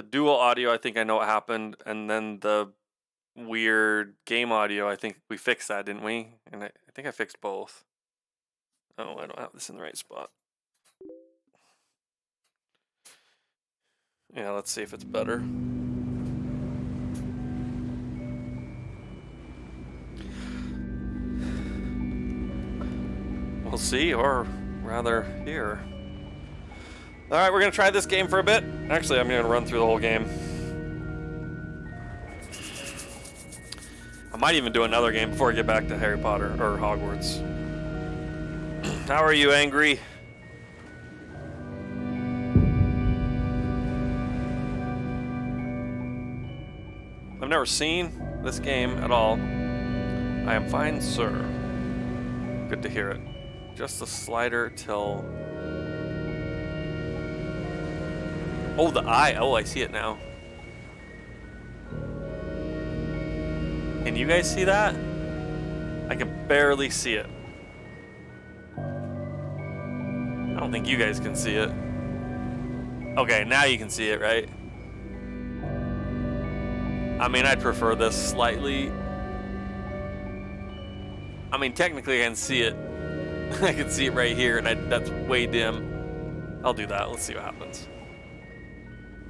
The dual audio, I think I know what happened, and then the weird game audio, I think we fixed that, didn't we? And I think I fixed both. Oh, I don't have this in the right spot. Yeah, let's see if it's better. We'll see, or rather hear. Alright, we're going to try this game for a bit. Actually, I'm going to run through the whole game. I might even do another game before I get back to Harry Potter, or Hogwarts. How are you, Angry? I've never seen this game at all. I am fine, sir. Good to hear it. Just the slider till... Oh, the eye. Oh, I see it now. Can you guys see that? I can barely see it. I don't think you guys can see it. Okay, now you can see it, right? I mean, I'd prefer this slightly. I mean, technically I can see it. I can see it right here, and that's way dim. I'll do that. Let's see what happens.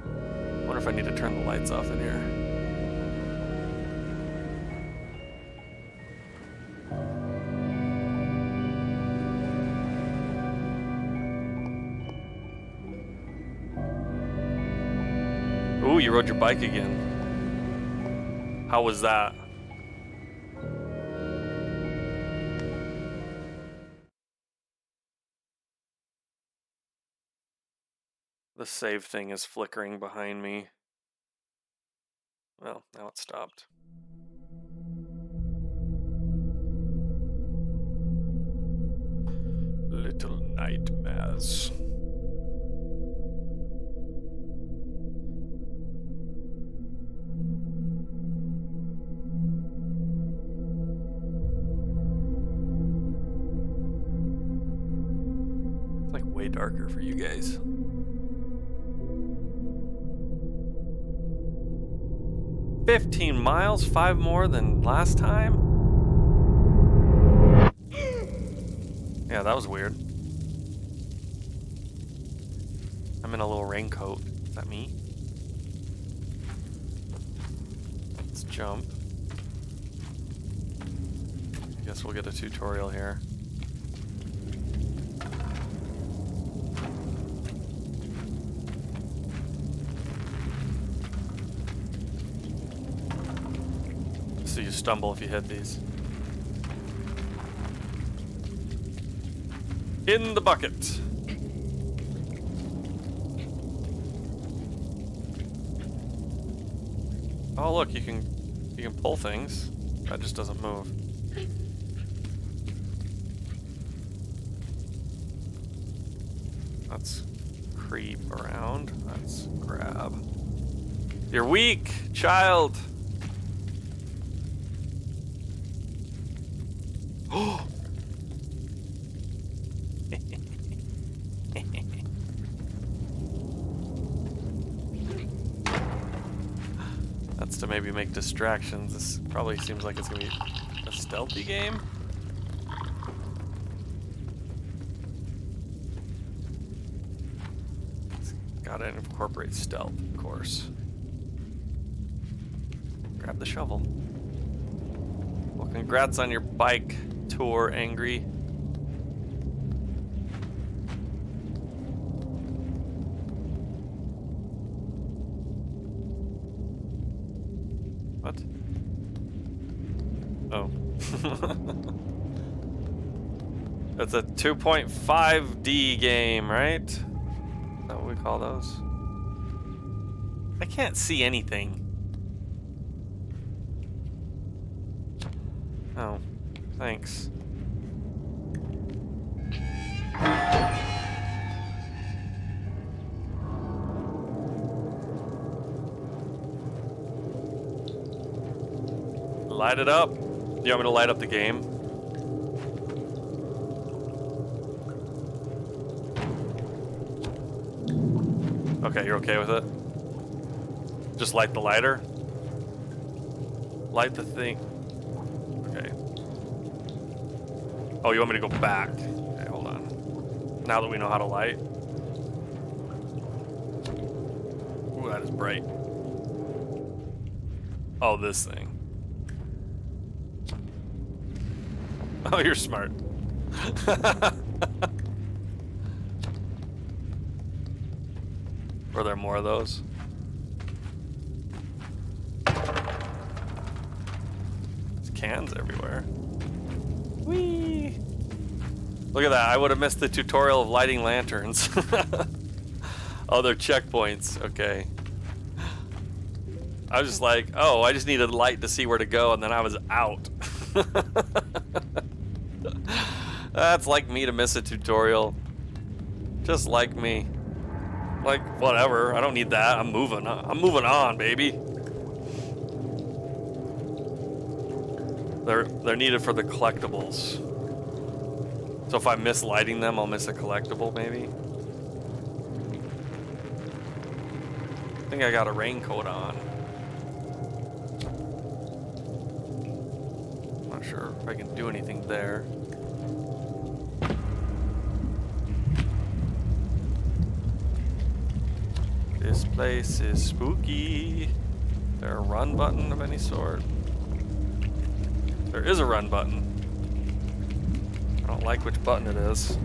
I wonder if I need to turn the lights off in here. Ooh, you rode your bike again. How was that? The save thing is flickering behind me. Well, now it stopped. Little nightmares. It's like way darker for you guys. $15 miles, 5 more than last time? Yeah, that was weird. I'm in a little raincoat. Is that me? Let's jump. I guess we'll get a tutorial here. So you stumble if you hit these. In the bucket. Oh look, you can pull things. That just doesn't move. Let's creep around. Let's grab. You're weak, child. Oh. That's to maybe make distractions. This probably seems like it's gonna be a stealthy game. It's gotta incorporate stealth, of course. Grab the shovel. Well, congrats on your bike tour, Angry. What? Oh. It's a 2.5D game, right? Is that what we call those? I can't see anything. Oh, thanks. Light it up. Do you want me to light up the game? Okay, you're okay with it? Just light the lighter. Light the thing. Okay. Oh, you want me to go back? Okay, hold on. Now that we know how to light. Ooh, that is bright. Oh, this thing. Oh, you're smart. Were there more of those? There's cans everywhere. Whee! Look at that. I would have missed the tutorial of lighting lanterns. Oh, they're checkpoints. Okay. I was just like, oh, I just needed light to see where to go, and then I was out. That's like me to miss a tutorial. Just like me. Like, whatever. I don't need that. I'm moving on. I'm moving on, baby. They're needed for the collectibles. So if I miss lighting them, I'll miss a collectible, maybe. I think I got a raincoat on. Not sure if I can do anything there. This place is spooky. Is there a run button of any sort? There is a run button. I don't like which button it is.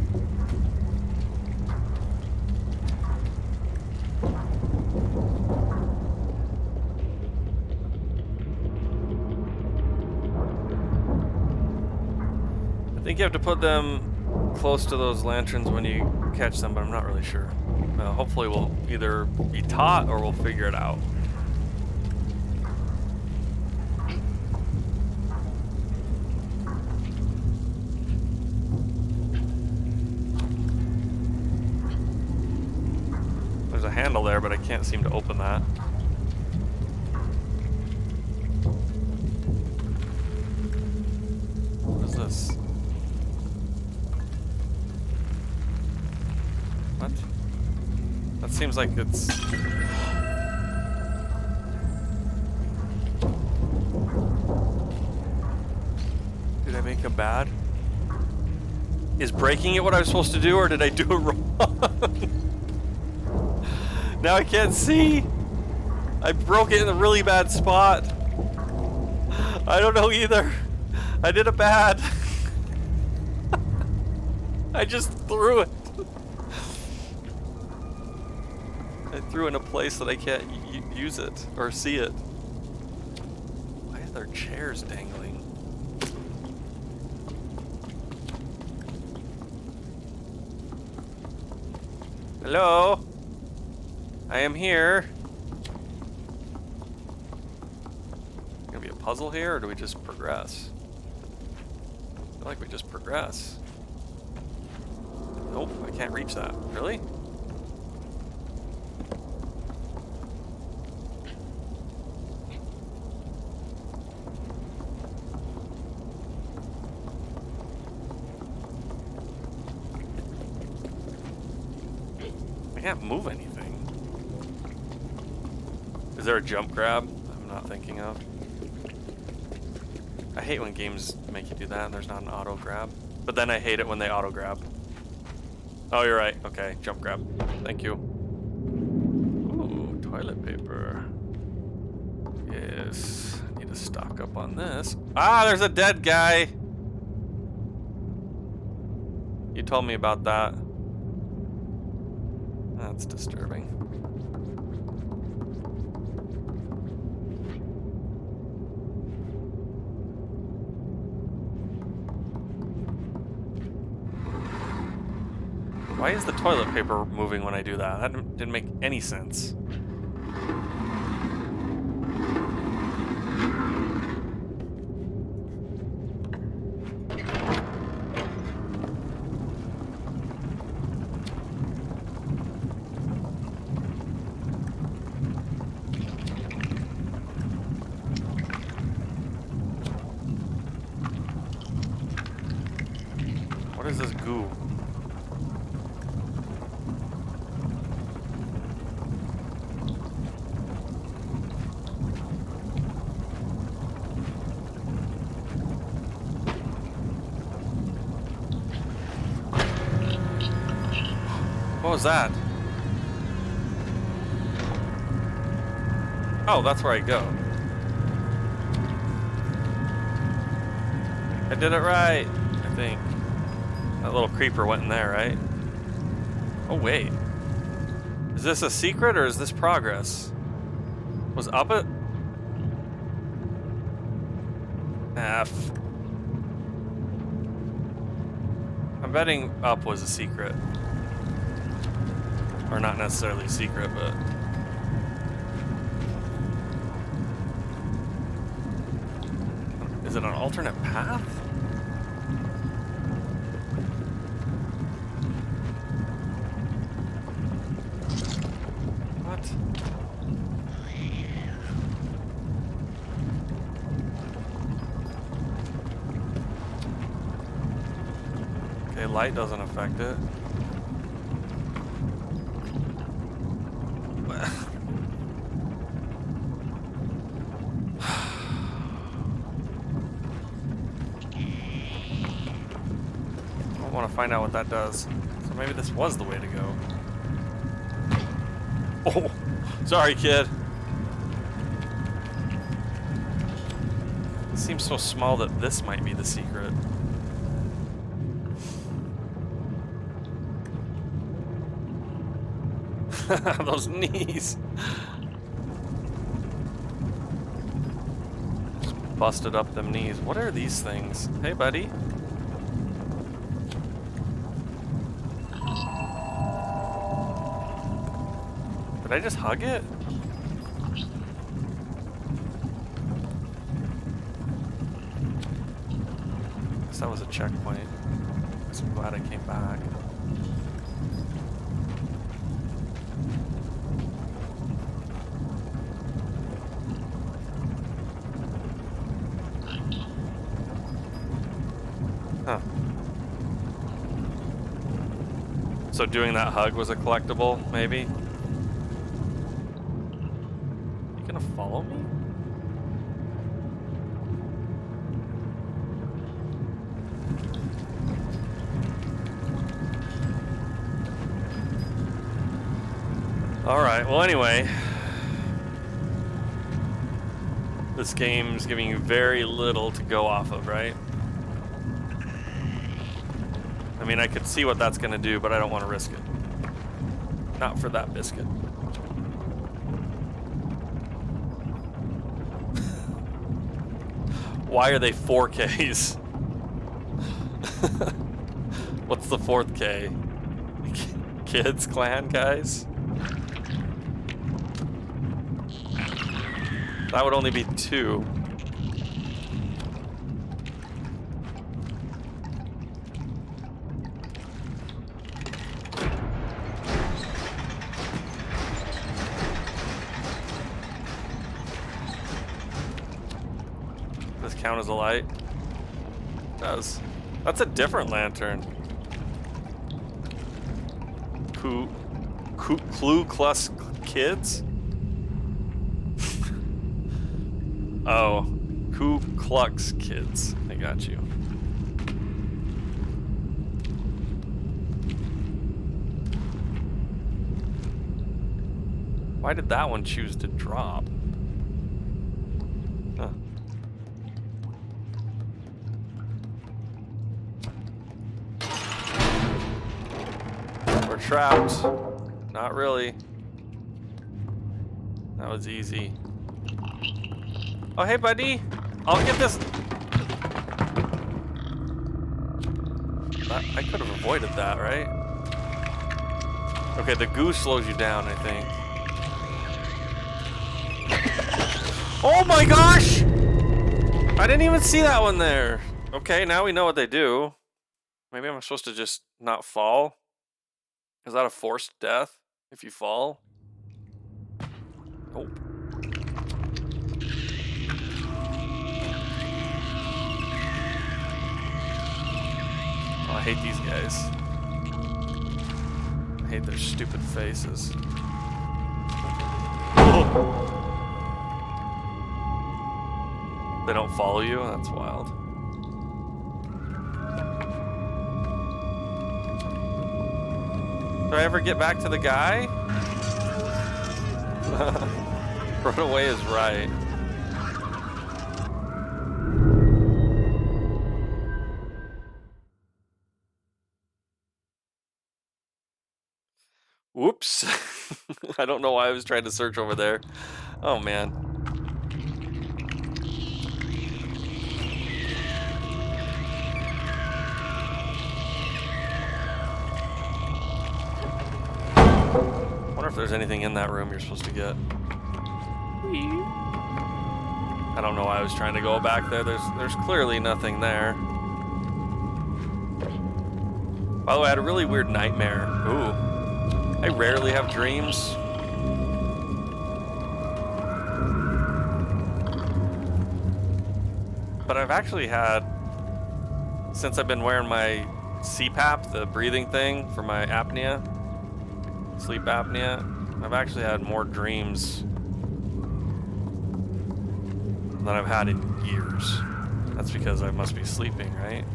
I think you have to put them close to those lanterns when you catch them, but I'm not really sure. Hopefully we'll either be taught or we'll figure it out. There's a handle there, but I can't seem to open that. What is this? What? That seems like it's... Did I make him bad? Is breaking it what I was supposed to do, or did I do it wrong? Now I can't see. I broke it in a really bad spot. I don't know either. I did it bad. I just threw it. I threw in a place that I can't use it or see it. Why are there chairs dangling? Hello? I am here. Gonna be a puzzle here, or do we just progress? I feel like we just progress. Nope, I can't reach that. Really? I can't move anything. Is there a jump grab I'm not thinking of? I hate when games make you do that and there's not an auto grab. But then I hate it when they auto grab. Oh, you're right. Okay, jump grab. Thank you. Ooh, toilet paper. Yes, I need to stock up on this. Ah, there's a dead guy. You told me about that. That's disturbing. Why is the toilet paper moving when I do that? That didn't make any sense. What is this goo? What was that? Oh, that's where I go. I did it right, I think. That little creeper went in there, right? Oh, wait. Is this a secret or is this progress? Was up it? F. I'm betting up was a secret. Or not necessarily a secret, but... Is it an alternate path? What? Okay, light doesn't affect it. I want to find out what that does. So maybe this was the way to go. Oh, sorry, kid. It seems so small that this might be the secret. Those knees. Just busted up them knees. What are these things? Hey, buddy. Did I just hug it? Guess that was a checkpoint. I'm glad I came back. Huh. So doing that hug was a collectible, maybe? You gonna follow me? Alright, well anyway. This game's giving you very little to go off of, right? I mean, I could see what that's gonna do, but I don't want to risk it. Not for that biscuit. Why are they 4Ks? What's the 4th K? Kids Clan, guys? That would only be 2. Does this count as a light? It does. That's a different lantern. Ku Klux Kids? Oh, Ku Klux Kids. I got you. Why did that one choose to drop? Huh. We're trapped. Not really. That was easy. Oh, hey, buddy. I'll get this. I could have avoided that, right? Okay, the goo slows you down, I think. Oh my gosh! I didn't even see that one there. Okay, now we know what they do. Maybe I'm supposed to just not fall? Is that a forced death if you fall? Nope. Oh, I hate these guys. I hate their stupid faces. Oh. They don't follow you? That's wild. Do I ever get back to the guy? Run away is right. Whoops. I don't know why I was trying to search over there. Oh, man. Wonder if there's anything in that room you're supposed to get. I don't know why I was trying to go back there. There's clearly nothing there. By the way, I had a really weird nightmare. Ooh. I rarely have dreams. But I've actually had, since I've been wearing my CPAP, the breathing thing for my apnea, sleep apnea, I've actually had more dreams than I've had in years. That's because I must be sleeping, right?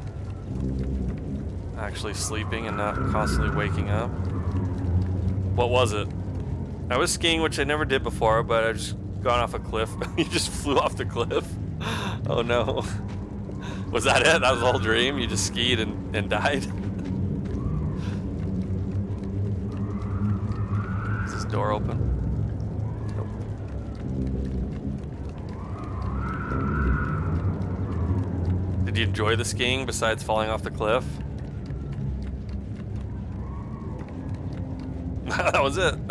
Actually sleeping and not constantly waking up. What was it? I was skiing, which I never did before, but I just gone off a cliff. You just flew off the cliff. Oh no. Was that it? That was the whole dream? You just skied and died? Is this door open? Nope. Did you enjoy the skiing besides falling off the cliff? That was it.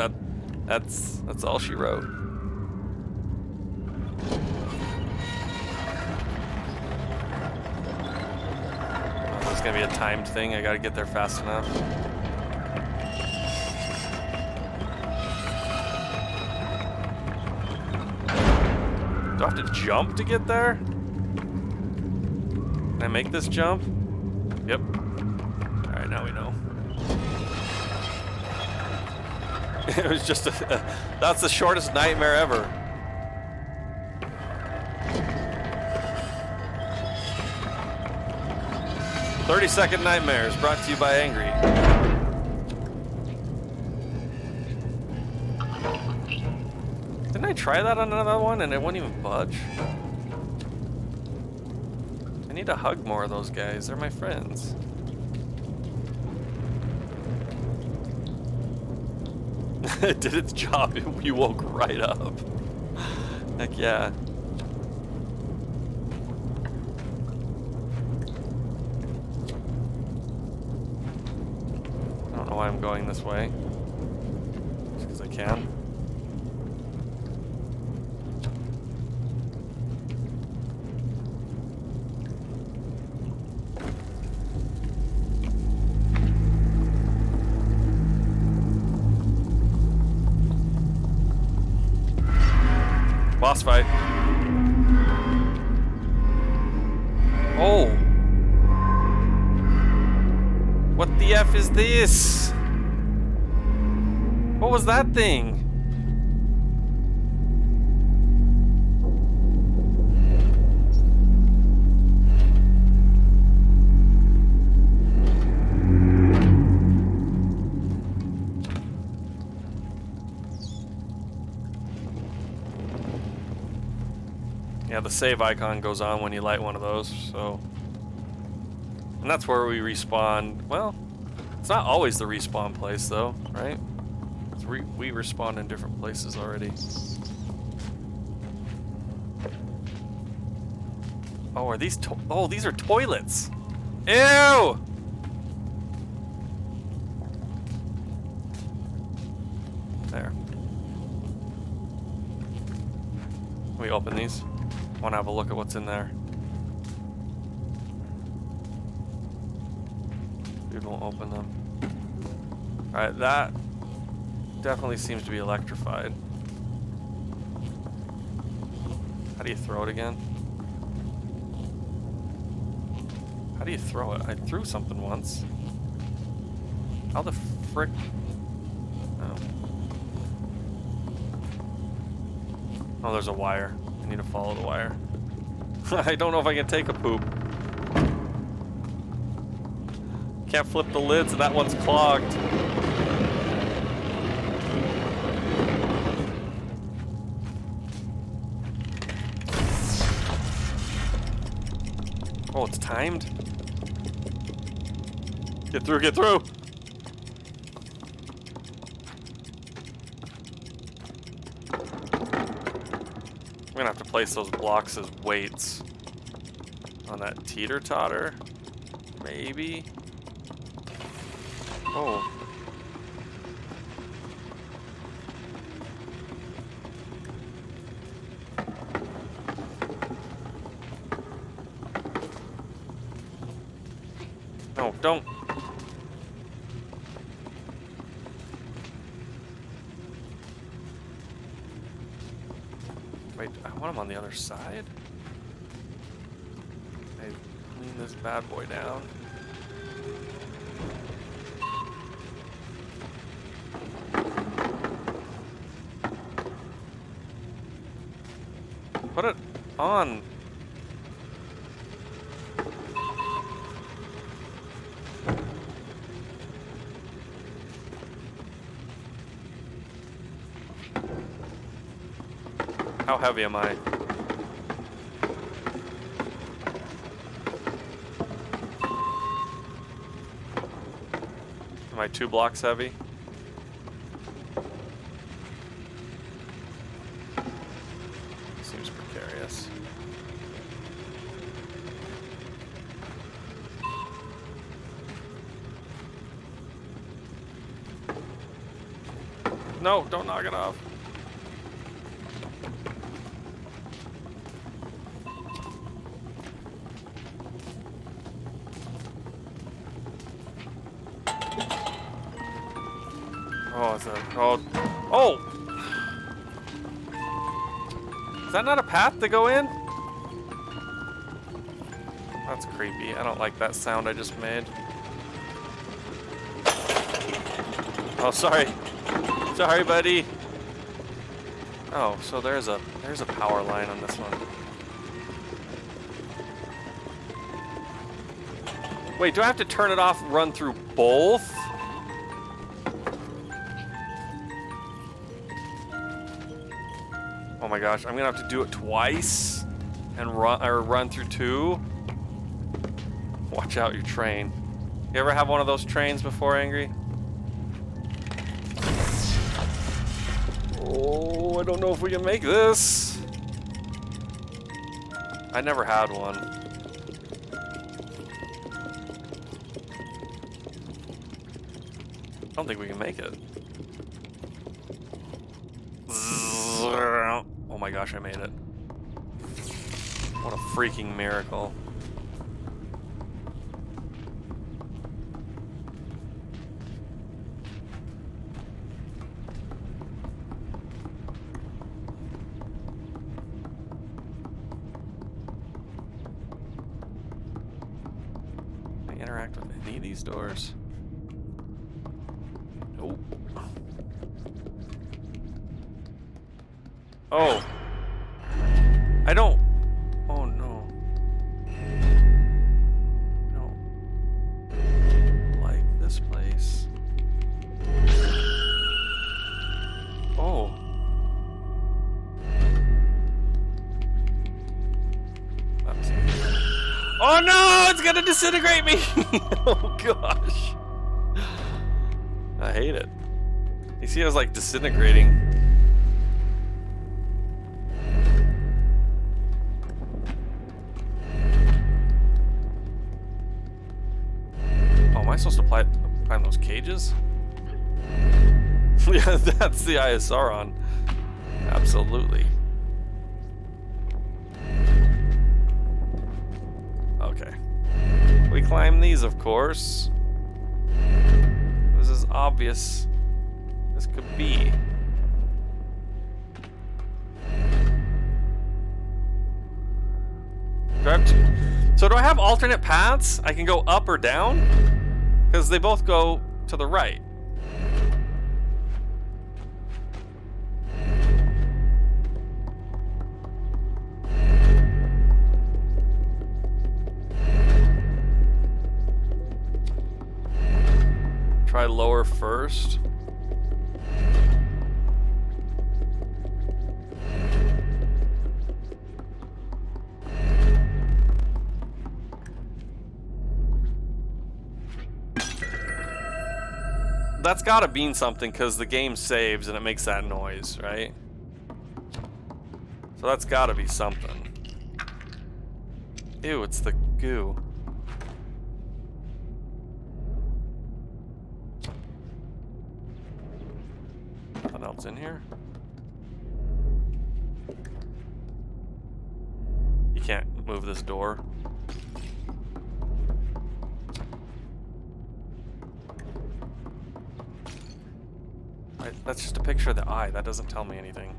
That's all she wrote. Oh, it's gonna be a timed thing. I gotta get there fast enough. Do I have to jump to get there? Can I make this jump? Yep. All right, now we know. It was just that's the shortest nightmare ever. "30-second Nightmares" brought to you by Angry. Didn't I try that on another one and it wouldn't even budge? I need to hug more of those guys. They're my friends. It did its job. You woke right up. Heck yeah. I don't know why I'm going this way. Just because I can. Boss fight. Oh. What the F is this? What was that thing? Yeah, the save icon goes on when you light one of those, so... And that's where we respawn. Well, it's not always the respawn place, though, right? We respawn in different places already. Oh, are these oh, these are toilets! Ew! There. Can we open these? I want to have a look at what's in there. Dude won't open them. Alright, that definitely seems to be electrified. How do you throw it again? How do you throw it? I threw something once. How the frick? Oh. Oh, there's a wire. I need to follow the wire. I don't know if I can take a poop. Can't flip the lids, and that one's clogged. Oh, it's timed. Get through, get through! I'm gonna have to place those blocks as weights on that teeter-totter. Maybe. Oh. No, don't. Wait, I want him on the other side? I lean this bad boy down. Put it on. How heavy am I? Am I 2 blocks heavy? Seems precarious. No, don't knock it off. Oh, is that called? Oh! Is that not a path to go in? That's creepy. I don't like that sound I just made. Oh, sorry. Sorry, buddy. Oh, so there's a power line on this one. Wait, do I have to turn it off, run through both? Oh my gosh, I'm gonna have to do it twice and run through 2. Watch out your train. You ever have one of those trains before, Angry? Oh, I don't know if we can make this. I never had one. I don't think we can make it. Oh my gosh, I made it. What a freaking miracle. Can I interact with any of these doors? Nope. Oh. I don't. Oh no. I don't like this place. Oh. Oh no! It's gonna disintegrate me! Oh gosh. I hate it. You see, I was like disintegrating. Am I supposed to climb those cages? Yeah, that's the ISR on. Absolutely. Okay. We climb these, of course. It was as obvious as could be. Do I have to... So do I have alternate paths? I can go up or down? Because they both go to the right. Try lower first. that's gotta mean something because the game saves and it makes that noise, right? So that's gotta be something. Ew, it's the goo. Nothing else in here? You can't move this door. That's just a picture of the eye. That doesn't tell me anything.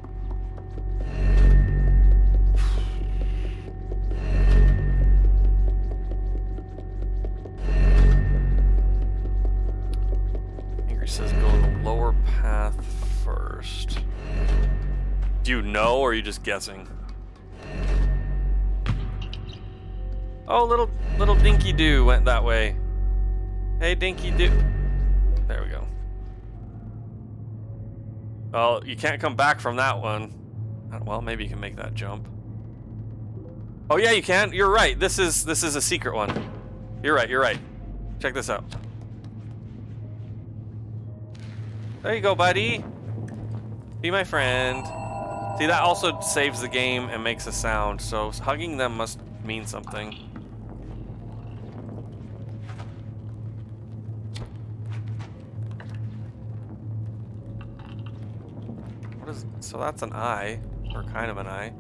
Angry says go the lower path first. Do you know, or are you just guessing? Oh, little Dinky Doo went that way. Hey, Dinky Doo. There we go. Well, you can't come back from that one. Well, maybe you can make that jump. Oh yeah, you can. You're right. This is a secret one. You're right. You're right. Check this out. There you go, buddy. Be my friend. See, that also saves the game and makes a sound. So hugging them must mean something. So that's an eye, or kind of an eye.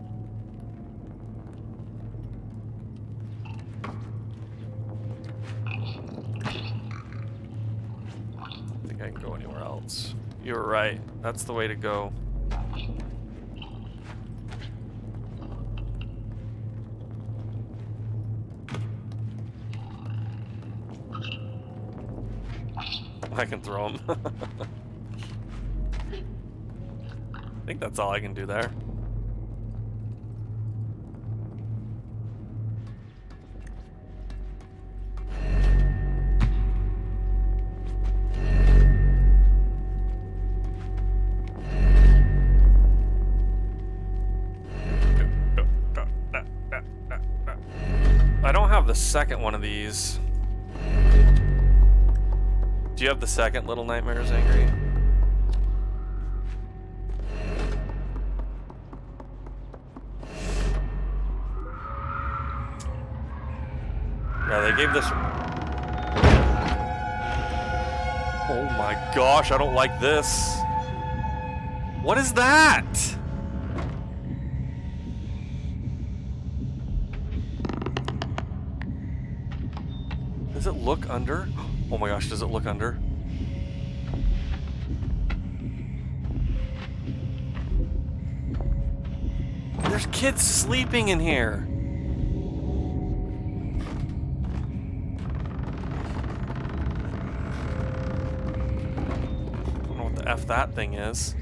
I think I can go anywhere else. You're right. That's the way to go. I can throw him. I think that's all I can do there. I don't have the second one of these. Do you have the second Little Nightmares, Angry? Yeah, they gave this... Oh my gosh, I don't like this. What is that? Does it look under? Oh my gosh, does it look under? There's kids sleeping in here. F that thing is.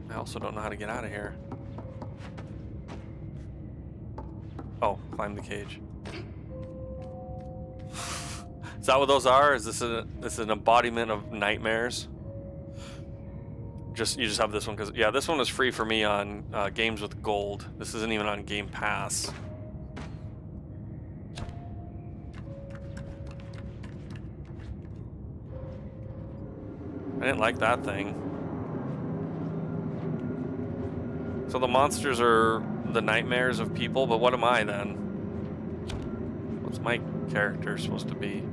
I also don't know how to get out of here. Oh, climb the cage. Is that what those are? Is this an embodiment of nightmares? You just have this one because yeah, this one is free for me on games with gold. This isn't even on Game Pass. I didn't like that thing. So the monsters are the nightmares of people, but what am I then? What's my character supposed to be?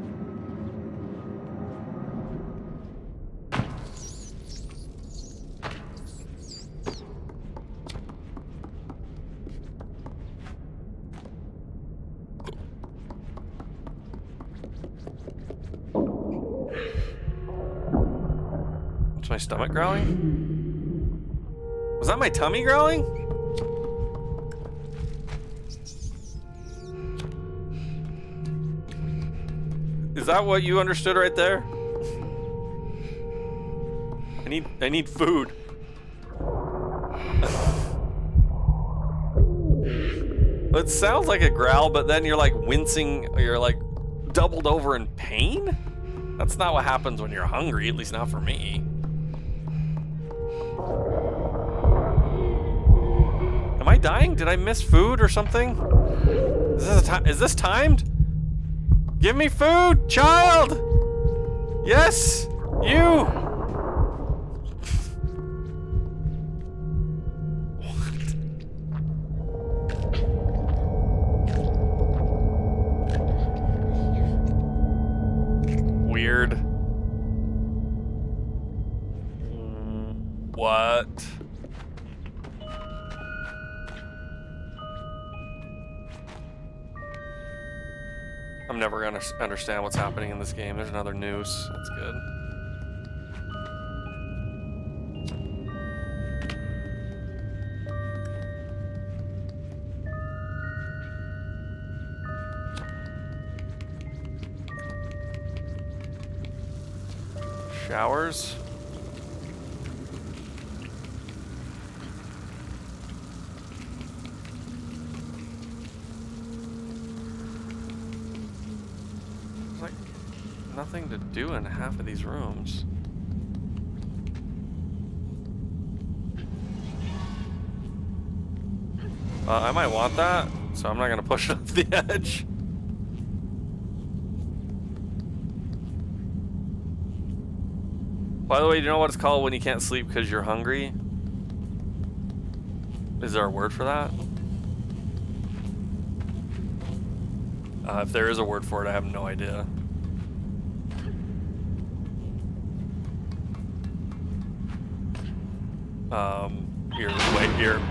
Is my stomach growling? Was that my tummy growling? Is that what you understood right there? I need food. It sounds like a growl, but then you're like wincing, you're like doubled over in pain? That's not what happens when you're hungry, at least not for me. Am I dying? Did I miss food or something? Is this timed? Give me food, child! Yes! You! Weird. What? I'm never gonna understand what's happening in this game. There's another noose. That's good. Showers. There's like nothing to do in half of these rooms. I might want that, so I'm not gonna push it off the edge. By the way, do you know what it's called when you can't sleep because you're hungry? Is there a word for that? If there is a word for it, I have no idea.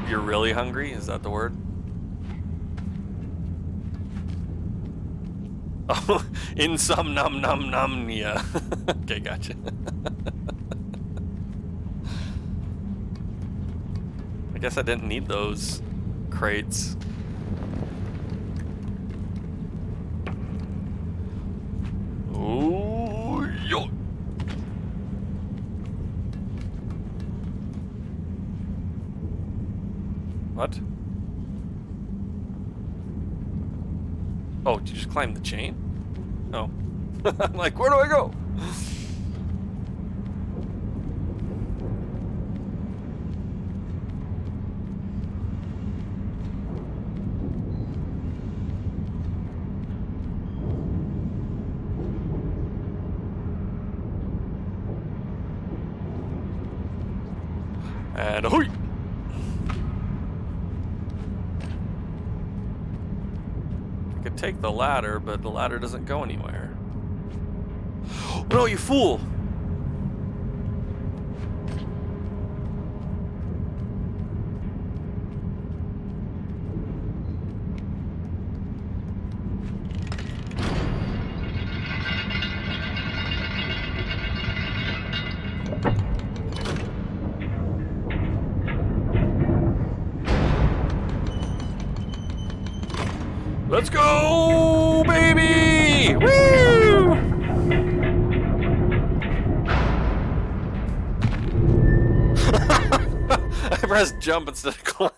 You're really hungry? Is that the word? Oh, in some num-num-num-nia. Okay, gotcha. I guess I didn't need those crates. Ooh, yo. What? Oh, did you just climb the chain? Oh. I'm like, where do I go? And ahoy! I could take the ladder, but the ladder doesn't go anywhere. No, you fool! Let's go, baby! Woo! I pressed jump instead of climb.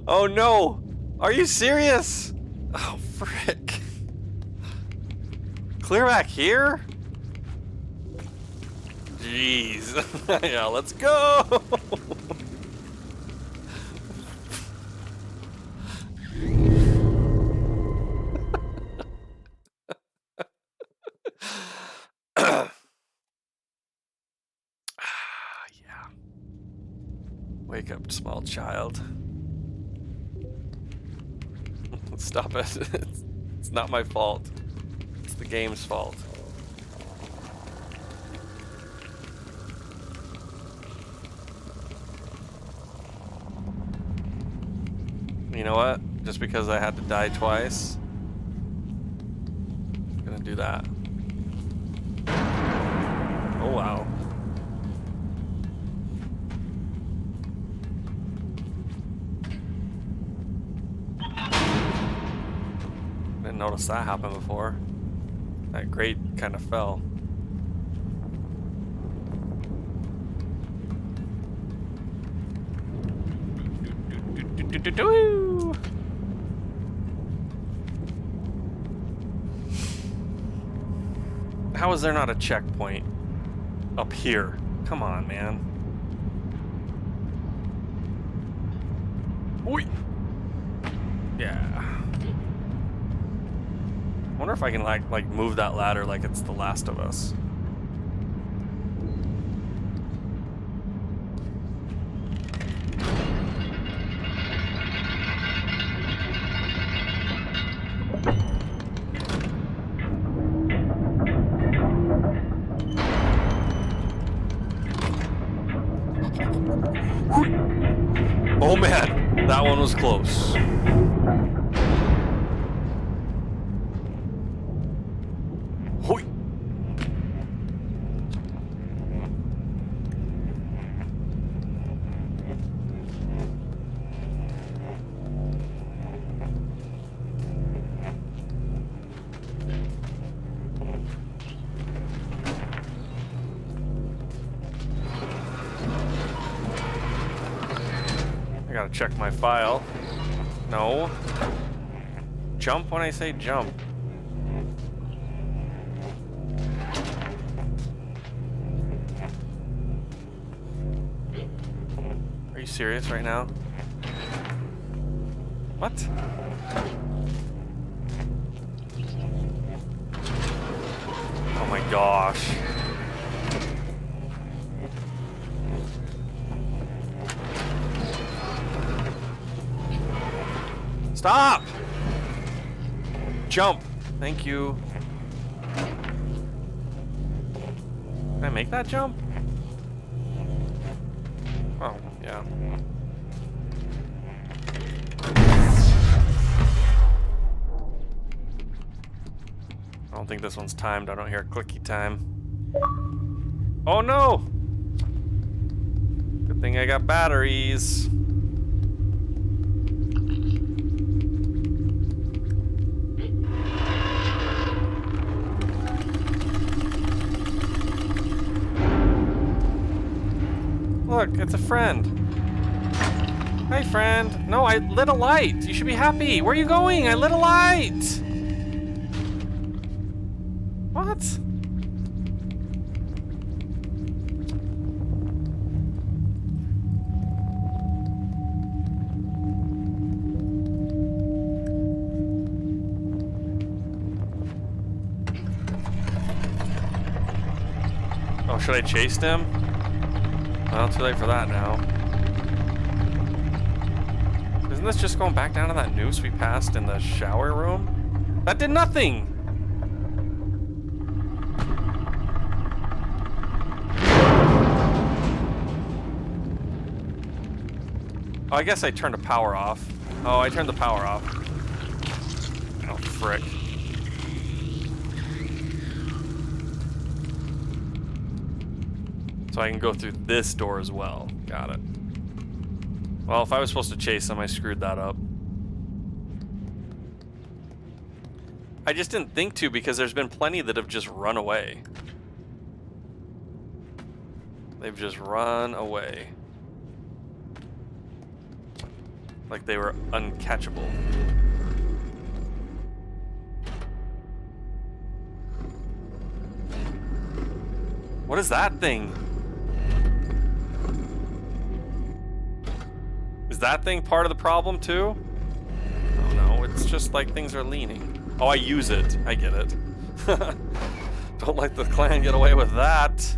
Oh no! Are you serious? Oh frick. Clear back here? Jeez. Yeah, let's go! Yeah. Wake up, small child. Stop it. It's not my fault. It's the game's fault. You know what? Just because I had to die twice, I'm gonna do that. Oh wow. Didn't notice that happen before. That grate kind of fell. How is there not a checkpoint up here? Come on, man. Oi. Yeah. I wonder if I can like move that ladder like it's The Last of Us. Oh man, that one was close. Hoi. I gotta check my file. No. Jump when I say jump. Are you serious right now? What? Oh my gosh. Stop! Jump. Thank you. Can I make that jump? Oh, yeah. I don't think this one's timed. I don't hear clicky time. Oh no! Good thing I got batteries. Look, it's a friend. Hi, friend. No, I lit a light. You should be happy. Where are you going? I lit a light. What? Oh, should I chase him? Well, too late for that now. Isn't this just going back down to that noose we passed in the shower room? That did nothing! Oh, I guess I turned the power off. Oh, I turned the power off. Oh, frick. So I can go through this door as well. Got it. Well, if I was supposed to chase him, I screwed that up. I just didn't think to because there's been plenty that have just run away. They've just run away. Like they were uncatchable. What is that thing? Is that thing part of the problem too? Oh no, it's just like things are leaning. Oh, I use it. I get it. Don't let the clan get away with that.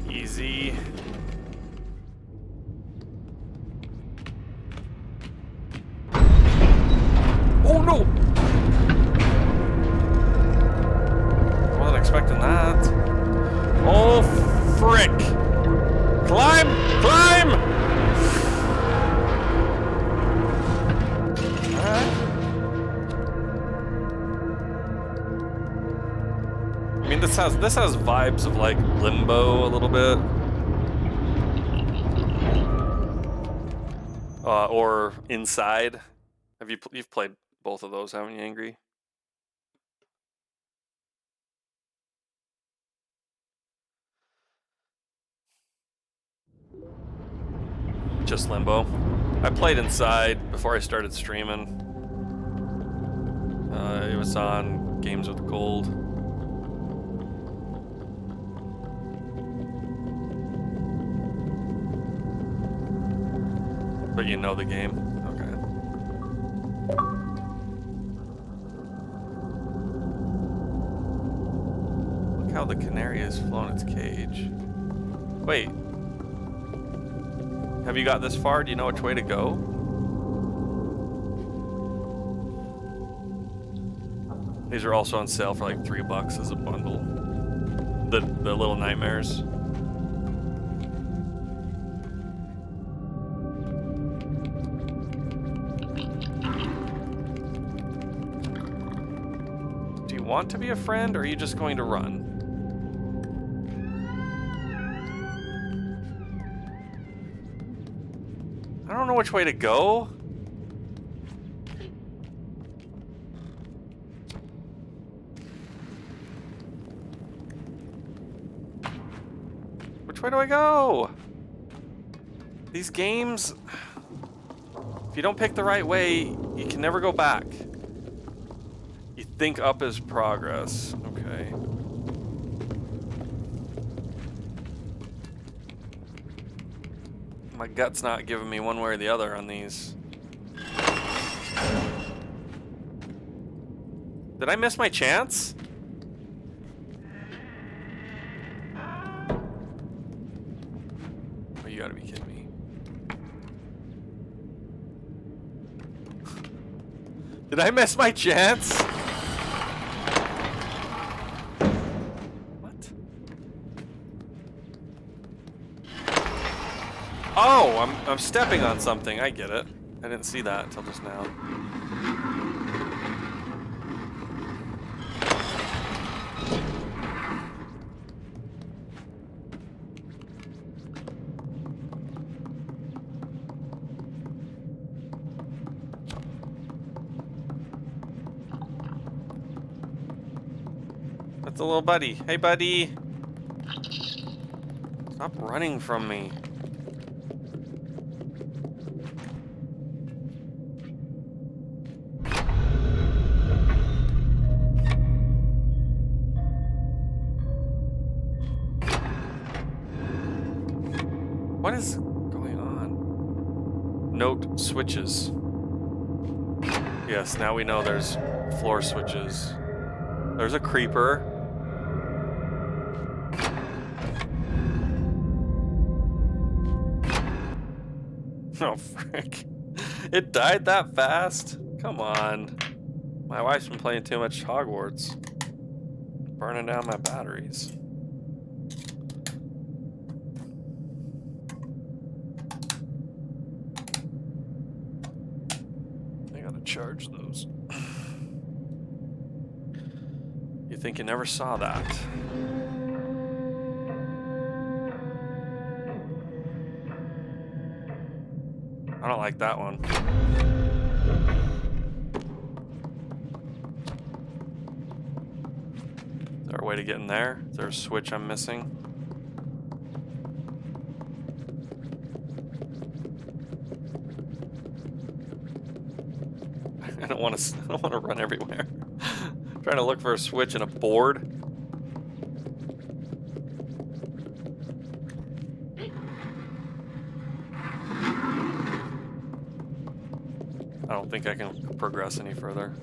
Easy. Oh no! Wasn't expecting that. Oh frick! Climb! Climb! Alright. I mean, this has vibes of like Limbo a little bit. Or Inside. You've played both of those, haven't you, Angry? just Limbo. I played inside before I started streaming. It was on Games with Gold. But you know the game. Okay. Look how the canary has flown its cage. Wait. Have you got this far? Do you know which way to go? These are also on sale for like $3 as a bundle. The Little Nightmares. Do you want to be a friend, or are you just going to run? I don't know which way to go. Which way do I go? These games, if you don't pick the right way, you can never go back. You think up is progress. Okay. My gut's not giving me one way or the other on these. Did I miss my chance? Oh, you gotta be kidding me. Did I miss my chance? What? Oh, I'm stepping on something. I get it. I didn't see that until just now. That's a little buddy. Hey, buddy. Stop running from me. What is going on? Note switches. Yes, now we know there's floor switches. There's a creeper. Oh, frick. It died that fast? Come on. My wife's been playing too much Hogwarts. Burning down my batteries. I gotta charge those. You think you never saw that? I don't like that one. Is there a way to get in there? Is there a switch I'm missing? I don't want to run everywhere. I'm trying to look for a switch and a board. I don't think I can progress any further.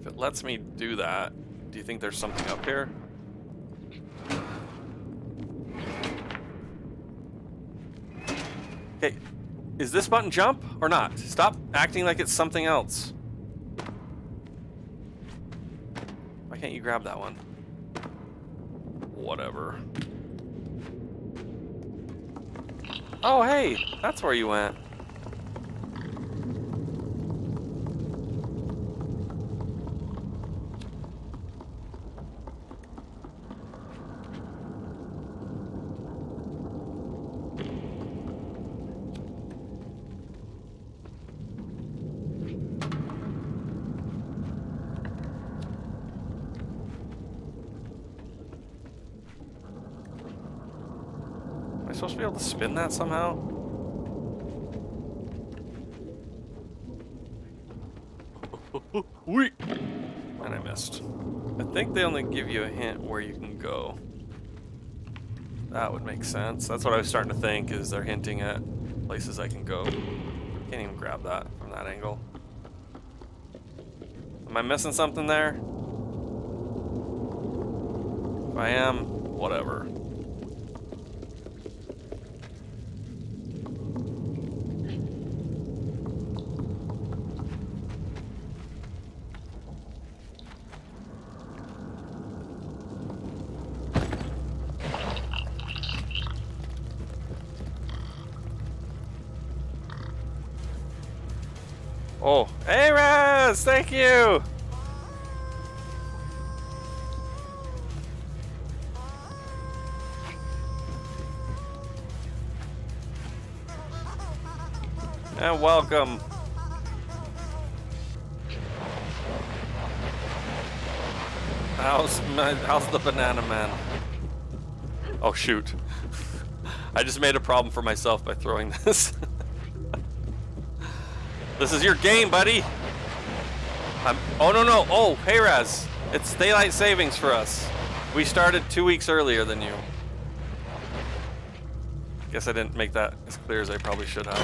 If it lets me do that, do you think there's something up here? Okay, is this button jump or not? Stop acting like it's something else. Why can't you grab that one? Whatever. Oh, hey, that's where you went. supposed to be able to spin that somehow? Wait. And I missed. I think they only give you a hint where you can go. That would make sense. That's what I was starting to think, is they're hinting at places I can go. Can't even grab that from that angle. Am I missing something there? If I am, whatever. Oh, hey Raz, thank you! And welcome. How's the banana man? Oh shoot. I just made a problem for myself by throwing this. This is your game, buddy. Oh no. Oh, hey Raz. It's daylight savings for us. We started 2 weeks earlier than you. Guess I didn't make that as clear as I probably should have.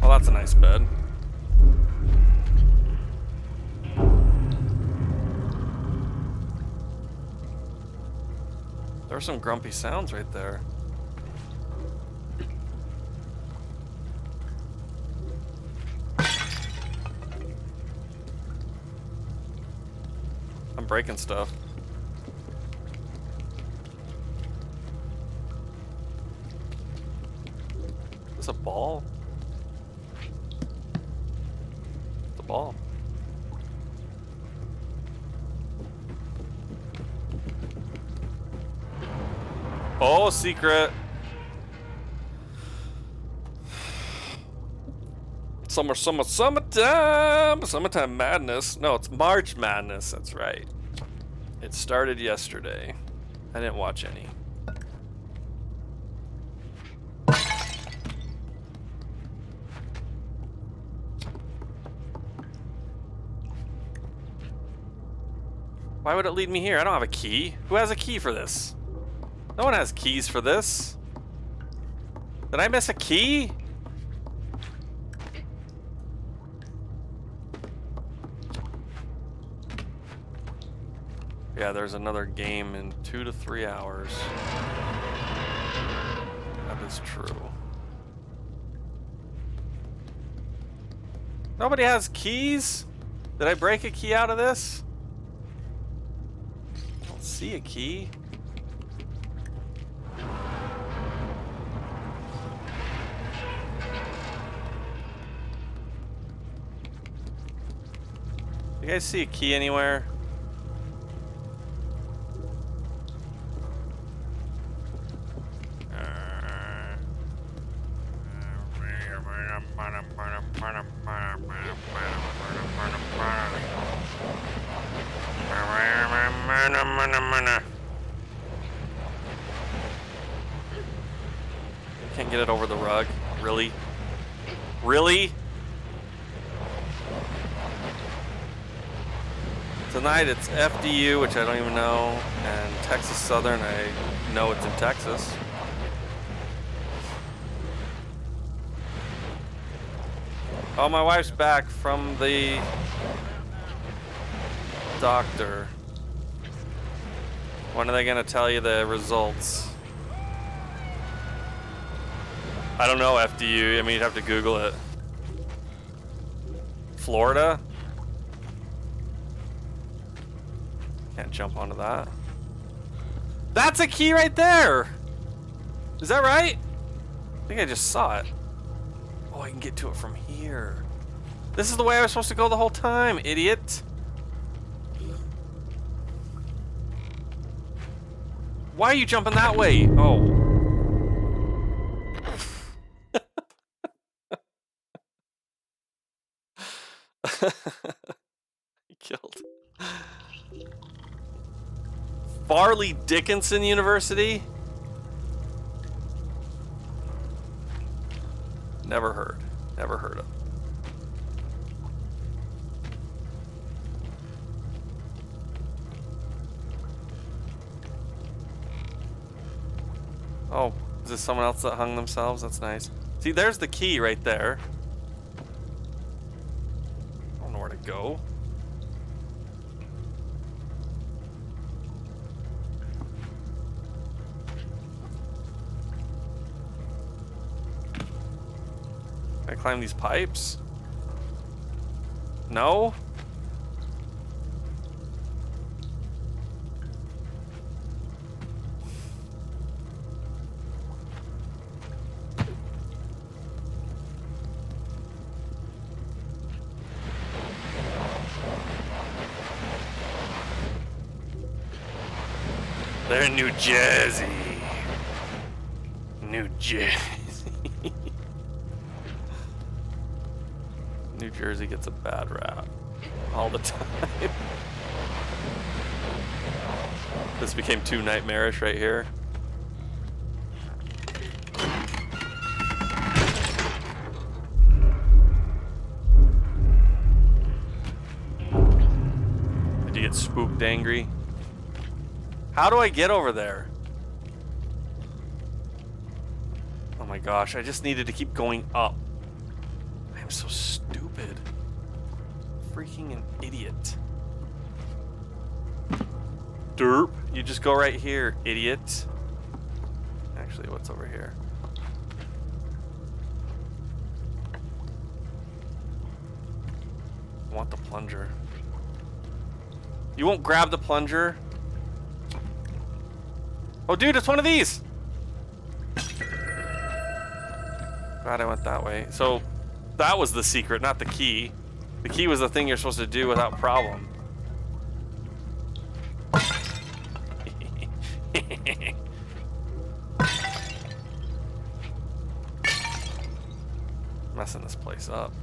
Oh, that's a nice bed. There are some grumpy sounds right there. I'm breaking stuff. Is this a ball? It's a ball. Oh, secret. Summertime! Summertime madness. No, it's March Madness, that's right. It started yesterday. I didn't watch any. Why would it lead me here? I don't have a key. Who has a key for this? No one has keys for this. Did I miss a key? Yeah, there's another game in 2 to 3 hours. That is true. Nobody has keys? Did I break a key out of this? I don't see a key. You guys see a key anywhere? Can't get it over the rug. Really? Really? Tonight it's FDU, which I don't even know, and Texas Southern, I know it's in Texas. Oh, my wife's back from the doctor. When are they gonna tell you the results? I don't know, FDU. I mean, you'd have to Google it. Florida? Can't jump onto that. That's a key right there! Is that right? I think I just saw it. Oh, I can get to it from here. This is the way I was supposed to go the whole time, idiot. Why are you jumping that way? Oh. Killed. Farley Dickinson University? Never heard. Never heard of. Oh, is this someone else that hung themselves? That's nice. See, there's the key right there. I don't know where to go. Can I climb these pipes? No? They're in New Jersey. New Jersey. New Jersey gets a bad rap all the time. This became too nightmarish right here. Did you get spooked angry? How do I get over there? Oh my gosh, I just needed to keep going up. I am so stupid. Freaking an idiot. Derp. You just go right here, idiot. Actually, what's over here? I want the plunger. You won't grab the plunger? Oh, dude, it's one of these! Glad I went that way. So, that was the secret, not the key. The key was the thing you're supposed to do without problem. Messing this place up.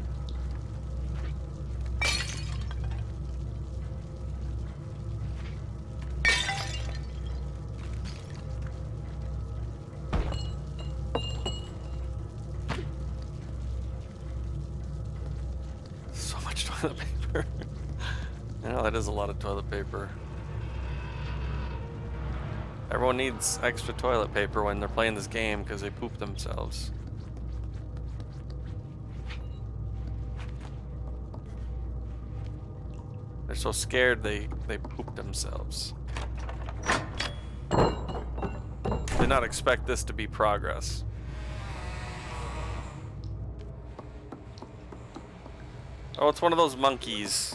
Toilet paper. I know that is a lot of toilet paper. Everyone needs extra toilet paper when they're playing this game because they poop themselves. They're so scared they poop themselves. Did not expect this to be progress. Oh, it's one of those monkeys.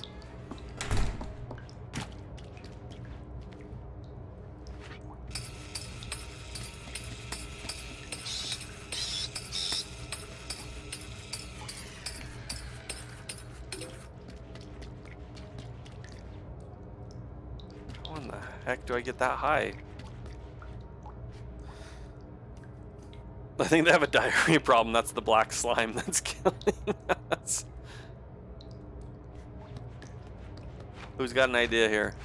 How in the heck do I get that high? I think they have a diarrhea problem. That's the black slime that's killing us. Who's got an idea here?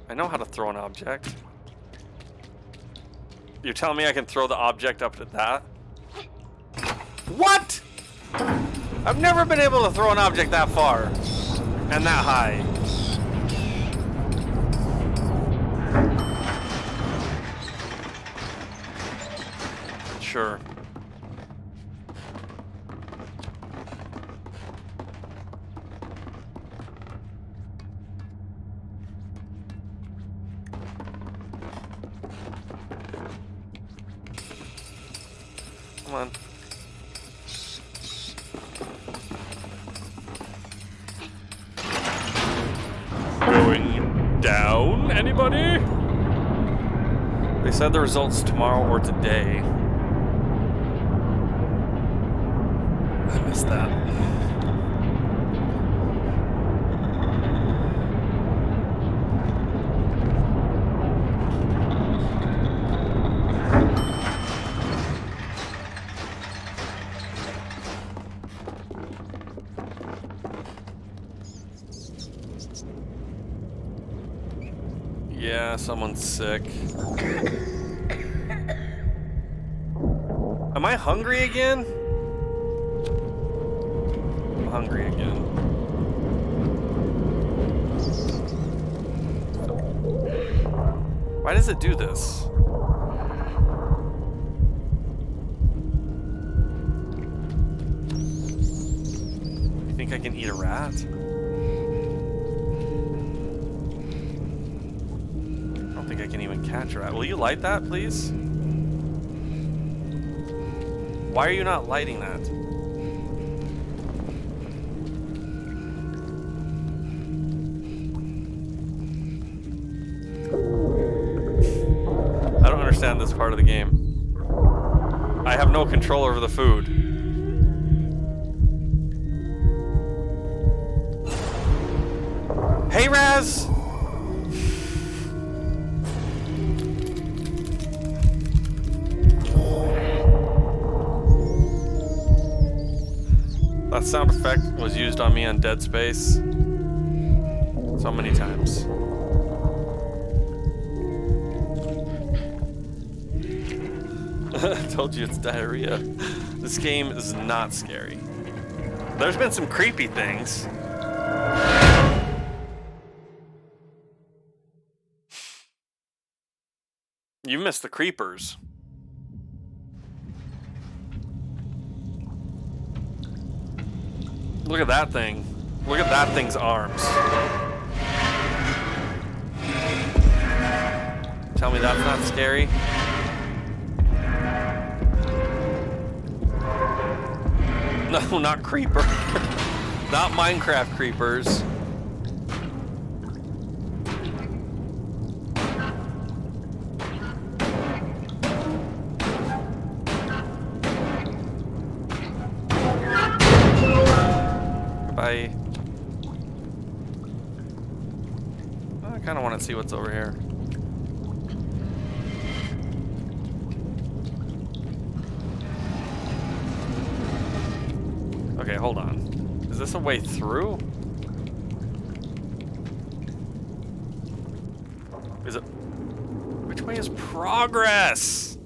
I know how to throw an object. You're telling me I can throw the object up to that? What? I've never been able to throw an object that far and that high. Sure. Come on. Going down, anybody? They said the results tomorrow or today. I missed that. Yeah, someone's sick. Am I hungry again? I'm hungry again. Why does it do this? You think I can eat a rat? I don't think I can even catch a rat. Will you light that, please? Why are you not lighting that? I don't understand this part of the game. I have no control over the food. Hey, Raz! That sound effect was used on me on Dead Space so many times. I told you it's diarrhea. This game is not scary. There's been some creepy things. You missed the creepers. Look at that thing. Look at that thing's arms. Tell me that's not scary? No, not creeper. Not Minecraft creepers. Goodbye. I kind of want to see what's over here. Okay, hold on. Is this a way through? Is it? Which way is progress?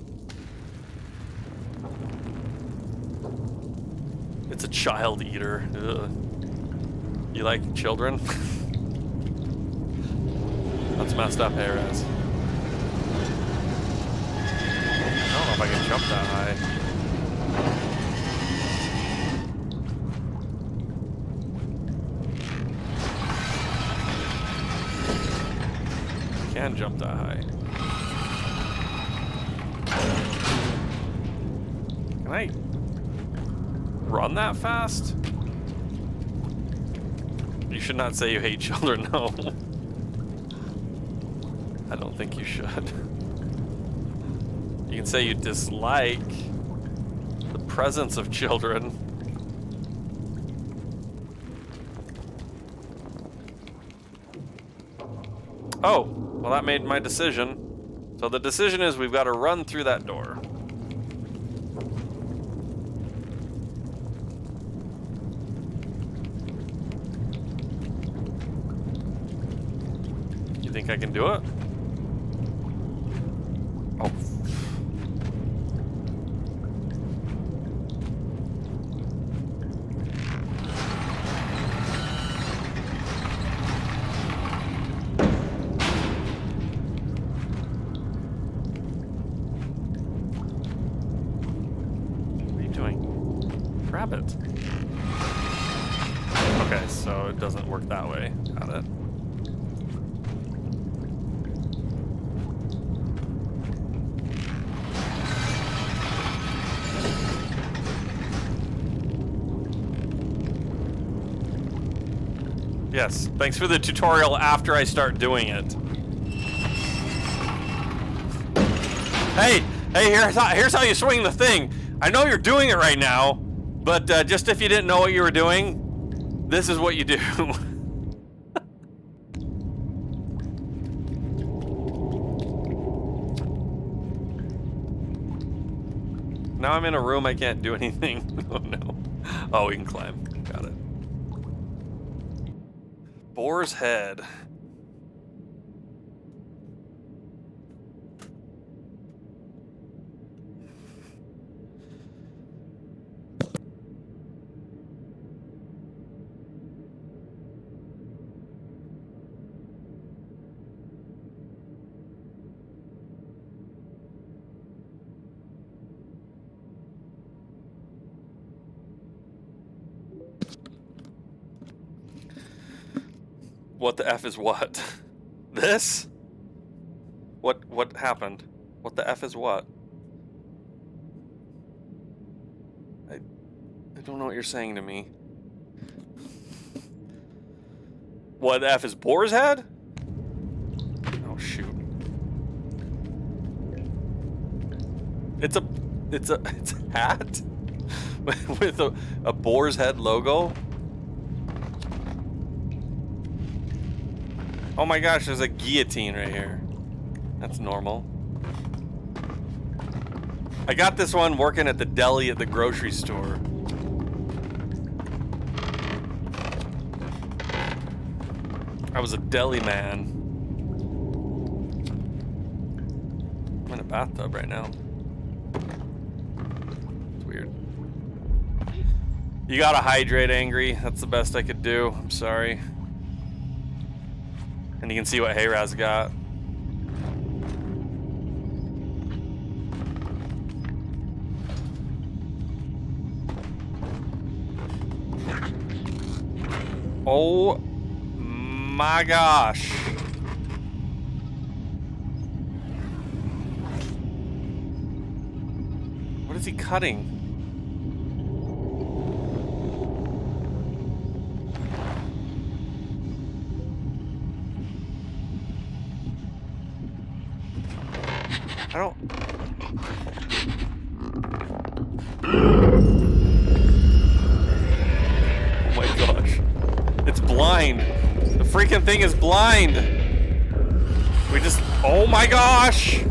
It's a child eater. Ugh. You like children? That's messed up, Perez. I don't know if I can jump that high. Can jump that high. Can I run that fast? You should not say you hate children, no. I don't think you should. You can say you dislike the presence of children. Oh, well that made my decision. So the decision is we've got to run through that door. You think I can do it? Oh. Grab it. Okay, so it doesn't work that way. Got it. Yes, thanks for the tutorial after I start doing it. Hey, here's how you swing the thing. I know you're doing it right now, but just if you didn't know what you were doing, this is what you do. Now I'm in a room I can't do anything. Oh no. Oh, we can climb. Got it. Boar's Head. What the F is what? This? What happened? What the F is what? I don't know what you're saying to me. What the F is Boar's Head? Oh shoot. It's a hat with a Boar's Head logo. Oh my gosh, there's a guillotine right here. That's normal. I got this one working at the deli at the grocery store. I was a deli man. I'm in a bathtub right now. It's weird. You gotta hydrate, Angry. That's the best I could do. I'm sorry. And you can see what Hayraz got. Oh my gosh. What is he cutting? I don't... Oh my gosh. It's blind. The freaking thing is blind. We just... Oh my gosh!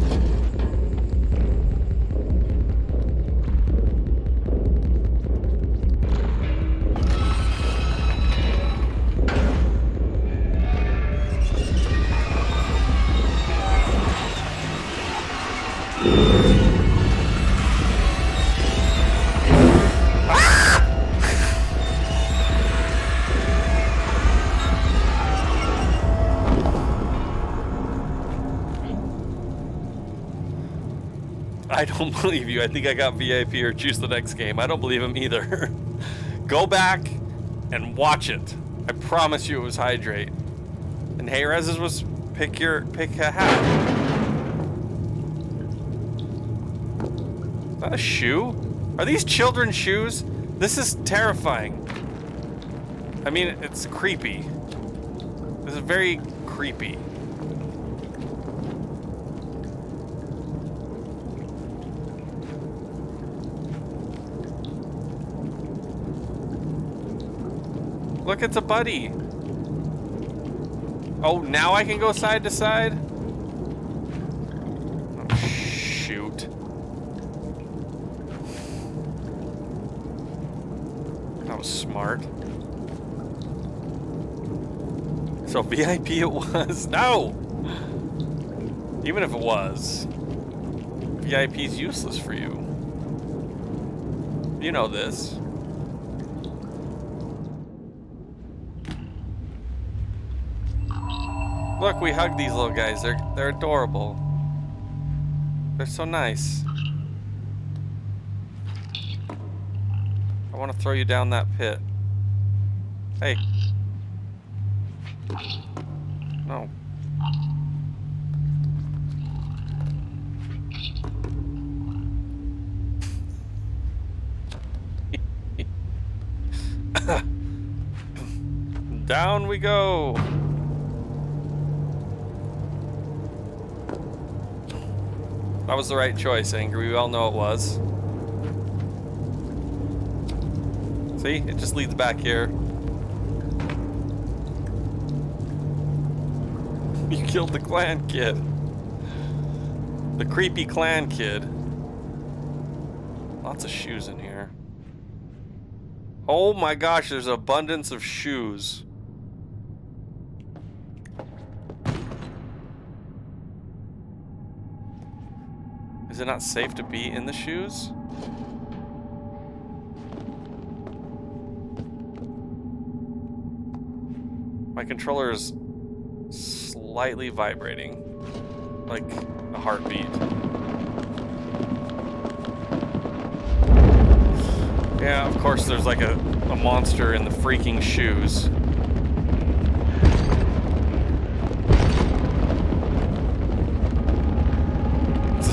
I don't believe you. I think I got VIP or choose the next game. I don't believe him either. Go back and watch it. I promise you it was hydrate. And Hayraz's was pick a hat. Is that a shoe? Are these children's shoes? This is terrifying. I mean, it's creepy. This is very creepy. Look, it's a buddy. Oh, now I can go side to side? Oh, shoot. That was smart. So VIP it was? No! Even if it was, VIP's useless for you. You know this. Look, we hug these little guys. They're adorable. They're so nice. I want to throw you down that pit. Hey. No. Down we go. That was the right choice, Angry. We all know it was. See? It just leads back here. You killed the clan kid. The creepy clan kid. Lots of shoes in here. Oh my gosh, there's an abundance of shoes. Is it not safe to be in the shoes? My controller is slightly vibrating, like a heartbeat. Yeah, of course there's like a monster in the freaking shoes.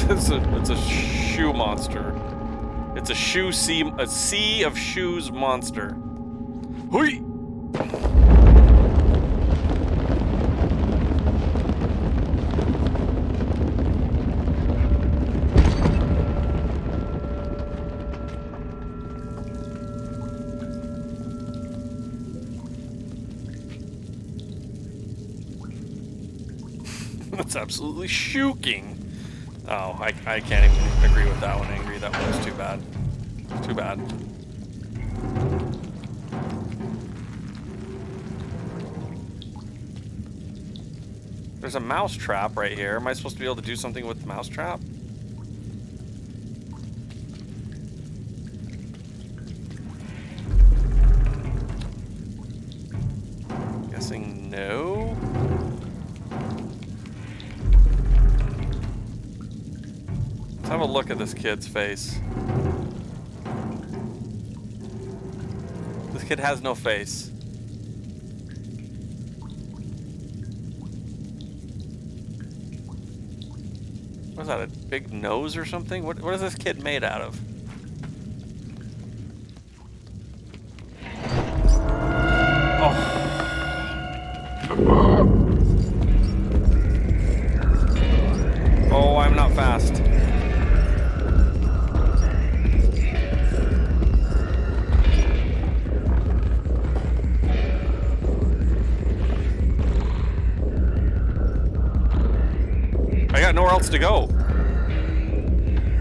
It's a shoe monster. It's a sea of shoes monster. Hui! That's absolutely shooking. Oh, I can't even agree with that one, Angry. That one was too bad. Too bad. There's a mouse trap right here. Am I supposed to be able to do something with the mouse trap? Guessing no. Let's have a look at this kid's face. This kid has no face. What is that, a big nose or something? What is this kid made out of? Oh, I'm not fast. I got nowhere else to go.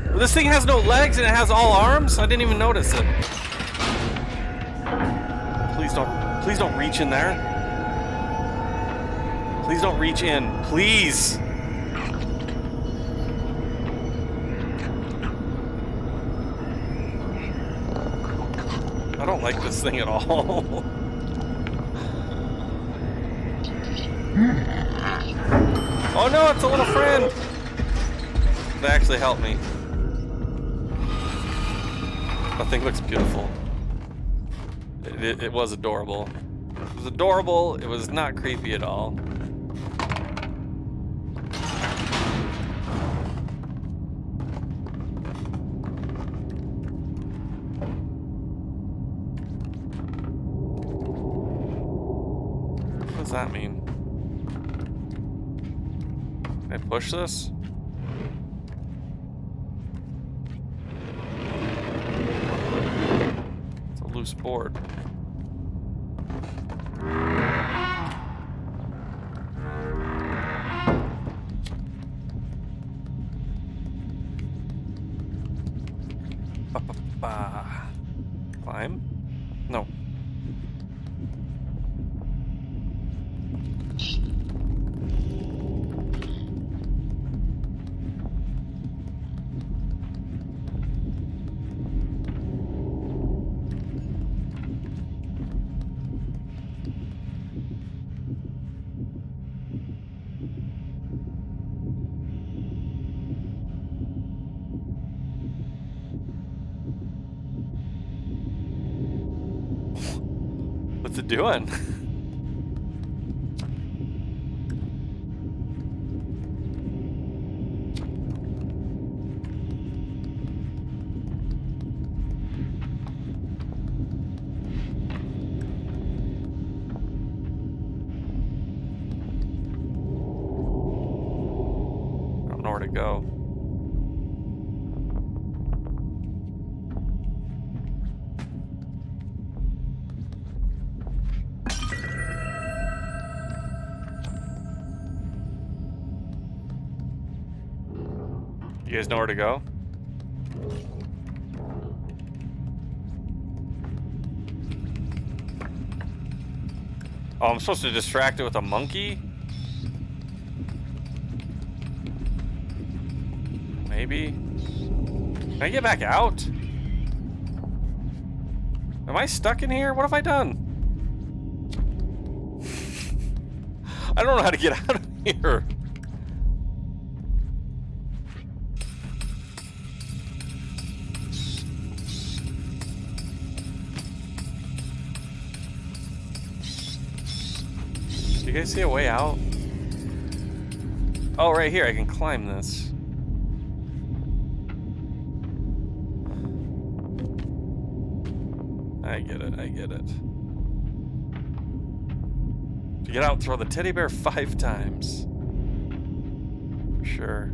Well, this thing has no legs and it has all arms? I didn't even notice it. Please don't reach in there. Please don't reach in. Please. I don't like this thing at all. Oh no, it's a little friend! They actually helped me. That thing looks beautiful. It was adorable. It was adorable, it was not creepy at all. What does that mean? Can I push this? It's a loose board. Climb? No. What's it doing? I don't know where to go. You guys know where to go? Oh, I'm supposed to distract it with a monkey? Maybe? Can I get back out? Am I stuck in here? What have I done? I don't know how to get out of here. Do you guys see a way out? Oh, right here. I can climb this. I get it. I get it. To get out, throw the teddy bear 5 times. For sure.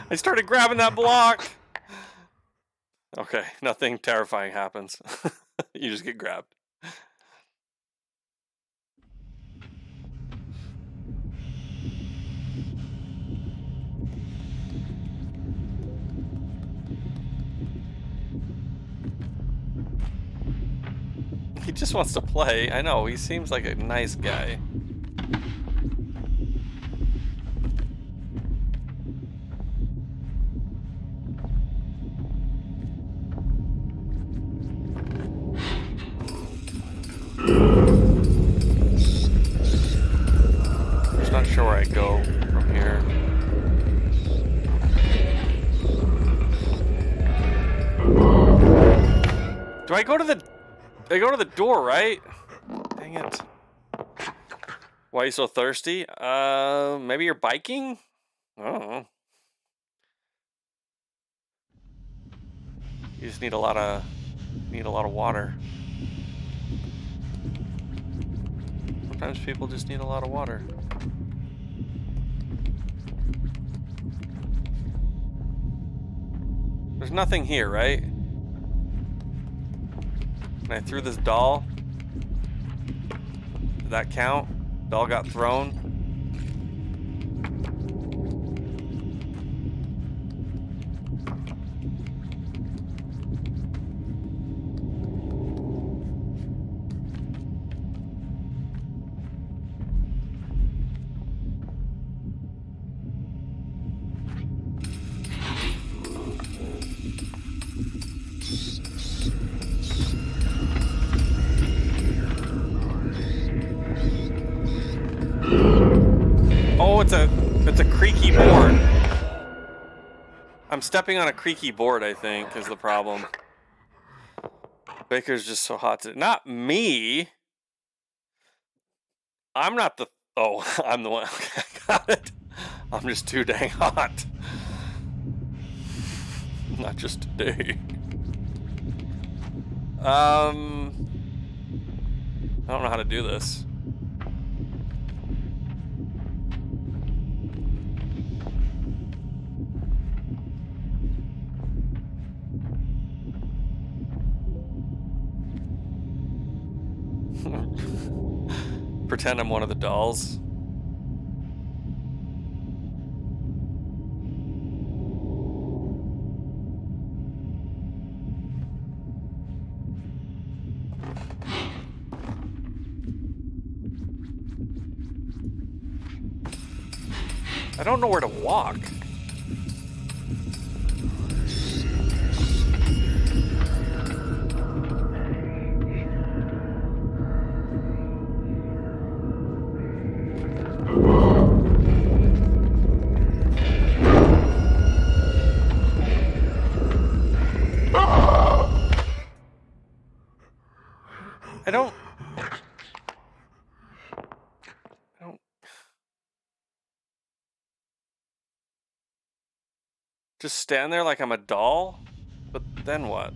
I started grabbing that block. Okay, nothing terrifying happens. You just get grabbed. He just wants to play. I know, he seems like a nice guy. Just not sure where I go from here. Do I go to the... I go to the door, right? Dang it. Why are you so thirsty? Maybe you're biking? I don't know. You just need a lot of water. Sometimes people just need a lot of water. There's nothing here, right? And I threw this doll. Did that count? Doll got thrown. It's a creaky board. I'm stepping on a creaky board, I think, is the problem. Baker's just so hot to... Not me! I'm not the... Oh, I'm the one. Okay, I got it. I'm just too dang hot. Not just today. I don't know how to do this. Pretend I'm one of the dolls. I don't know where to walk. I don't... Just stand there like I'm a doll? But then what?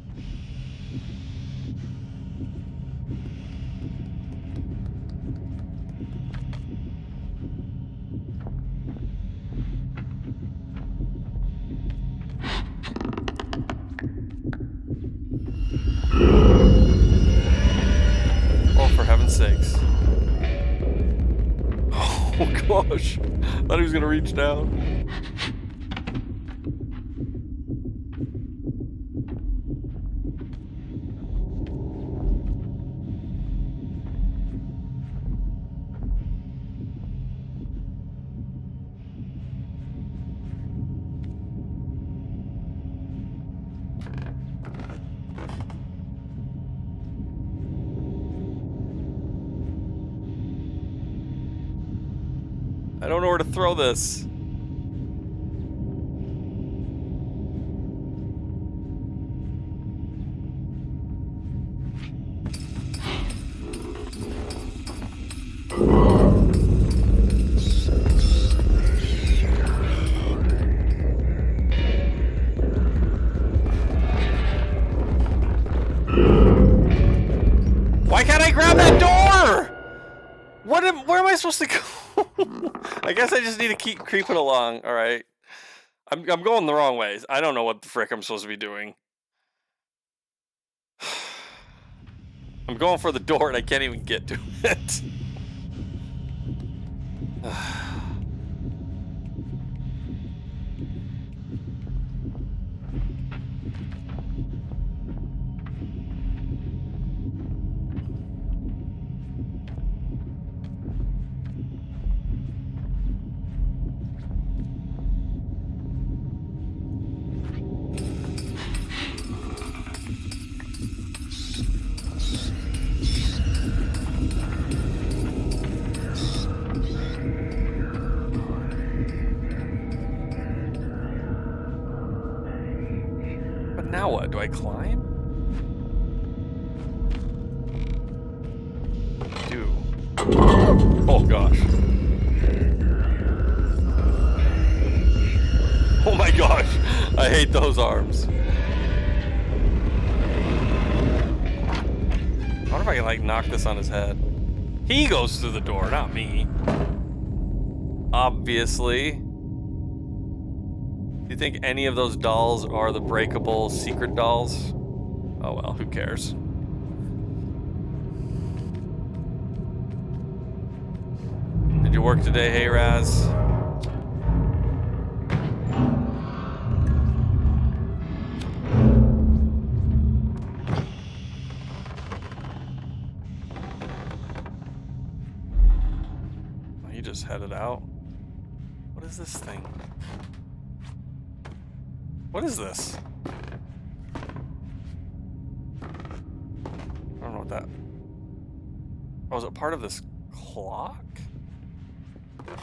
Oh, for heaven's sakes. Oh gosh. I thought he was gonna reach down. I don't know where to throw this. Why can't I grab that door? Where am I supposed to go? I guess I just need to keep creeping along. All right. I'm going the wrong ways. I don't know what the frick I'm supposed to be doing. I'm going for the door and I can't even get to it. Now what? Do I climb? Do. Oh gosh. Oh my gosh. I hate those arms. I wonder if I can like knock this on his head. He goes through the door, not me. Obviously. Do you think any of those dolls are the breakable secret dolls? Oh well, who cares? Did you work today, hey Raz? Oh, you just headed out. What is this thing? What is this? I don't know what that... Oh, is it part of this clock? I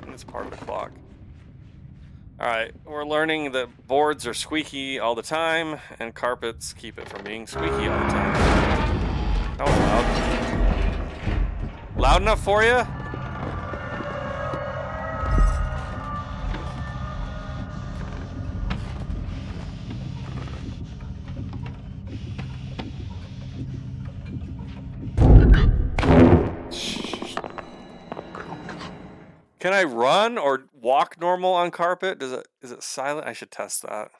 think it's part of the clock. Alright, we're learning that boards are squeaky all the time, and carpets keep it from being squeaky all the time. That was loud. Loud enough for you? Can I run or walk normal on carpet? Is it silent? I should test that.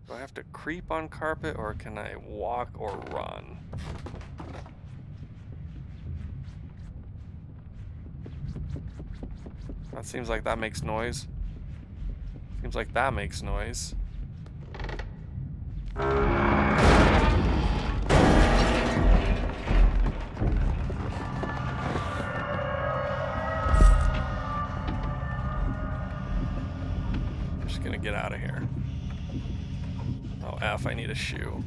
Do I have to creep on carpet or can I walk or run? That seems like that makes noise. Seems like that makes noise. Gonna get out of here. Oh, F, I need a shoe.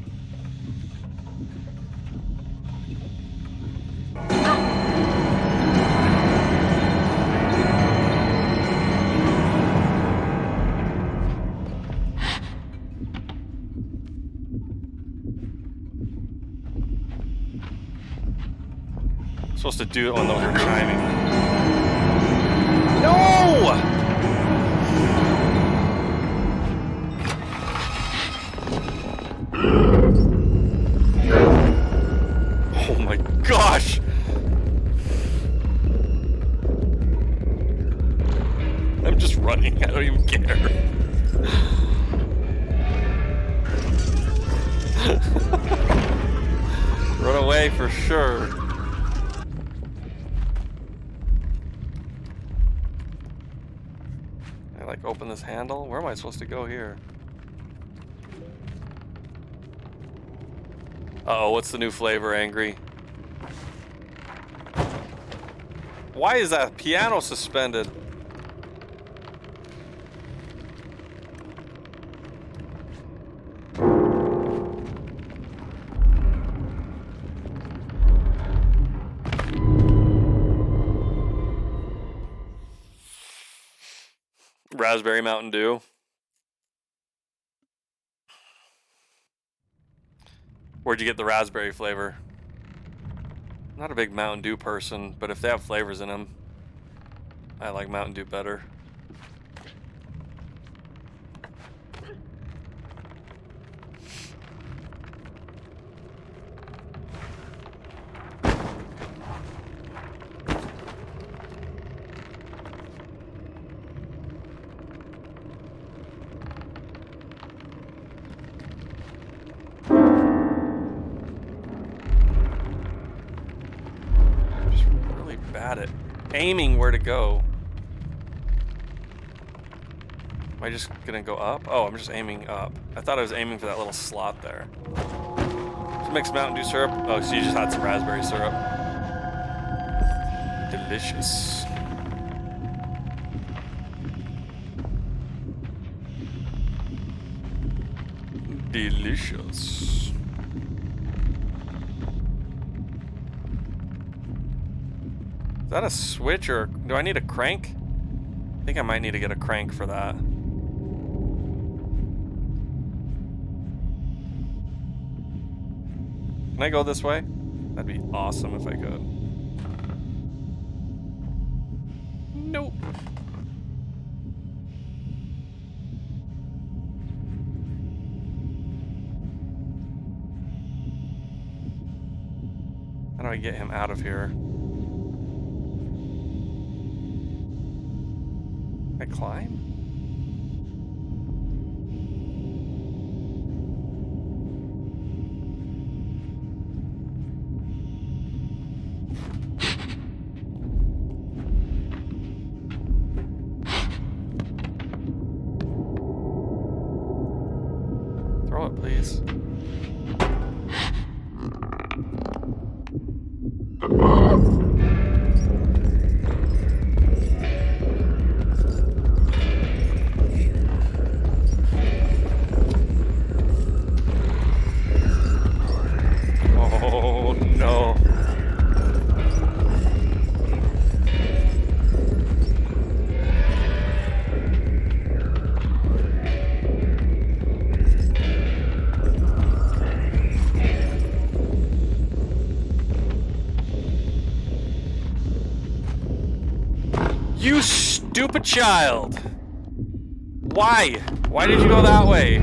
I'm supposed to do it when those are chiming. No! Oh my gosh! I'm just running, I don't even care. Run away for sure. I like open this handle? Where am I supposed to go here? Uh-oh, what's the new flavor, Angry? Why is that piano suspended? Raspberry Mountain Dew. Where'd you get the raspberry flavor? I'm not a big Mountain Dew person, but if they have flavors in them, I like Mountain Dew better. Bad at aiming where to go. Am I just gonna go up? Oh, I'm just aiming up. I thought I was aiming for that little slot there. Just mix Mountain Dew syrup. Oh, so you just had some raspberry syrup. Delicious. Delicious. Is that a switch or do I need a crank? I think I might need to get a crank for that. Can I go this way? That'd be awesome if I could. Nope. How do I get him out of here? I climb? Throw it, please. You stupid child! Why? Why did you go that way?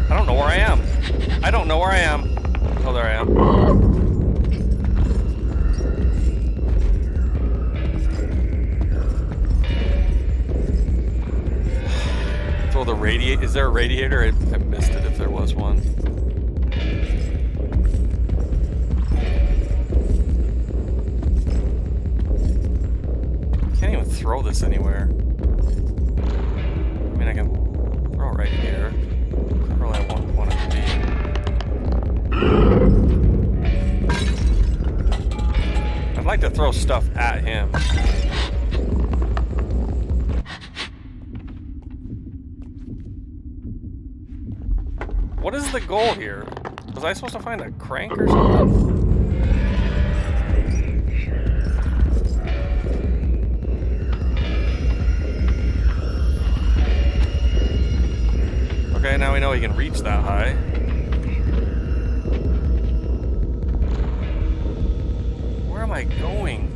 I don't know where I am. I don't know where I am. Oh, there I am. Throw the radiator. Is there a radiator? I missed it if there was one. Can't even throw this anywhere. I mean, I can throw it right here. Not really want it to be. I'd like to throw stuff at him. What is the goal here? Was I supposed to find a crank or something? Okay, now we know he can reach that high. Where am I going?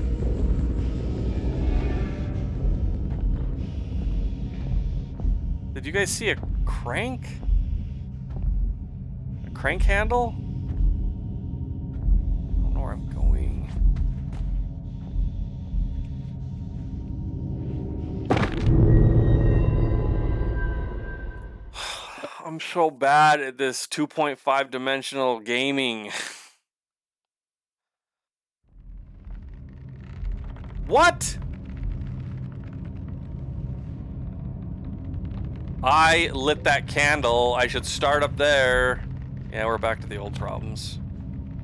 Did you guys see a crank? A crank handle? I don't know where I'm going. I'm so bad at this 2.5 dimensional gaming. What? I lit that candle. I should start up there. Yeah, we're back to the old problems.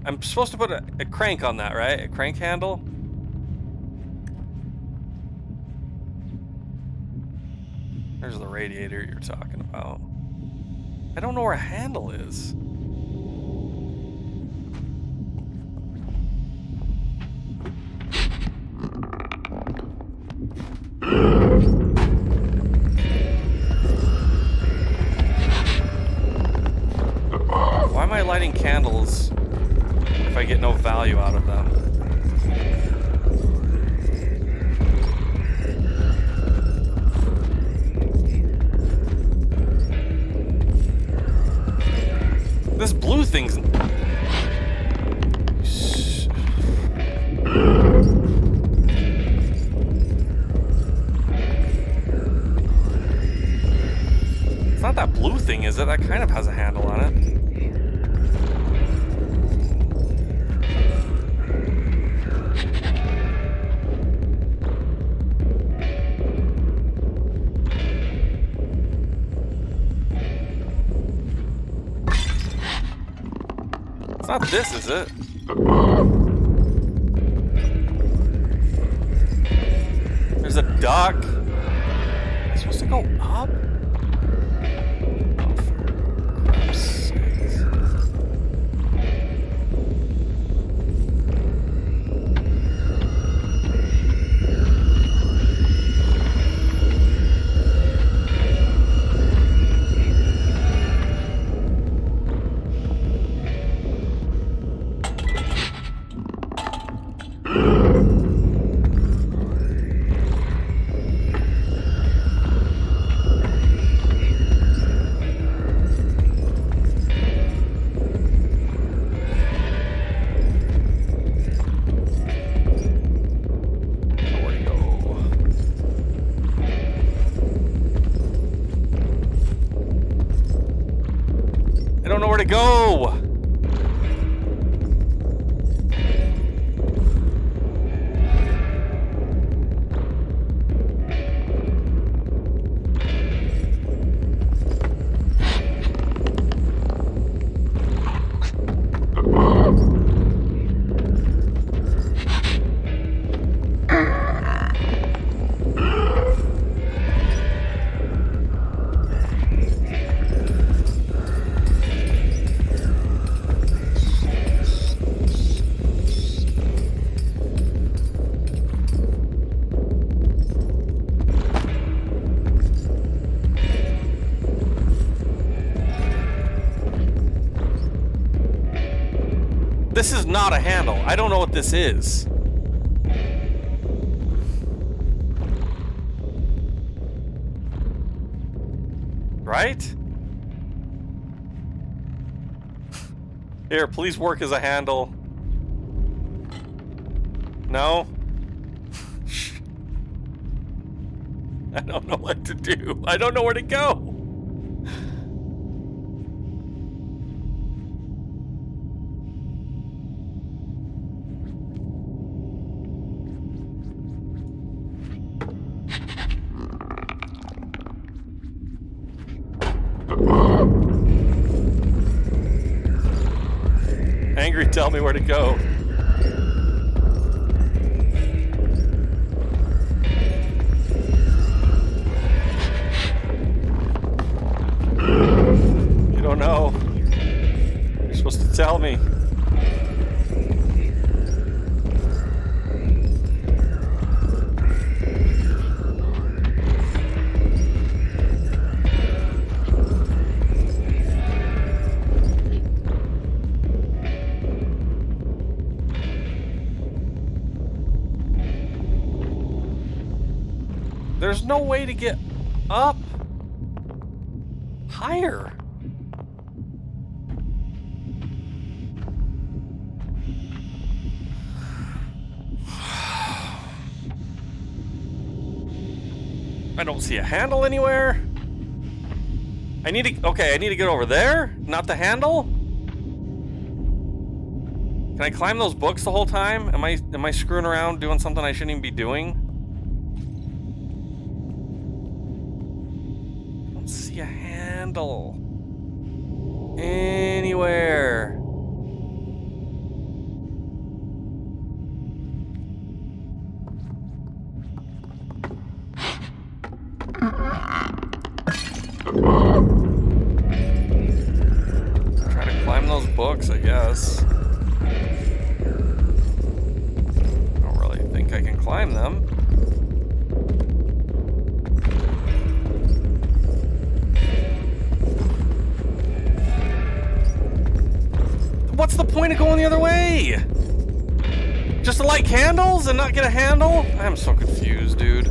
I'm supposed to put a crank on that, right? A crank handle? There's the radiator you're talking about. I don't know where a handle is. lighting candles if I get no value out of them? This blue thing's... It's not that blue thing, is it? That kind of has a handle on it. It's not this, is it? There's a duck. Am I supposed to go up? Oh, for crap's sakes. To go. This is not a handle. I don't know what this is. Right? Here, please work as a handle. No? I don't know what to do. I don't know where to go. Angry, tell me where to go. You don't know. You're supposed to tell me. There's no way to get up higher. I don't see a handle anywhere. I need to, okay, I need to get over there, not the handle. Can I climb those books the whole time? Am I screwing around doing something I shouldn't even be doing? See a handle anywhere. Try to climb those books, I guess. I don't really think I can climb them. the point of going the other way? Just to light candles and not get a handle? I'm so confused, dude.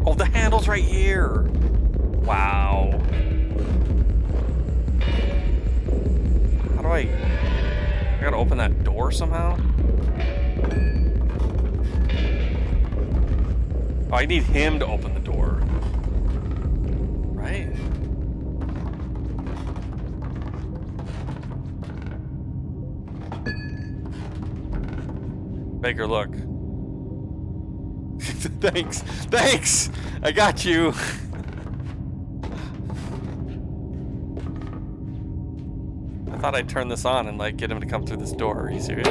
Oh, the handle's right here. Wow. How do I gotta open that door somehow? Oh, I need him to open the door. Right? Baker, look. Thanks. Thanks! I got you. I thought I'd turn this on and like get him to come through this door. Are you serious?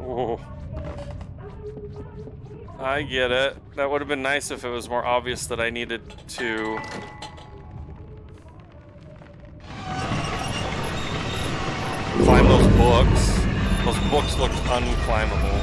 Oh. I get it. That would have been nice if it was more obvious that I needed to climb those books. Those books looked unclimbable.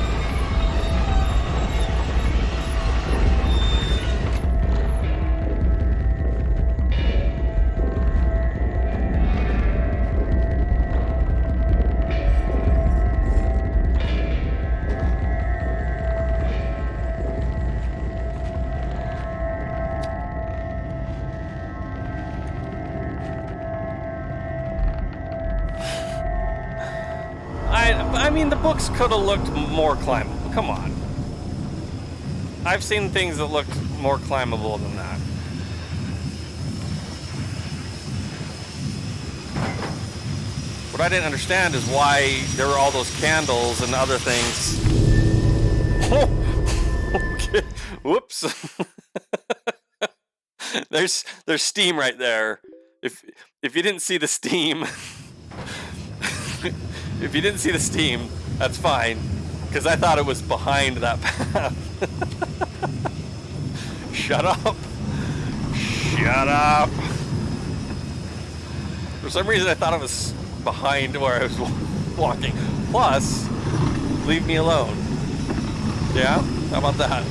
I mean, the books could have looked more climbable. Come on. I've seen things that looked more climbable than that. What I didn't understand is why there were all those candles and other things. Oh, okay. Whoops. There's steam right there. If you didn't see the steam. If you didn't see the steam, that's fine, because I thought it was behind that path. Shut up. Shut up. For some reason, I thought it was behind where I was walking. Plus, leave me alone. Yeah? How about that?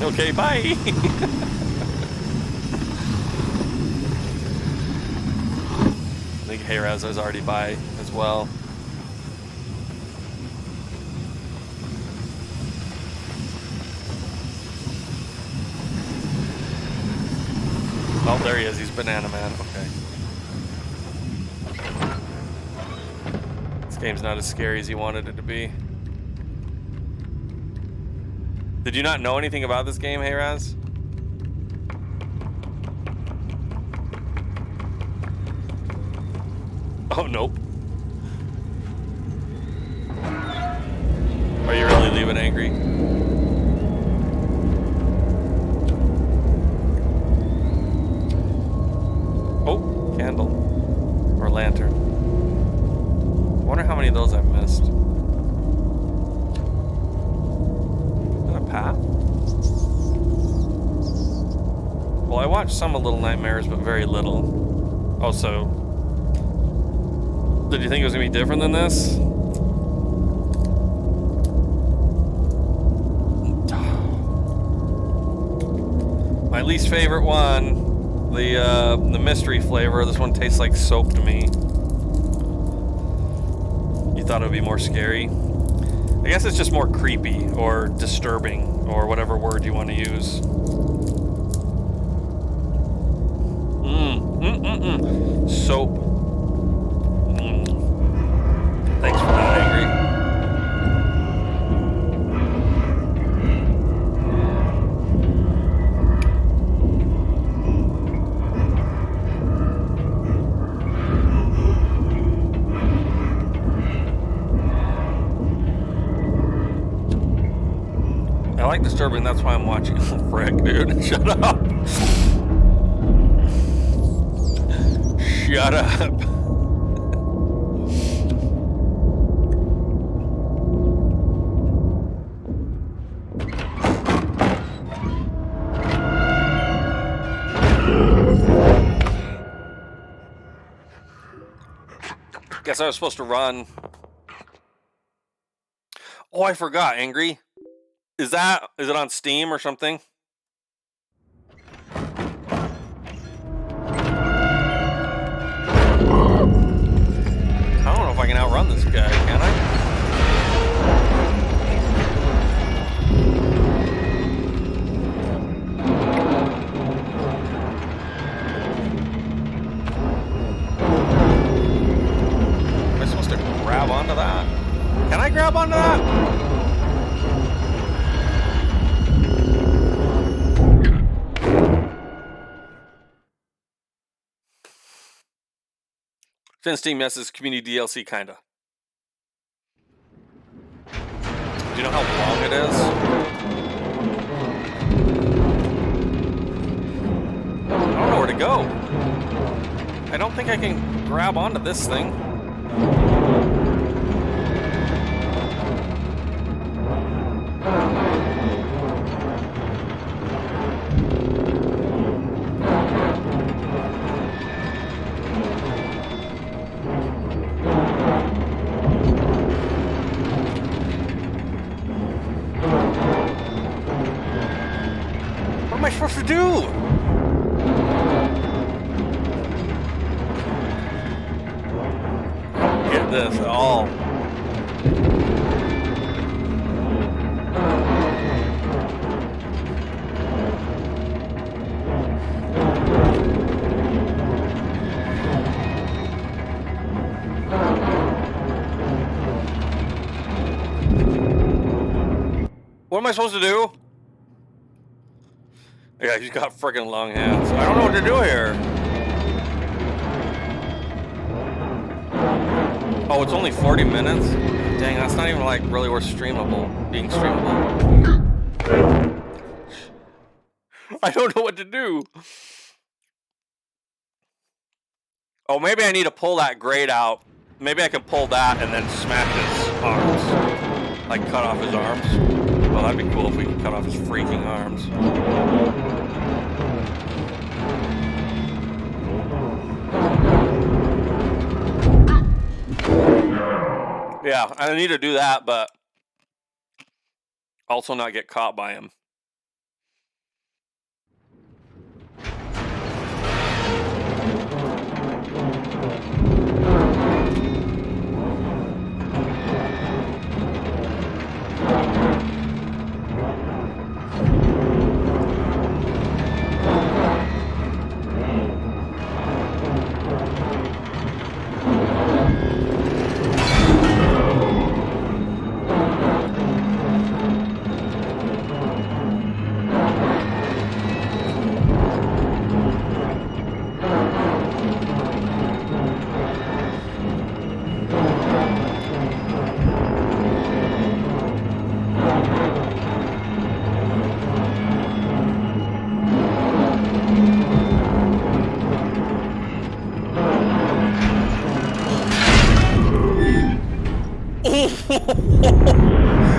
Okay, bye. I think Hayraz is already by as well. Oh, there he is. He's Banana Man. Okay. This game's not as scary as you wanted it to be. Did you not know anything about this game, Hayraz? Oh, nope. Are you really leaving angry? Oh, candle. Or lantern. I wonder how many of those I've missed. Path? Well, I watched some of Little Nightmares, but very little. Oh, so... Did you think it was going to be different than this? My least favorite one, the mystery flavor. This one tastes like soap to me. You thought it would be more scary? I guess it's just more creepy or disturbing or whatever word you want to use. Soap. Thanks for that, Angry. I like disturbing, that's why I'm watching. Oh, frick, dude. Shut up. Shut up. Guess I was supposed to run. Oh, I forgot, Angry. Is it on Steam or something? I don't know if I can outrun this guy, can I? Am I supposed to grab onto that? Can I grab onto that? Since Steam messes community DLC, kinda. Do you know how long it is? I don't know where to go. I don't think I can grab onto this thing. What am I supposed to do? Get this at all. What am I supposed to do? Yeah, he's got freaking long hands. I don't know what to do here. Oh, it's only 40 minutes? Dang, that's not even like really worth being streamable. I don't know what to do. Oh, maybe I need to pull that grate out. Maybe I can pull that and then smash his arms. Like cut off his arms. Well, that'd be cool if we could cut off his freaking arms. Yeah, I need to do that, but also not get caught by him.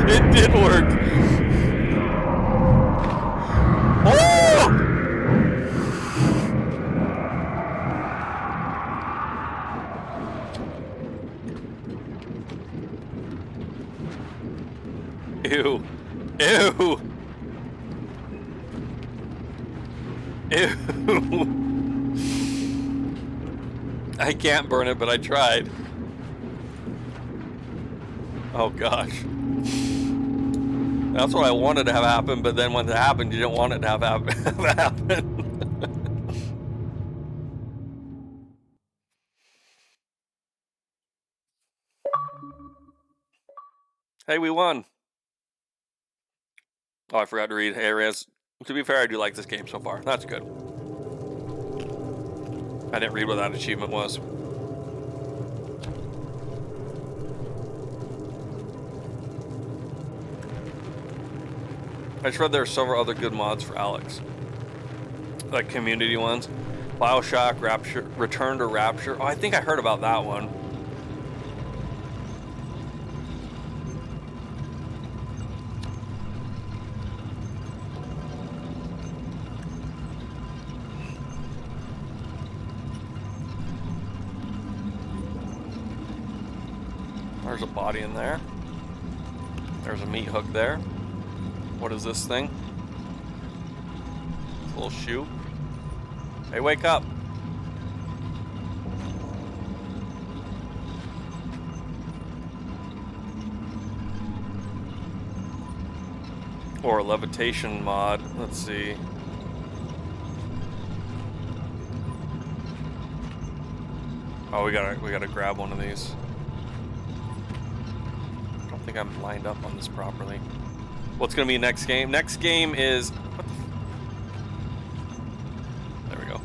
It did work. Oh! Ew. Ew. Ew. I can't burn it, but I tried. Oh gosh. That's what I wanted to have happen, but then when it happened, you didn't want it to have happen. Hey, we won. Oh, I forgot to read. Hey, Rez. To be fair, I do like this game so far. That's good. I didn't read what that achievement was. I just read there are several other good mods for Alex. Like community ones. BioShock, Rapture, Return to Rapture. Oh, I think I heard about that one. There's a body in there. There's a meat hook there. What is this thing? It's a little shoe. Hey, wake up. Or a levitation mod. Let's see. Oh, we gotta grab one of these. I don't think I'm lined up on this properly. What's gonna be next game? Next game is what the there we go.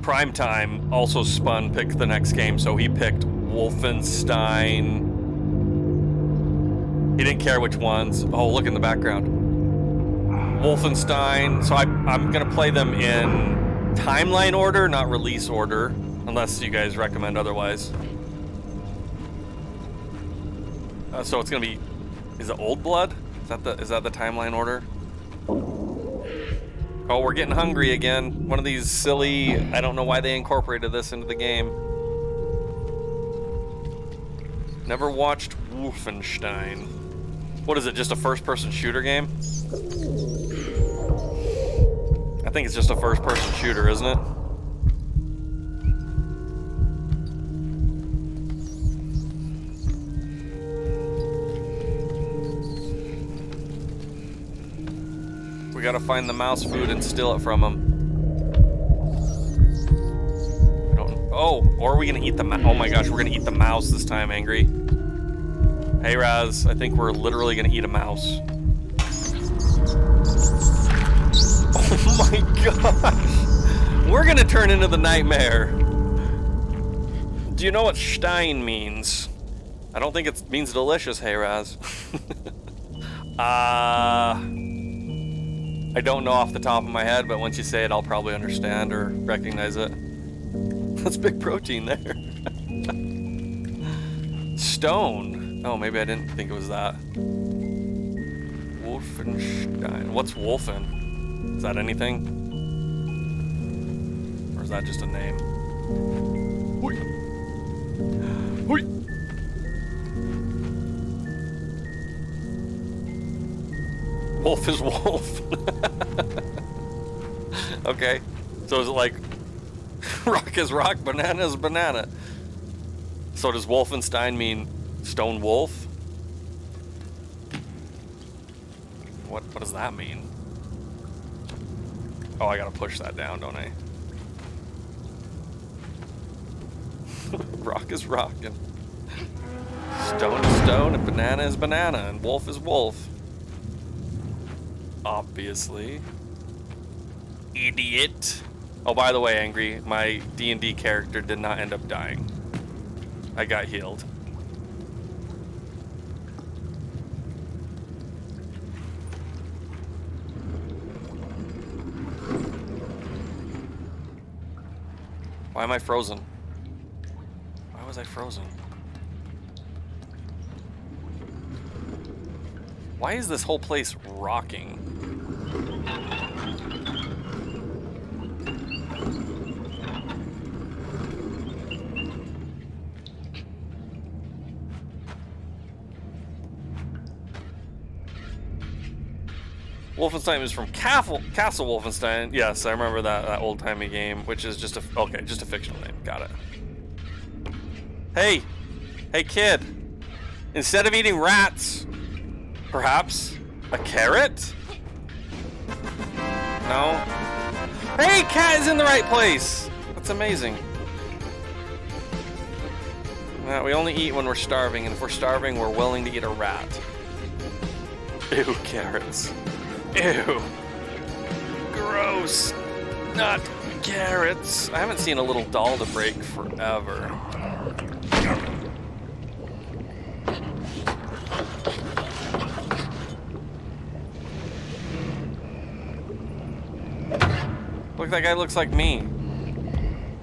Primetime also spun picked the next game, so he picked Wolfenstein. He didn't care which ones. Oh, look in the background. Wolfenstein. So I'm gonna play them in timeline order, not release order, unless you guys recommend otherwise. So it's gonna be, is it Old Blood? Is that the timeline order? Oh, we're getting hungry again. One of these silly, I don't know why they incorporated this into the game. Never watched Wolfenstein. What is it, just a first-person shooter game? I think it's just a first-person shooter, isn't it? We gotta find the mouse food and steal it from him. Oh, or are we gonna eat the mouse? Oh my gosh, we're gonna eat the mouse this time, Angry. Hey Raz, I think we're literally gonna eat a mouse. Oh my gosh! We're gonna turn into the nightmare. Do you know what Stein means? I don't think it means delicious, hey Raz. I don't know off the top of my head, but once you say it, I'll probably understand or recognize it. That's big protein there. Stone. Oh, maybe I didn't think it was that. Wolfenstein. What's Wolfen? Is that anything? Or is that just a name? Hoi. Hoi. Wolf is wolf. Okay. So is it like rock is rock, banana is banana? So does Wolfenstein mean stone wolf? What does that mean? Oh, I gotta push that down, don't I? Rock is rock, and stone is stone, and banana is banana, and wolf is wolf. Obviously. Idiot. Oh, by the way, Angry, my D&D character did not end up dying. I got healed. Why am I frozen? Why was I frozen? Why is this whole place rocking? Wolfenstein is from Castle Wolfenstein. Yes, I remember that old-timey game, which is just a fictional name. Got it. Hey, kid. Instead of eating rats, perhaps a carrot? No. Hey, cat is in the right place. That's amazing. We only eat when we're starving, and if we're starving, we're willing to eat a rat. Ew, carrots. Ew. Gross. Not carrots. I haven't seen a little doll to break forever. Look, that guy looks like me.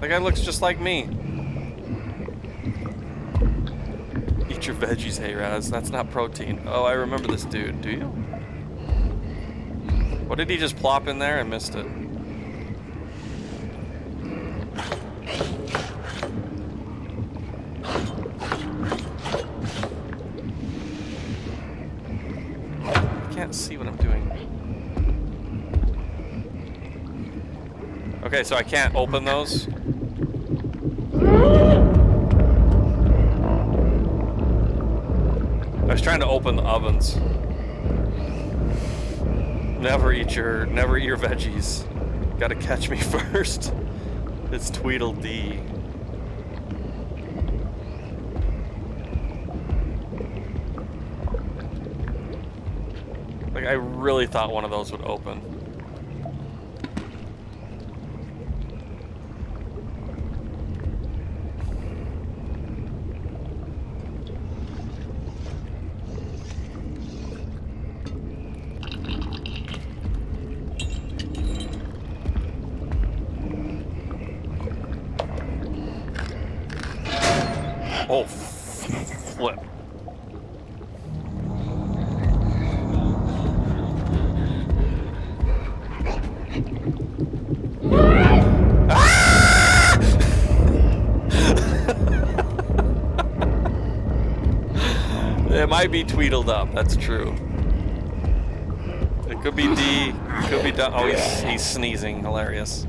That guy looks just like me. Eat your veggies, hey Raz. That's not protein. Oh, I remember this dude. Do you? What did he just plop in there? I missed it. I can't see what I'm doing. Okay, so I can't open those. I was trying to open the ovens. Never eat your veggies. Gotta catch me first. It's Tweedledee. Like, I really thought one of those would open. Oh, flip. Ah! It might be Tweedled up, that's true. It could be D, it could be done. Oh, he's sneezing, hilarious.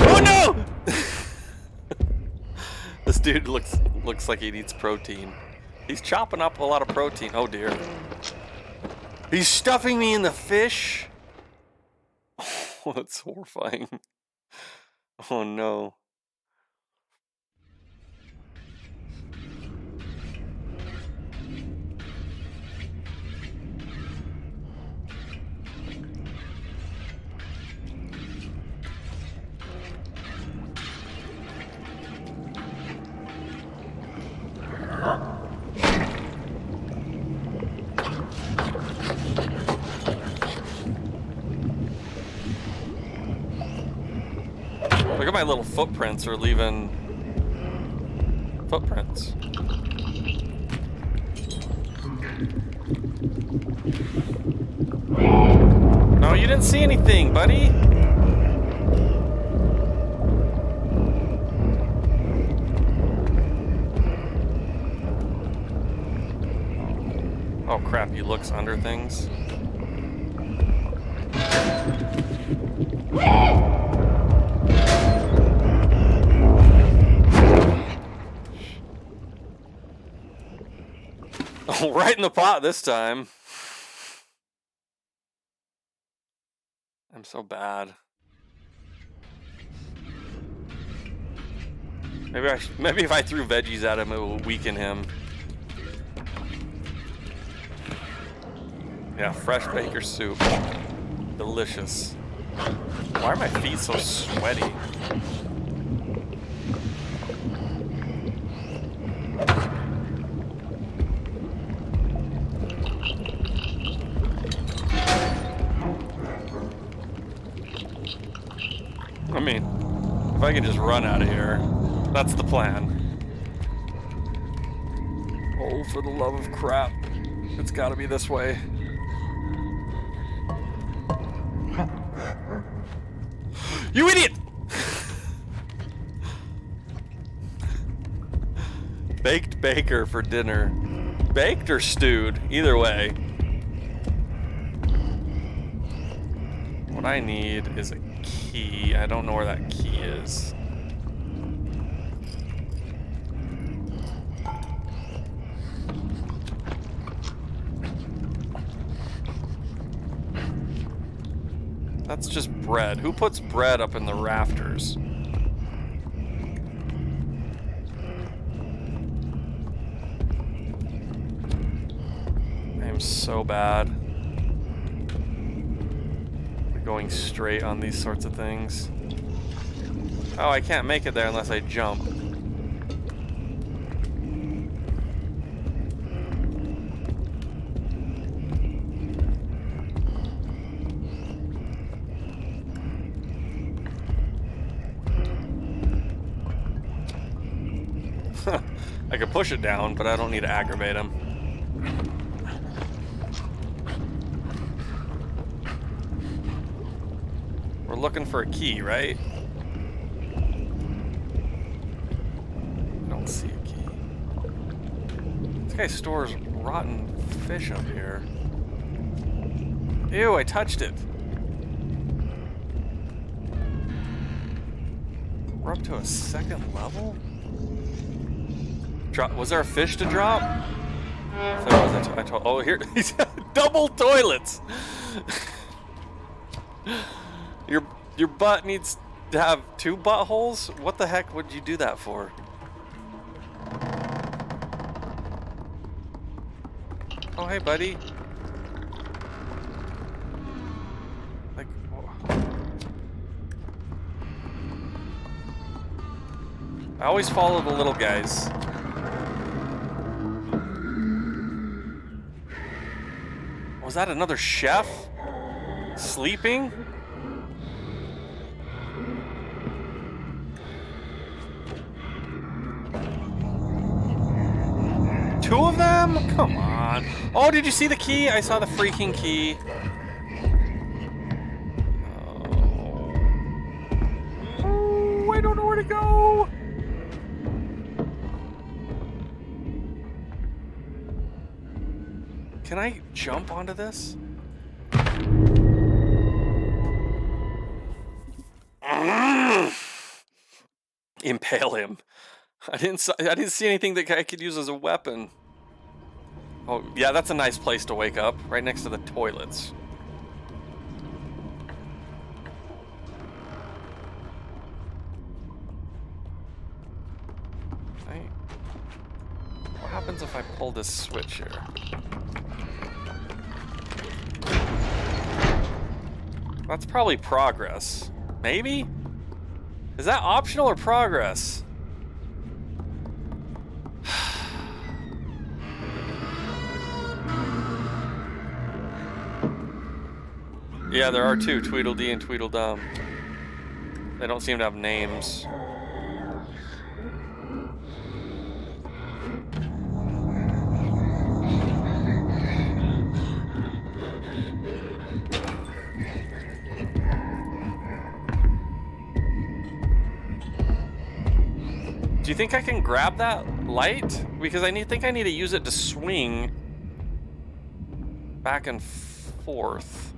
Oh no! This dude looks like he needs protein. He's chopping up a lot of protein. Oh dear. He's stuffing me in the fish. Oh, that's horrifying. Oh no. Look at my little footprints are leaving footprints. No, you didn't see anything, buddy. Oh crap, he looks under things. Oh, right in the pot this time. I'm so bad. Maybe if I threw veggies at him, it will weaken him. Yeah, fresh baker soup. Delicious. Why are my feet so sweaty? I mean, if I can just run out of here, that's the plan. Oh, for the love of crap. It's gotta be this way. You idiot! Baked baker for dinner. Baked or stewed? Either way. What I need is a key. I don't know where that key is. That's just bread. Who puts bread up in the rafters? I am so bad. going straight on these sorts of things. Oh, I can't make it there unless I jump. I could push it down, but I don't need to aggravate him. We're looking for a key, right? I don't see a key. This guy stores rotten fish up here. Ew, I touched it. We're up to a second level? Was there a fish to drop? If there was, oh, here. Double toilets! Your butt needs to have 2 buttholes? What the heck would you do that for? Oh, hey, buddy. Like, I always follow the little guys. Was that another chef? Sleeping? Two of them? Come on. Oh, did you see the key? I saw the freaking key. Oh, I don't know where to go. Can I jump onto this? Impale him. I didn't see anything that I could use as a weapon. Oh, yeah, that's a nice place to wake up, right next to the toilets. What happens if I pull this switch here? That's probably progress. Maybe? Is that optional or progress? Yeah, there are 2, Tweedledee and Tweedledum. They don't seem to have names. Do you think I can grab that light? Because I think I need to use it to swing back and forth.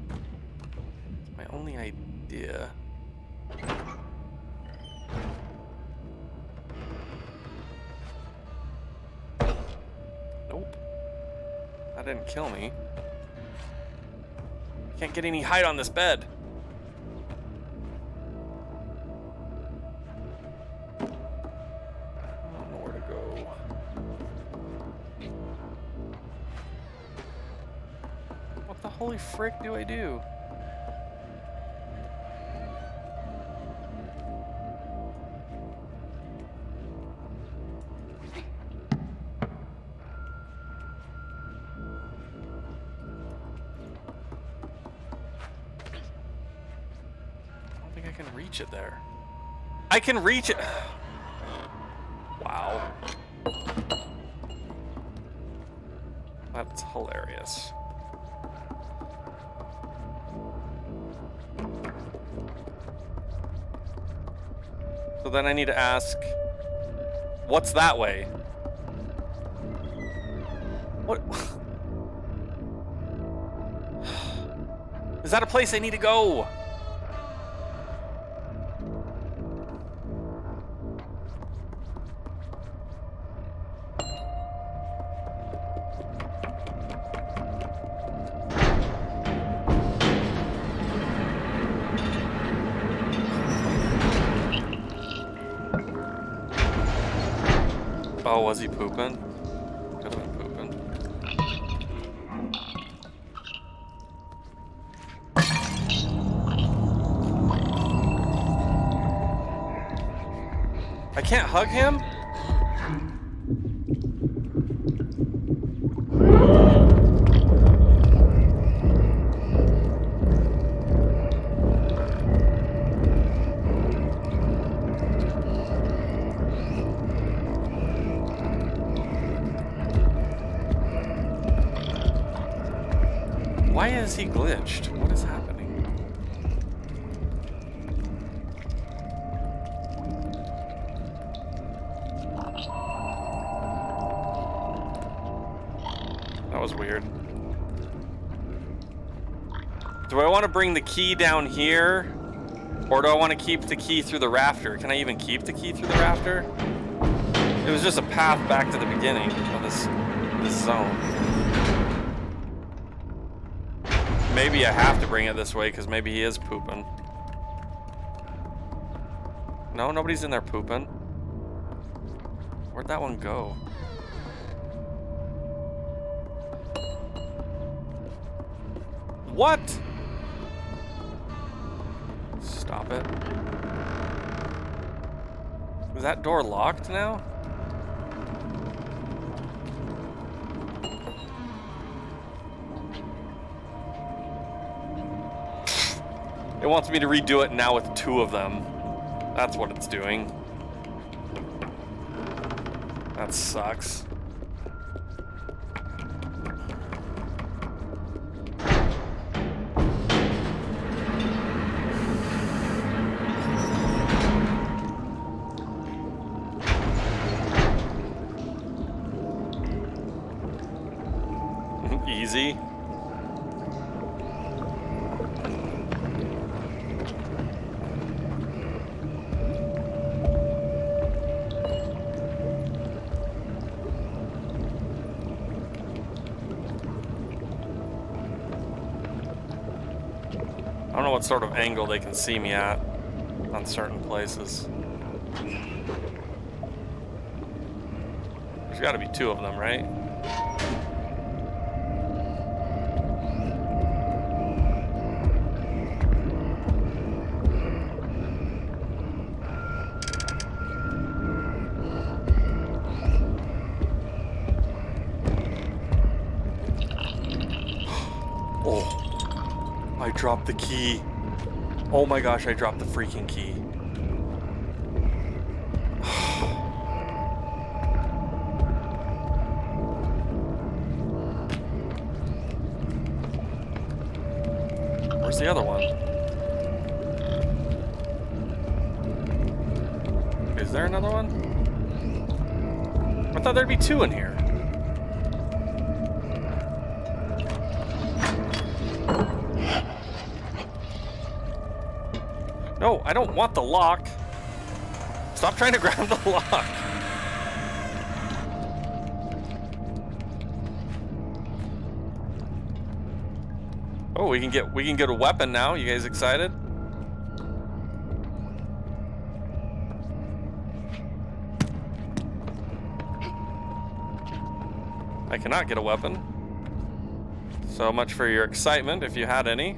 That's my only idea. Nope. That didn't kill me. Can't get any height on this bed. Holy frick do I do? I don't think I can reach it there. I can reach it! Wow. That's hilarious. So then I need to ask, what's that way? What? Is that a place I need to go? Oh, was he pooping? Could have been pooping. can't hug him? Why is he glitched? What is happening? That was weird. Do I want to bring the key down here? Or do I want to keep the key through the rafter? Can I even keep the key through the rafter? It was just a path back to the beginning of this zone. Maybe I have to bring it this way because maybe he is pooping. No, nobody's in there pooping. Where'd that one go? What? Stop it. Is that door locked now? It wants me to redo it now with 2 of them. That's what it's doing. That sucks. Easy. I don't know what sort of angle they can see me at on certain places. There's got to be 2 of them, right? I dropped the key. Oh my gosh, I dropped the freaking key. Where's the other one? Is there another one? I thought there'd be 2 in here. No, I don't want the lock. Stop trying to grab the lock. Oh, we can get a weapon now. You guys excited? I cannot get a weapon. So much for your excitement, if you had any.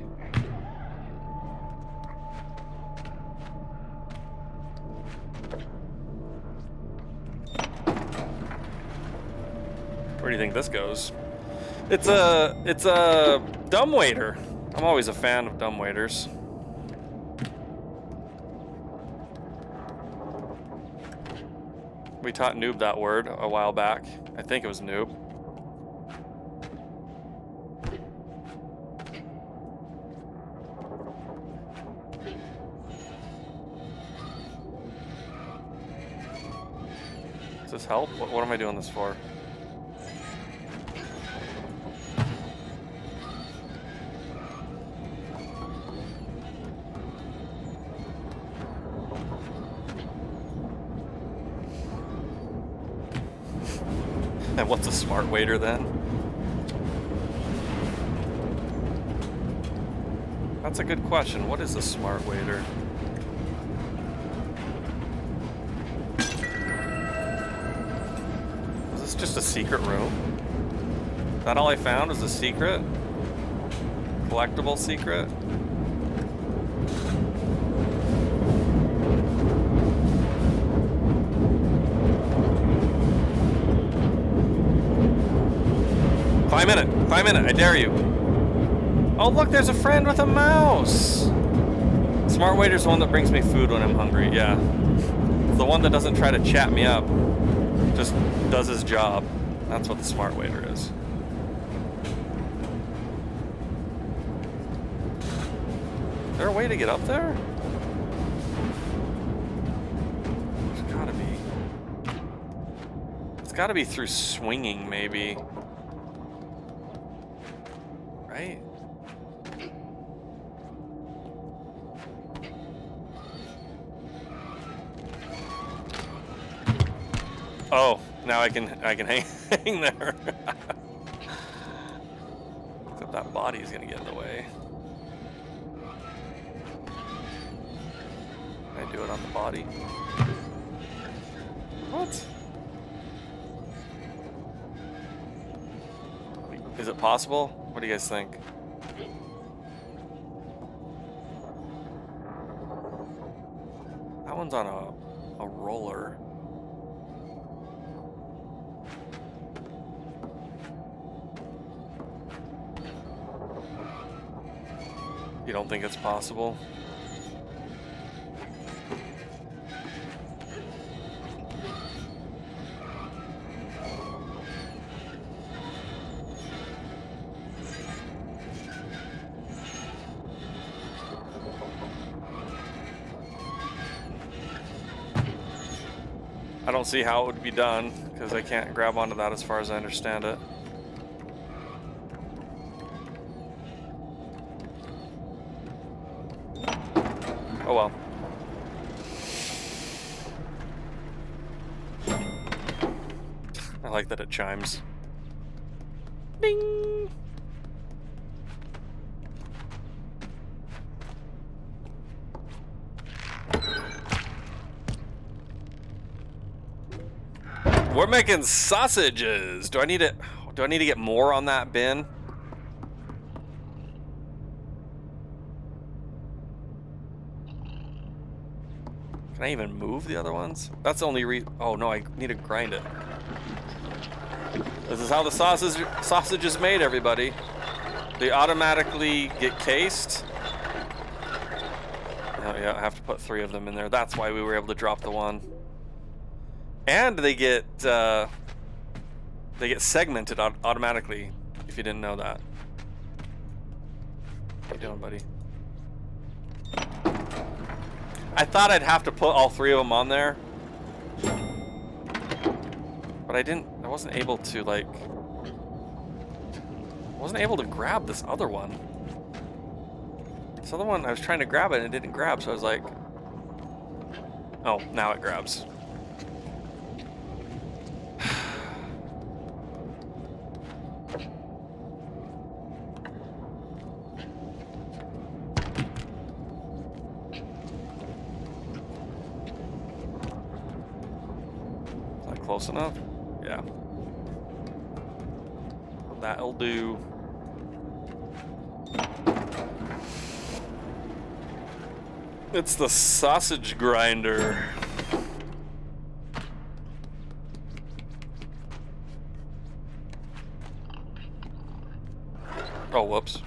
Where do you think this goes? It's a dumbwaiter. I'm always a fan of dumbwaiters. We taught noob that word a while back. I think it was noob. Does this help? What am I doing this for? And what's a smart waiter then? That's a good question. What is a smart waiter? Is this just a secret room? Is that all I found was a secret? Collectible secret? Climb in it. Climb in it. I dare you. Oh, look, there's a friend with a mouse. Smart Waiter's the one that brings me food when I'm hungry. Yeah. It's the one that doesn't try to chat me up. Just does his job. That's what the Smart Waiter is. Is there a way to get up there? There's gotta be. It's gotta be through swinging, maybe. Right? Oh, now I can hang there. Except that body's gonna get in the way. Can I do it on the body? What? Is it possible? What do you guys think? That one's on a roller. You don't think it's possible? I don't see how it would be done, because I can't grab onto that as far as I understand it. Oh well. I like that it chimes. Ding! We're making sausages. Do I need to get more on that bin? Can I even move the other ones? That's the only oh no, I need to grind it. This is how the sausage is made, everybody. They automatically get cased. Oh yeah, I have to put 3 of them in there. That's why we were able to drop the one. And they get segmented automatically, if you didn't know that. How you doing, buddy? I thought I'd have to put all 3 of them on there, but I wasn't able to, like, grab this other one. This other one, I was trying to grab it and it didn't grab, so I was like, oh, now it grabs. Close enough? Yeah. That'll do. It's the sausage grinder. Oh, whoops.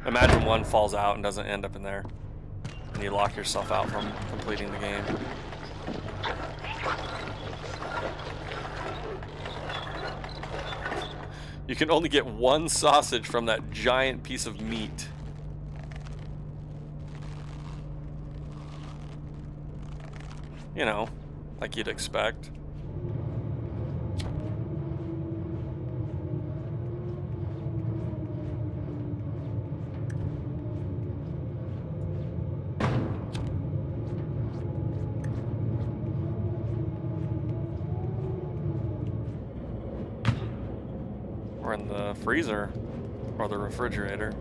Imagine one falls out and doesn't end up in there, and you lock yourself out from completing the game. You can only get 1 sausage from that giant piece of meat. You know, like you'd expect. Or in the freezer, or the refrigerator.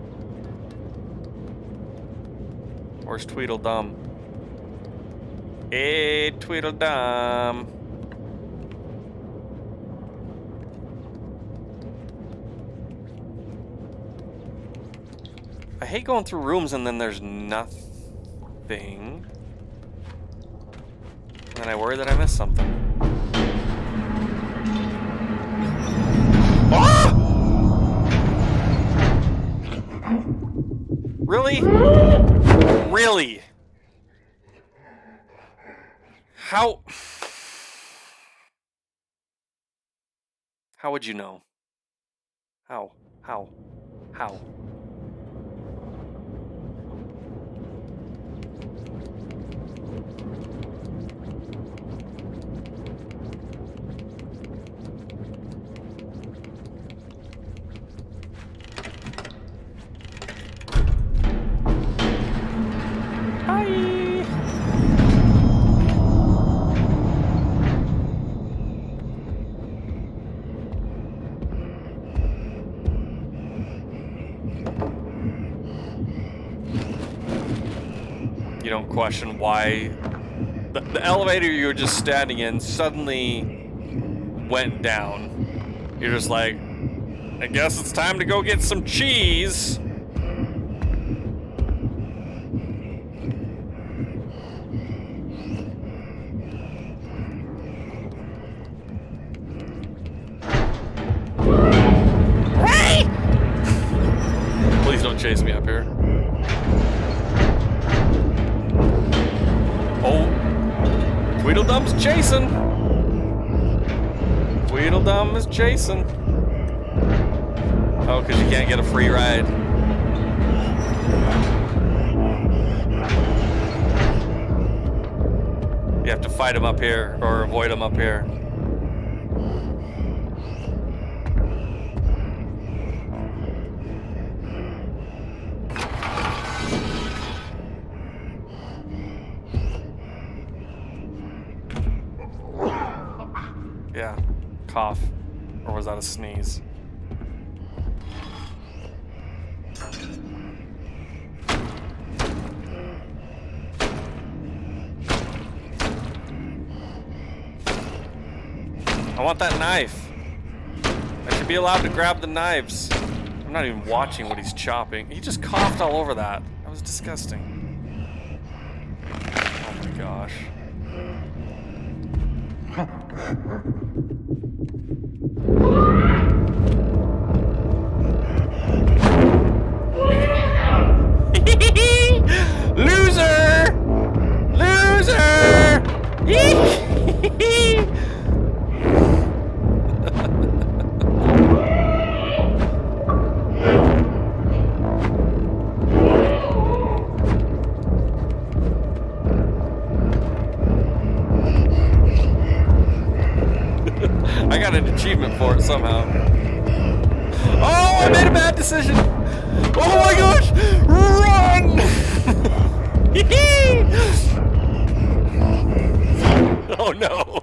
Where's Tweedledum? Hey, Tweedledum. I hate going through rooms and then there's nothing. And then I worry that I missed something. Really? Really? How would you know? How? Hi. You don't question why the elevator you were just standing in suddenly went down. You're just like, I guess it's time to go get some cheese. Please don't chase me up here. Oh, Tweedledum's chasing. Tweedledum is chasing. Oh, because you can't get a free ride. You have to fight him up here or avoid him up here. Yeah, cough. Or was that a sneeze? I want that knife. I should be allowed to grab the knives. I'm not even watching what he's chopping. He just coughed all over that. That was disgusting. Oh my gosh. Loser! Loser! I got an achievement for it somehow. Oh, I made a bad decision. Oh my gosh! Run! Oh no.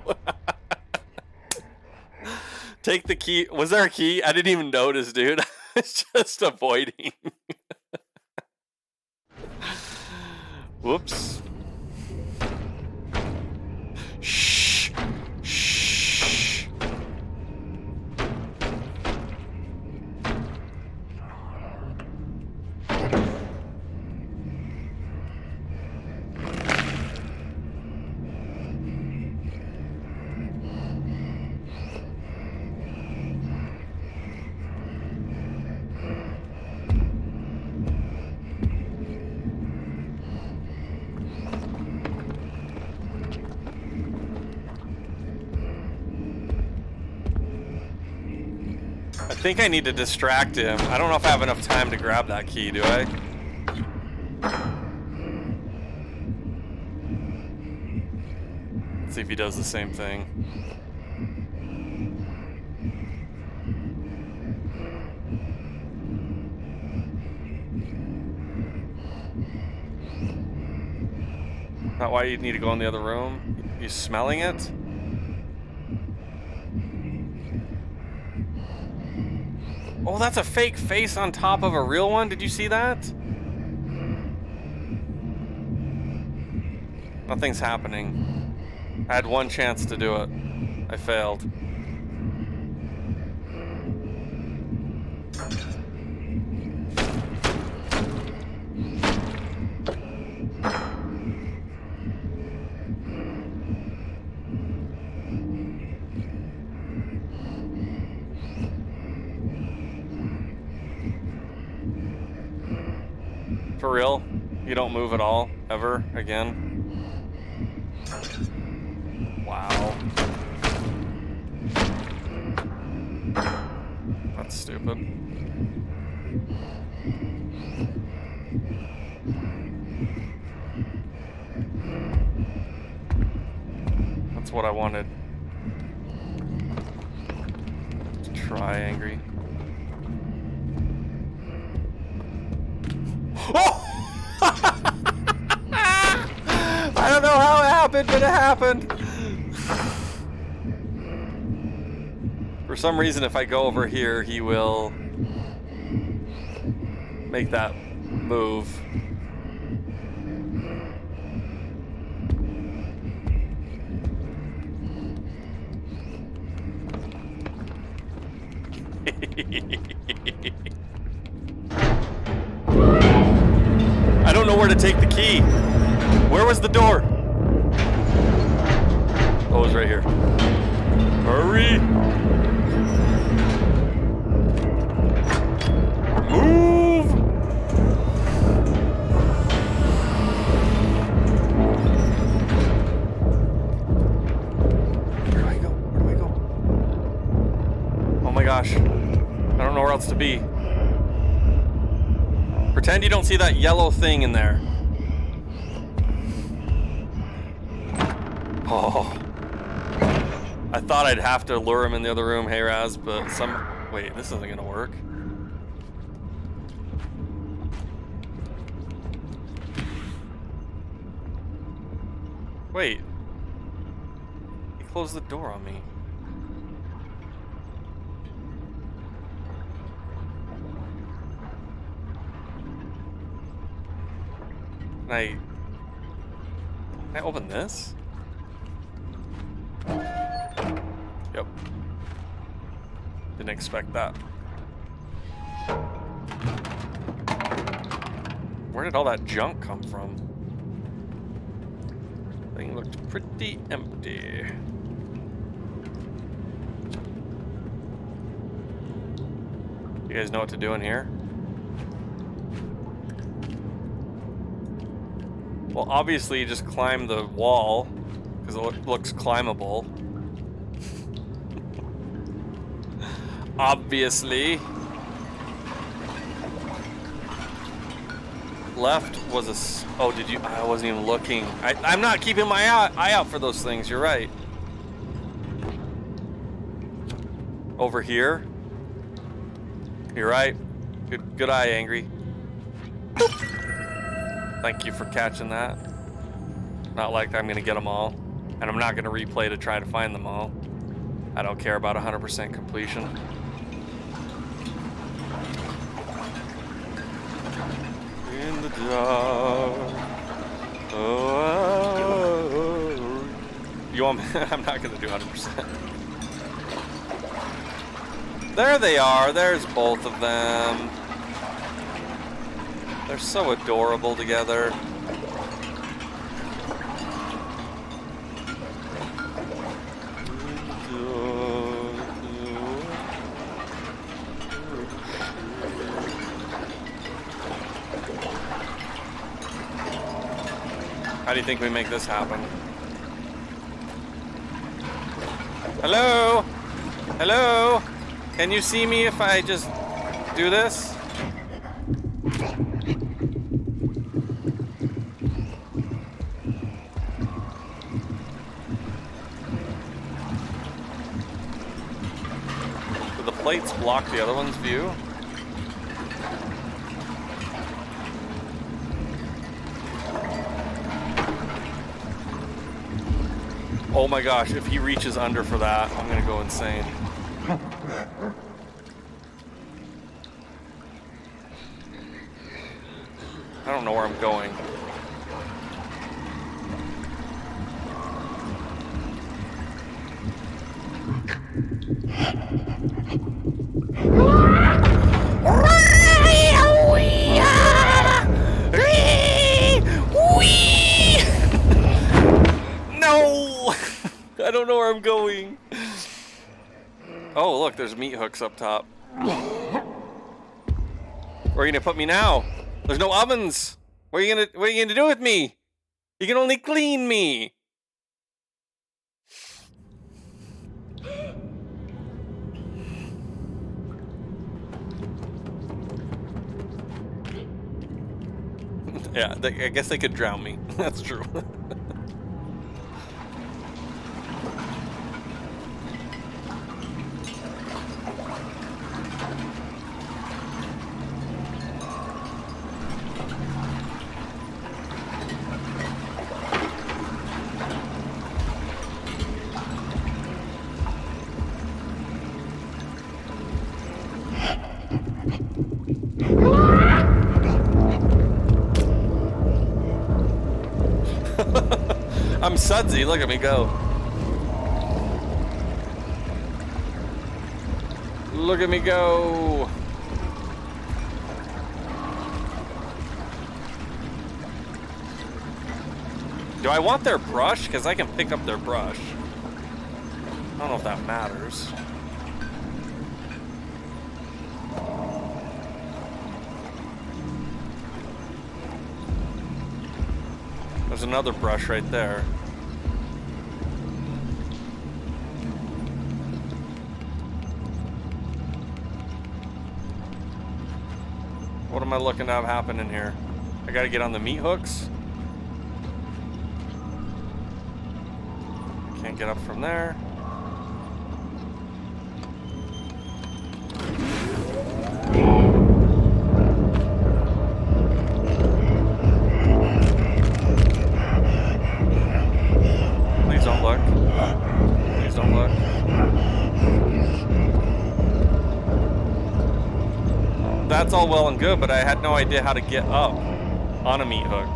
Take the key. Was there a key? I didn't even notice, dude. It's just avoiding. Whoops. Shh. Shh. I think I need to distract him. I don't know if I have enough time to grab that key, do I? Let's see if he does the same thing. Not why you need to go in the other room? You smelling it? Oh, that's a fake face on top of a real one. Did you see that? Nothing's happening. I had one chance to do it. I failed. For real? You don't move at all? Ever? Again? Wow. That's stupid. That's what I wanted. Let's try angry. Oh! I don't know how it happened, but it happened. For some reason, if I go over here, he will make that move. I don't know where to take the key. Where was the door? Oh, it was right here. Hurry! Move! Where do I go? Where do I go? Oh my gosh. I don't know where else to be. Pretend you don't see that yellow thing in there. Oh. I thought I'd have to lure him in the other room, hey Raz, but wait, this isn't gonna work. Wait. He closed the door on me. Can I open this? Yep. Didn't expect that. Where did all that junk come from? Thing looked pretty empty. You guys know what to do in here? Well, obviously you just climb the wall, because it looks climbable. Obviously. Left was a... Oh, did you... I wasn't even looking. I'm not keeping my eye out for those things, you're right. Over here. You're right. Good eye, Angry. Thank you for catching that. Not like I'm gonna get them all. And I'm not gonna replay to try to find them all. I don't care about 100% completion. In the dark. Oh, you want me? I'm not gonna do 100%. There they are. There's both of them. They're so adorable together. How do you think we make this happen? Hello? Hello? Can you see me if I just do this? Do the plates block the other one's view? Oh my gosh, if he reaches under for that, I'm gonna go insane. I don't know where I'm going. No! I don't know where I'm going. Oh, look, there's meat hooks up top. Where are you gonna put me now? There's no ovens. What are you gonna do with me? You can only clean me. Yeah, I guess they could drown me. That's true. I'm sudsy, look at me go. Look at me go. Do I want their brush? Because I can pick up their brush. I don't know if that matters. There's another brush right there. What am I looking to have happen in here? I gotta get on the meat hooks. Can't get up from there. Please don't look. Please don't look. That's all well and good, but I had no idea how to get up on a meat hook.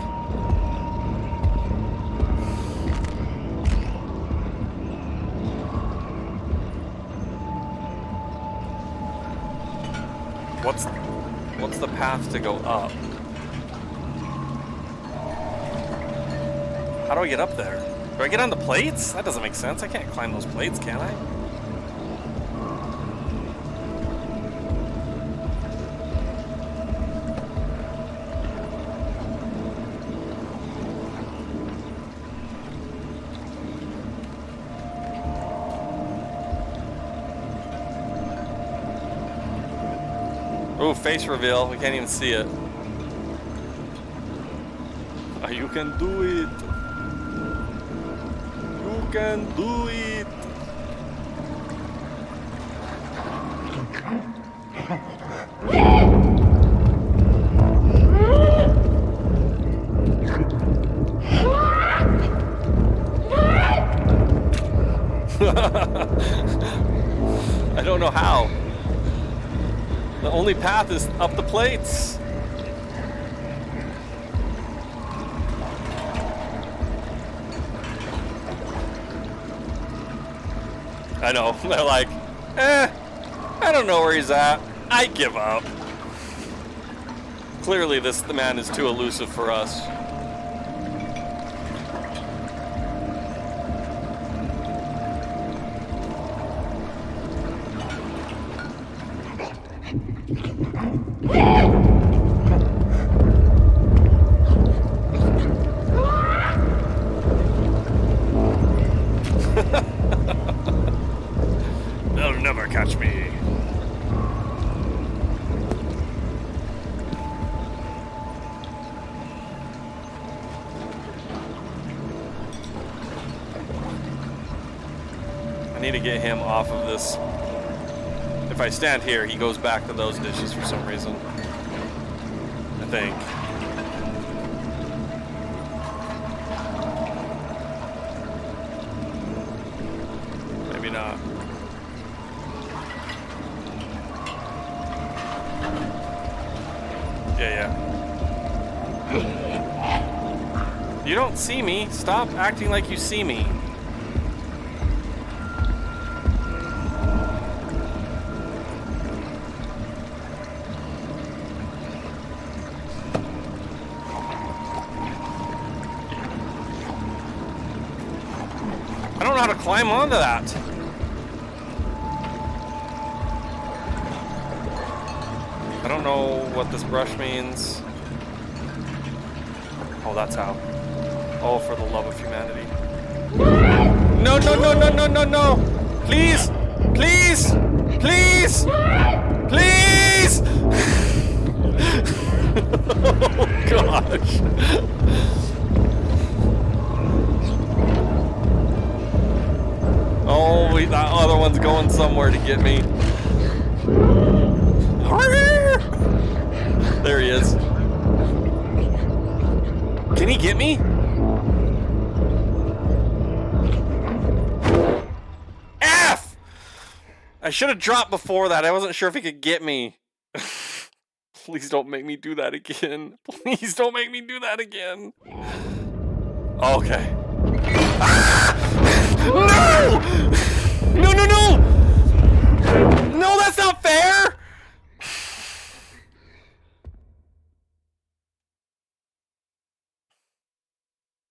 What's the path to go up? How do I get up there? Do I get on the plates? That doesn't make sense. I can't climb those plates, can I? Ooh, face reveal. We can't even see it. Oh, you can do it. You can do it. I don't know how. The only path is up the plates. I know, they're like, I don't know where he's at. I give up. Clearly the man is too elusive for us. They'll never catch me. I need to get him off of this. If I stand here, he goes back to those dishes for some reason. I think. Maybe not. Yeah. You don't see me. Stop acting like you see me. I don't know how to climb onto that. I don't know what this brush means. Oh, that's how. Oh, for the love of humanity. No, no, no, no, no, no, no! Please! Please! Please! Please! Oh, gosh. Oh, that other one's going somewhere to get me. There he is. Can he get me? F! I should have dropped before that. I wasn't sure if he could get me. Please don't make me do that again. Please don't make me do that again. Okay. Ah! No! No, no, no! No, that's not fair!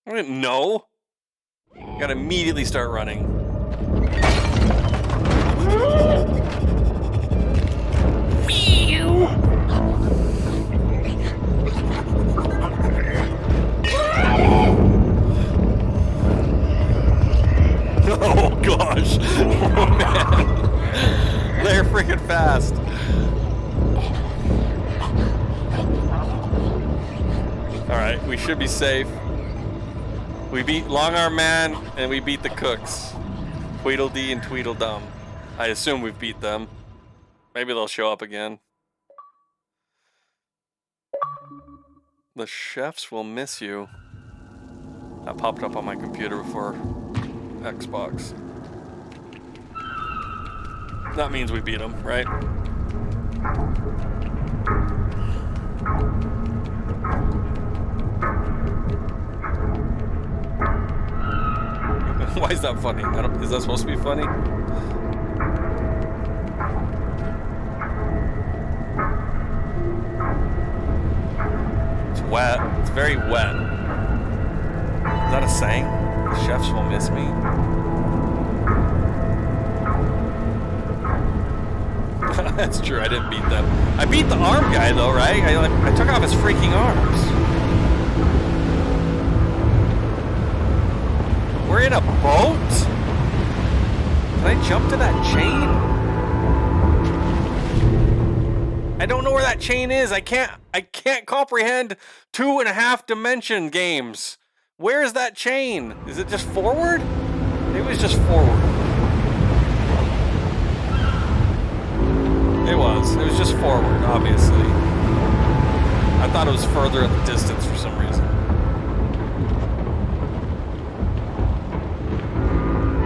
I didn't know. Gotta immediately start running. Oh gosh. Oh man. They're freaking fast. Alright, we should be safe. We beat Long Arm Man and we beat the Cooks. Tweedledee and Tweedledum. I assume we've beat them. Maybe they'll show up again. The chefs will miss you. That popped up on my computer before Xbox. That means we beat them, right? Why is that funny? Is that supposed to be funny? It's wet. It's very wet. Is that a saying? The chefs will miss me. That's true, I didn't beat them. I beat the arm guy though, right? I took off his freaking arms. We're in a boat? Can I jump to that chain? I don't know where that chain is. I can't comprehend 2.5 dimension games. Where is that chain? Is it just forward? It was just forward. It was just forward, obviously. I thought it was further in the distance for some reason.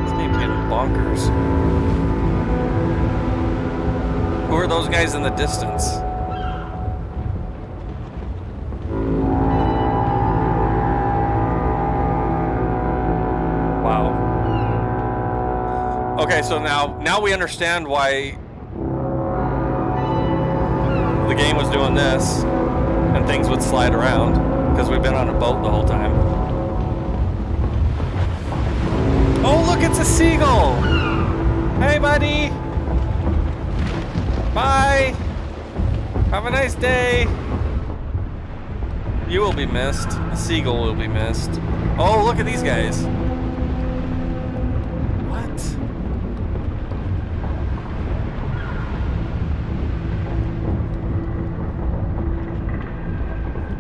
This game's getting bonkers. Who are those guys in the distance? Wow. Okay, so now we understand why the game was doing this and things would slide around, because we've been on a boat the whole time. Oh, look, it's a seagull! Hey, buddy! Bye! Have a nice day! You will be missed. The seagull will be missed. Oh, look at these guys. What?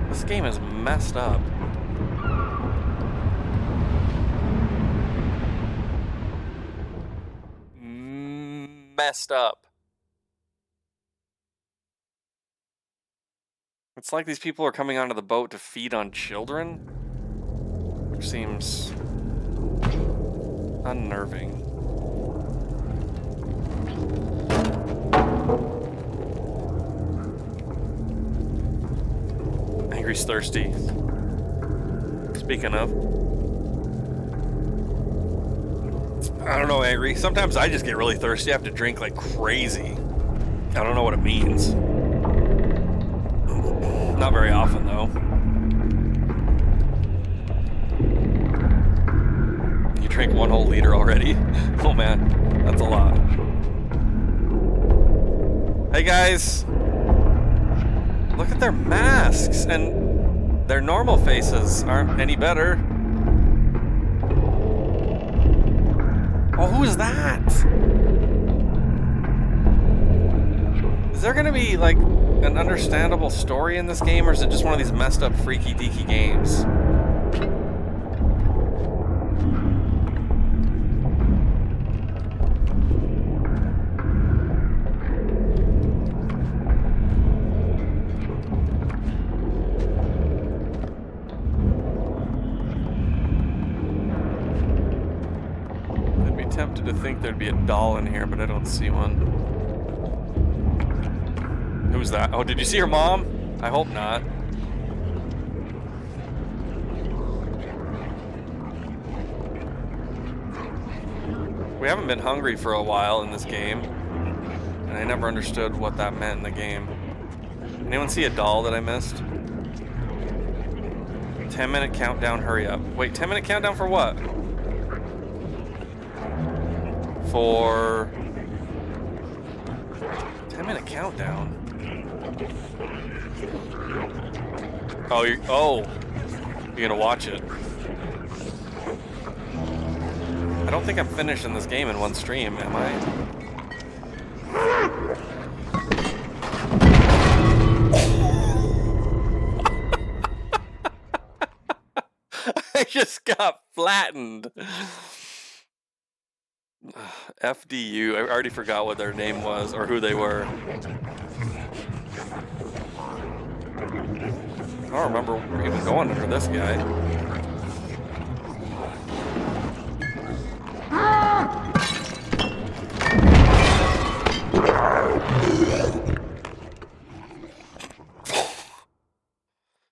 This game is messed up. Messed up. It's like these people are coming onto the boat to feed on children, which seems unnerving. Angry's thirsty. Speaking of, I don't know, Angry. Sometimes I just get really thirsty. I have to drink like crazy. I don't know what it means. Not very often, though. You drank 1 whole liter already? Oh man, that's a lot. Hey guys! Look at their masks, and Their normal faces aren't any better. Oh, who is that? Is there gonna be, like, an understandable story in this game, or is it just one of these messed up freaky deaky games? I'd be tempted to think there'd be a doll in here, but I don't see one. Who's that? Oh, did you see her mom? I hope not. We haven't been hungry for a while in this game, and I never understood what that meant in the game. Anyone see a doll that I missed? 10-minute countdown, hurry up. Wait, 10-minute countdown for what? For... 10-minute countdown? Oh, you're gonna watch it. I don't think I'm finishing this game in one stream, am I? I just got flattened. FDU, I already forgot what their name was or who they were. I don't remember even going under this guy.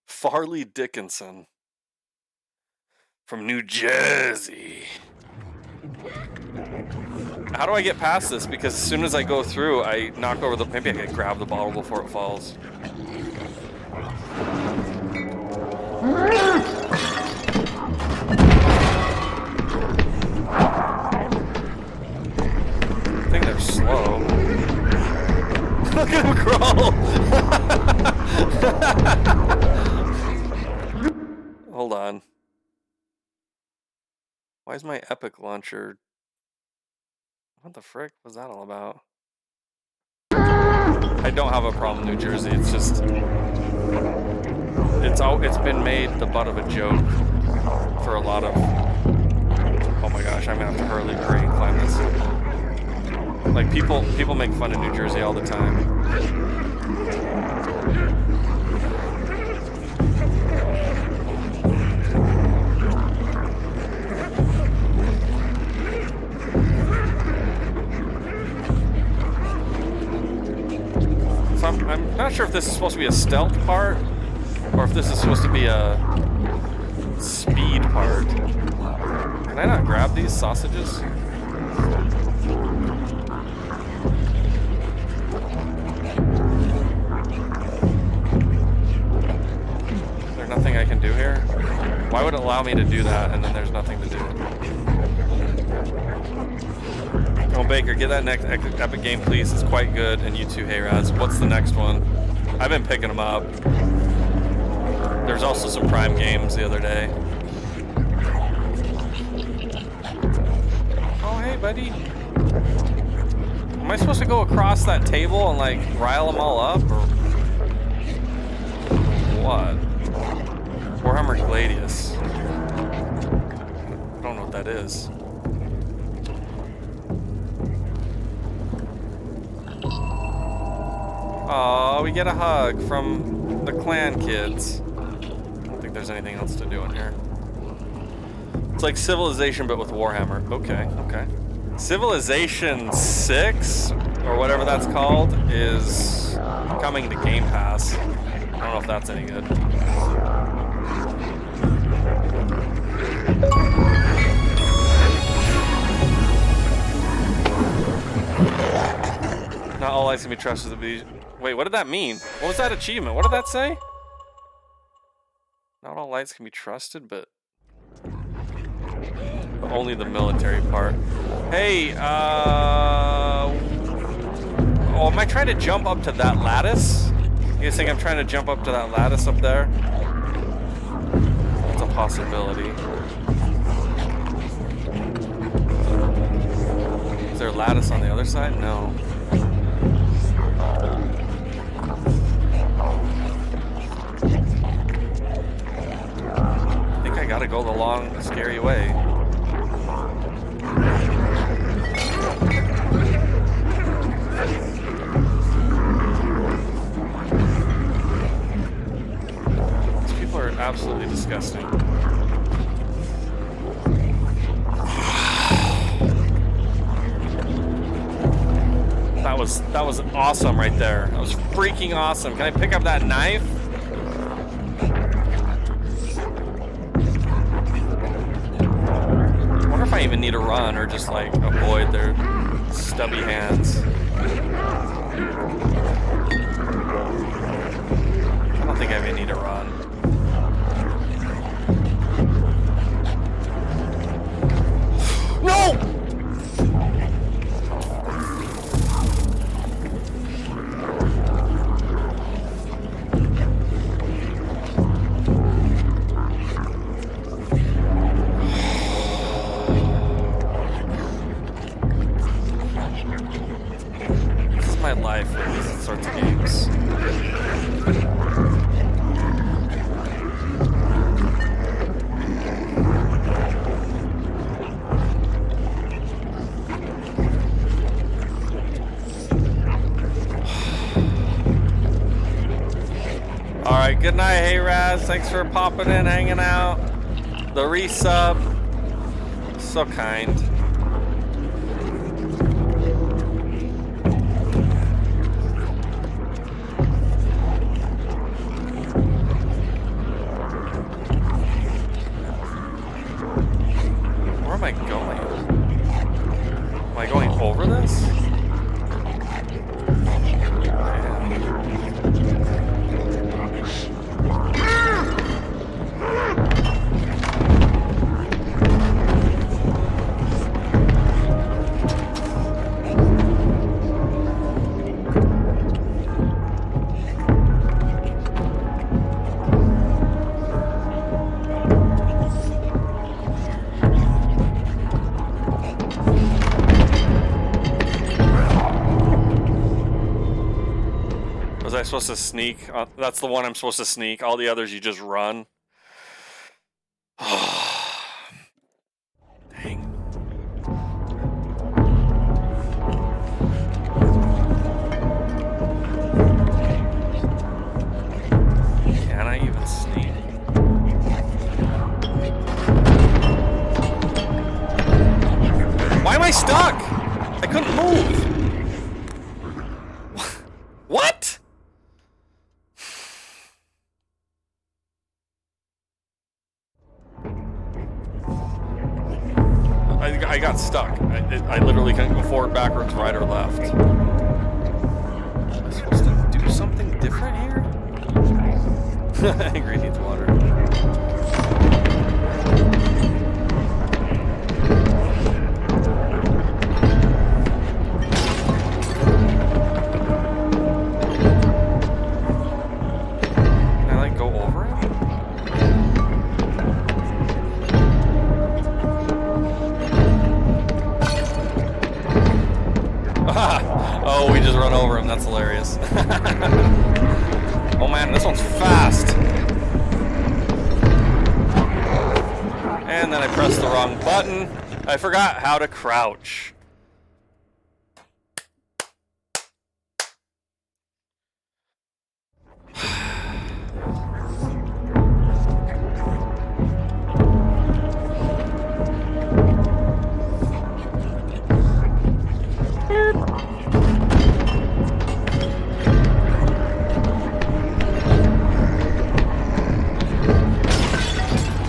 Farley Dickinson from New Jersey. How do I get past this? Because as soon as I go through, I knock over the... Maybe I can grab the bottle before it falls. I think they're slow. Look at him crawl! Hold on. Why is my Epic launcher... What the frick was that all about? I don't have a problem, New Jersey. It's just... It's been made the butt of a joke for a lot of... Oh my gosh, I'm gonna have to hurry and climb this. Like, people make fun of New Jersey all the time. So I'm not sure if this is supposed to be a stealth part, or if this is supposed to be a speed part. Can I not grab these sausages? Is there nothing I can do here? Why would it allow me to do that and then there's nothing to do? Oh, Baker, get that next Epic game, please. It's quite good. And you too, Hey Raz. What's the next one? I've been picking them up. There's also some Prime games the other day. Oh, hey, buddy. Am I supposed to go across that table and, like, rile them all up, or what? Warhammer Gladius. I don't know what that is. Oh, we get a hug from the clan kids. I don't think there's anything else to do in here. It's like Civilization, but with Warhammer. Okay, okay. Civilization 6, or whatever that's called, is coming to Game Pass. I don't know if that's any good. Not all lights can be trusted to be... Wait, what did that mean? What was that achievement? What did that say? Not all lights can be trusted, but only the military part. Hey, oh, am I trying to jump up to that lattice? You guys think I'm trying to jump up to that lattice up there? possibility. Is there lattice on the other side? No. I think I gotta go the long, scary way. These people are absolutely disgusting. That was awesome right there. That was freaking awesome. Can I pick up that knife? I wonder if I even need to run or just like avoid their stubby hands. I don't think I even need to run. No! Life with these sorts of games. Alright, good night, hey Raz. Thanks for popping in, hanging out. The resub. So kind. Supposed to sneak. That's the one I'm supposed to sneak. All the others you just run. Dang. Can I even sneak? Why am I stuck? I couldn't move. What? I got stuck. I literally couldn't go forward, backwards, right, or left. Am I supposed to do something different here? Angry needs water. Can I, like, go over it? Oh, we just run over him. That's hilarious. Oh man, this one's fast. And then I pressed the wrong button. I forgot how to crouch.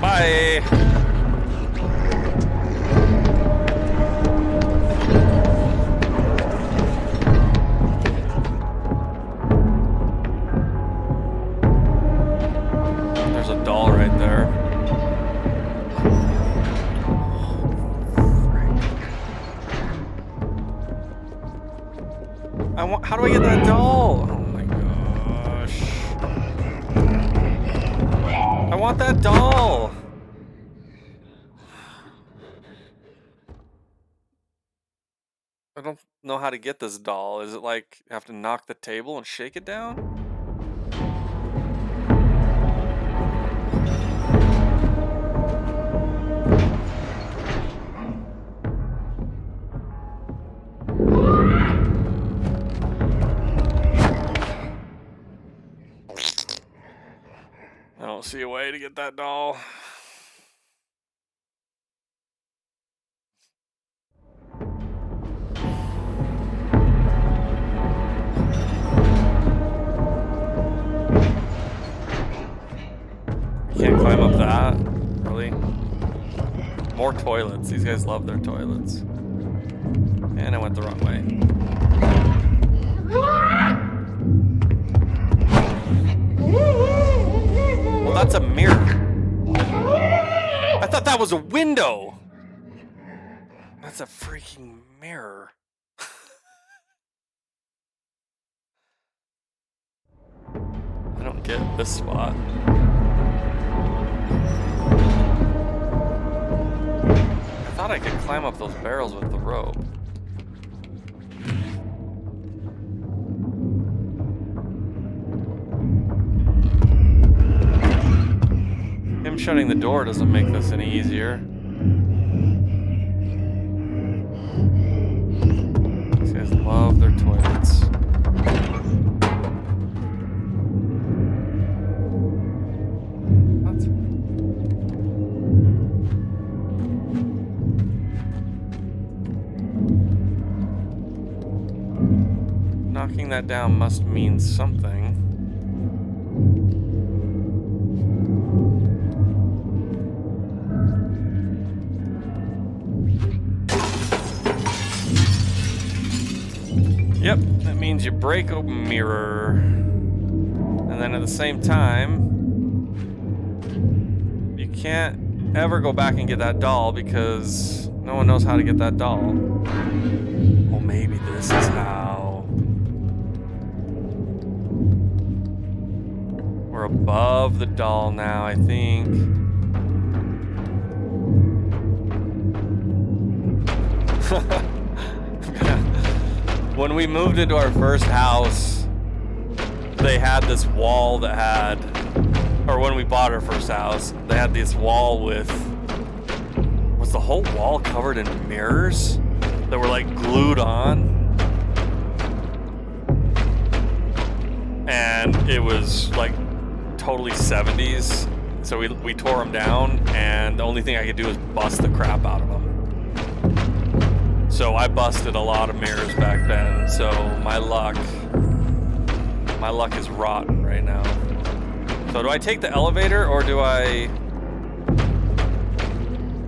Bye. There's a doll right there. How do I get that doll? Oh my gosh. I want that doll. I don't know how to get this doll. Is it like you have to knock the table and shake it down? I don't see a way to get that doll. Can't climb up that, really? More toilets. These guys love their toilets. And I went the wrong way. Well, that's a mirror. I thought that was a window. That's a freaking mirror. I don't get this spot. I thought I could climb up those barrels with the rope. Him shutting the door doesn't make this any easier. These guys love their toilets. What? Knocking that down must mean something. Yep, that means you break a mirror. And then at the same time, you can't ever go back and get that doll because no one knows how to get that doll. Well, maybe this is how. We're above the doll now, I think. When we moved into our first house, they had this wall that had, or when we bought our first house, they had this wall with, was the whole wall covered in mirrors that were like glued on? And it was like totally 70s. So we tore them down, and the only thing I could do was bust the crap out of them. So I busted a lot of mirrors back then, so my luck is rotten right now. So do I take the elevator, or do I...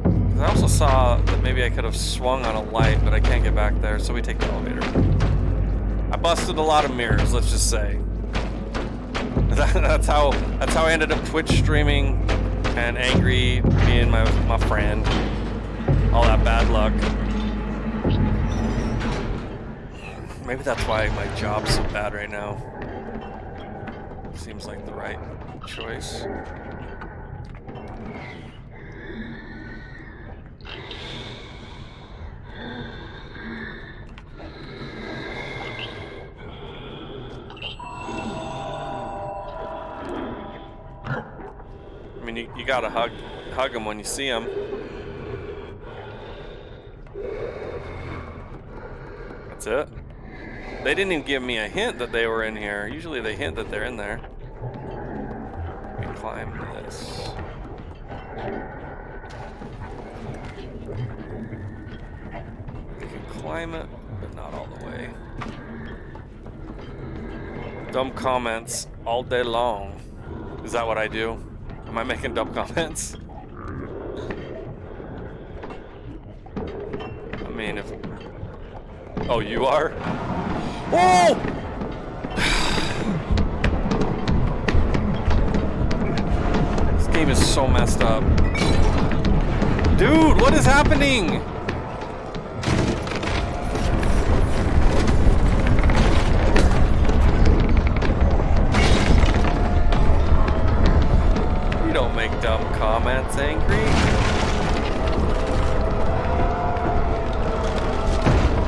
'Cause I also saw that maybe I could have swung on a light, but I can't get back there, so we take the elevator. I busted a lot of mirrors, let's just say. That's how I ended up Twitch streaming and angry, being my friend. All that bad luck. Maybe that's why my job's so bad right now. Seems like the right choice. I mean, you gotta hug them when you see them. That's it. They didn't even give me a hint that they were in here. Usually they hint that they're in there. Let me climb this. You can climb it, but not all the way. Dumb comments all day long. Is that what I do? Am I making dumb comments? I mean, if... Oh, you are? Oh! This game is so messed up. Dude, what is happening? You don't make dumb comments, Angry.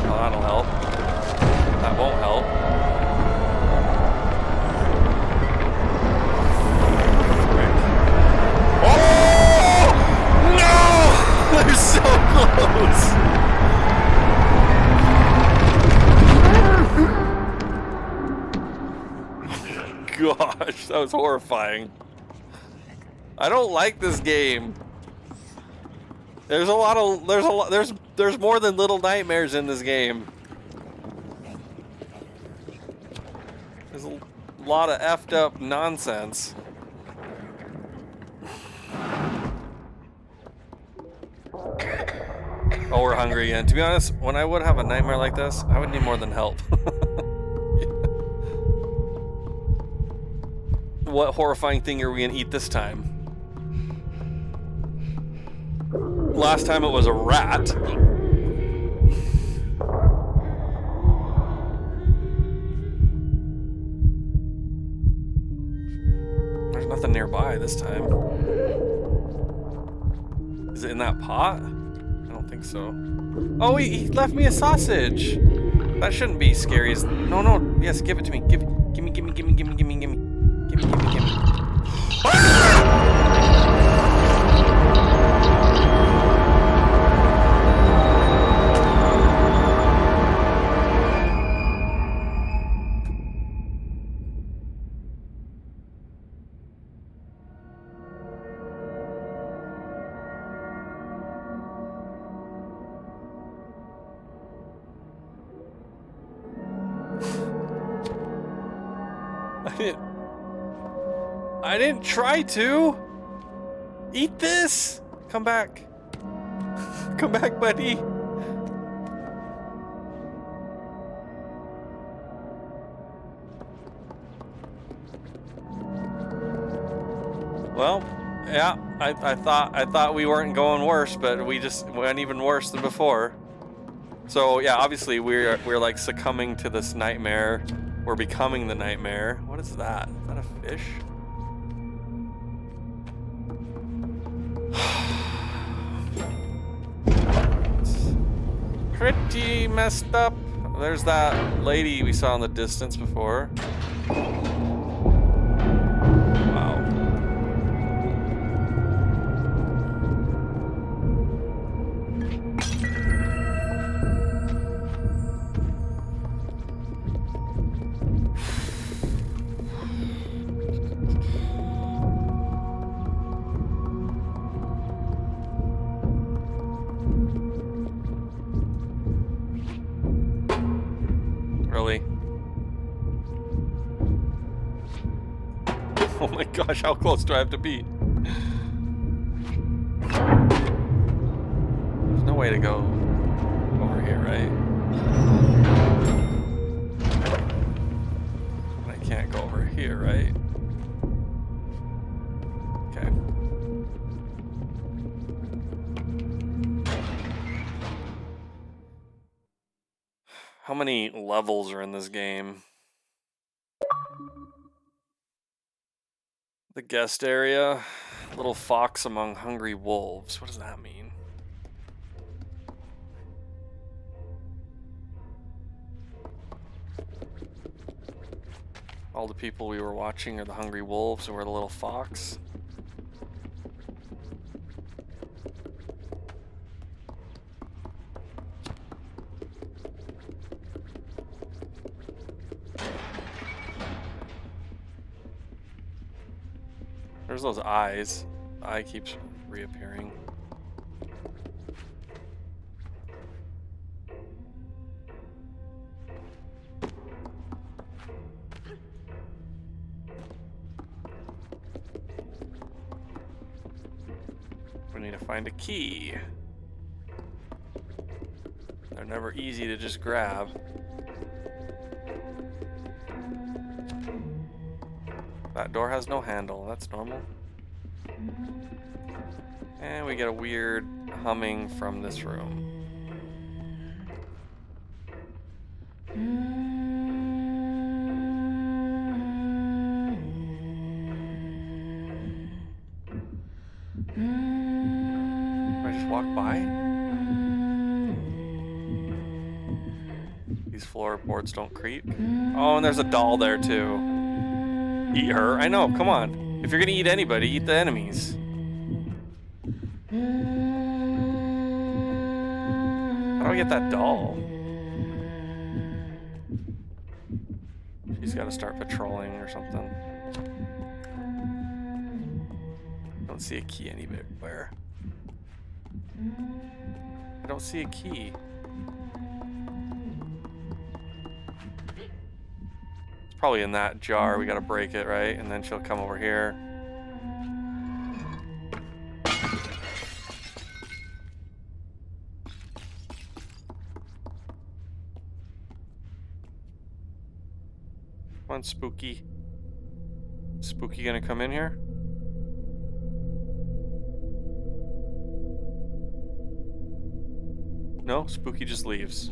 Oh, that'll help. gosh, that was horrifying. I don't like this game. There's more than Little Nightmares in this game. There's a lot of effed up nonsense. Oh, we're hungry again. To be honest, when I would have a nightmare like this, I would need more than help. What horrifying thing are we gonna eat this time? Last time it was a rat. There's nothing nearby this time. Is it in that pot? I don't think so. Oh, he left me a sausage. That shouldn't be scary. No. Yes, give it to me. Gimme. I didn't try to. Eat this. Come back. Come back, buddy. Well, yeah, I thought we weren't going worse, but we just went even worse than before. So yeah, obviously we're like succumbing to this nightmare. We're becoming the nightmare. What is that? Is that a fish? Pretty messed up. There's that lady we saw in the distance before. Wow. Really? Oh my gosh, how close do I have to be? There's no way to go over here, right? I can't go over here, right? Okay. How many levels are in this game? The guest area. Little fox among hungry wolves. What does that mean? All the people we were watching are the hungry wolves, and we're the little fox. There's those eyes. The eye keeps reappearing. We need to find a key. They're never easy to just grab. That door has no handle, that's normal. And we get a weird humming from this room. Can I just walk by? These floorboards don't creak. Oh, and there's a doll there too. Eat her? I know, come on. If you're gonna eat anybody, eat the enemies. How do I get that doll? She's gotta start patrolling or something. I don't see a key anywhere. I don't see a key. It's probably in that jar. We gotta break it, right? And then she'll come over here. Come on, Spooky. Spooky gonna come in here? No, Spooky just leaves.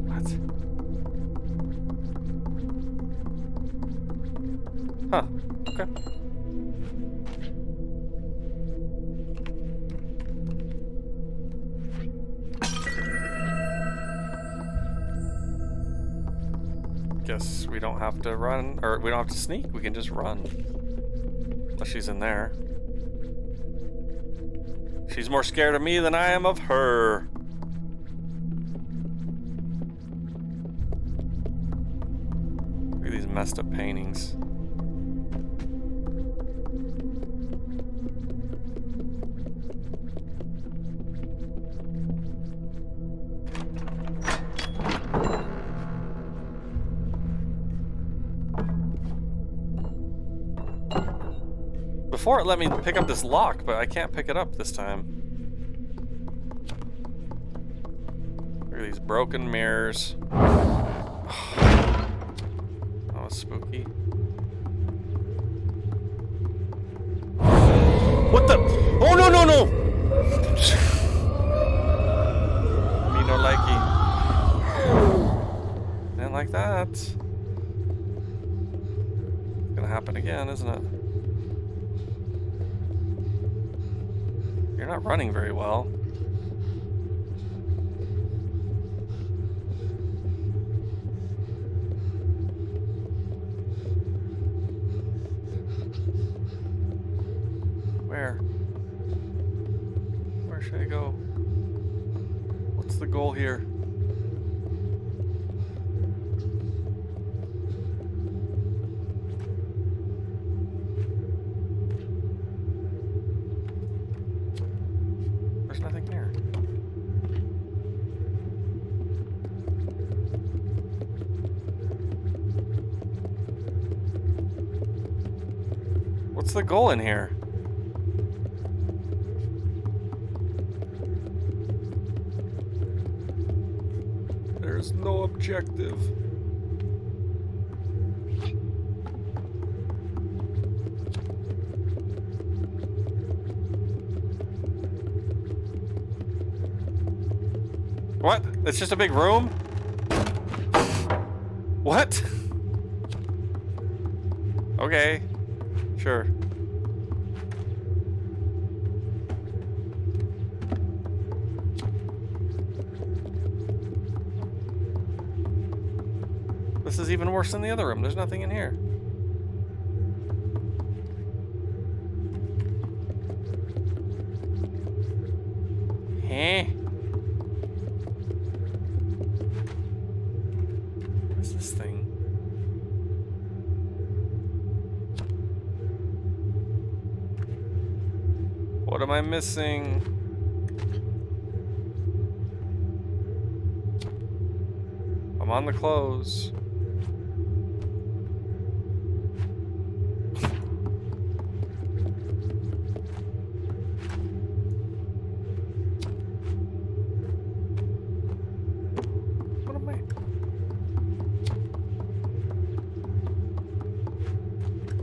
What? Huh. Okay. Guess we don't have to run, or we don't have to sneak. We can just run. Unless she's in there. She's more scared of me than I am of her. Look at these messed up paintings. Before it let me pick up this lock, but I can't pick it up this time. Look at these broken mirrors. That was spooky. What the? Oh no no no! Me no likey. Didn't like that. It's gonna happen again, isn't it? You're not running very well. Where? Where should I go? What's the goal here? There's nothing here. What's the goal in here? There's no objective. What? It's just a big room? What? Okay. Sure. This is even worse than the other room. There's nothing in here. Huh? What's this thing? What am I missing? I'm on the clothes. What am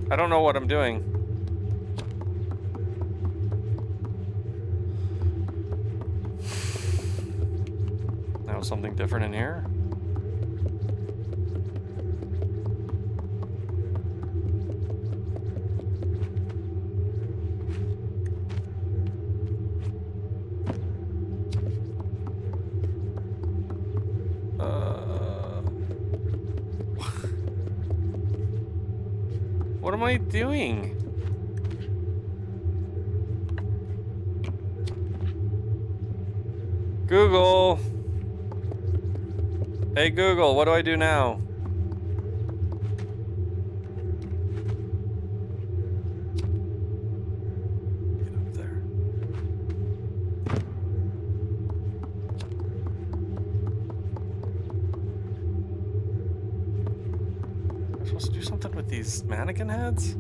I don't know what I'm doing. Now something different in here. What am I doing? Google. Hey Google, what do I do now? Get up there. Am I supposed to do something with these mannequin heads?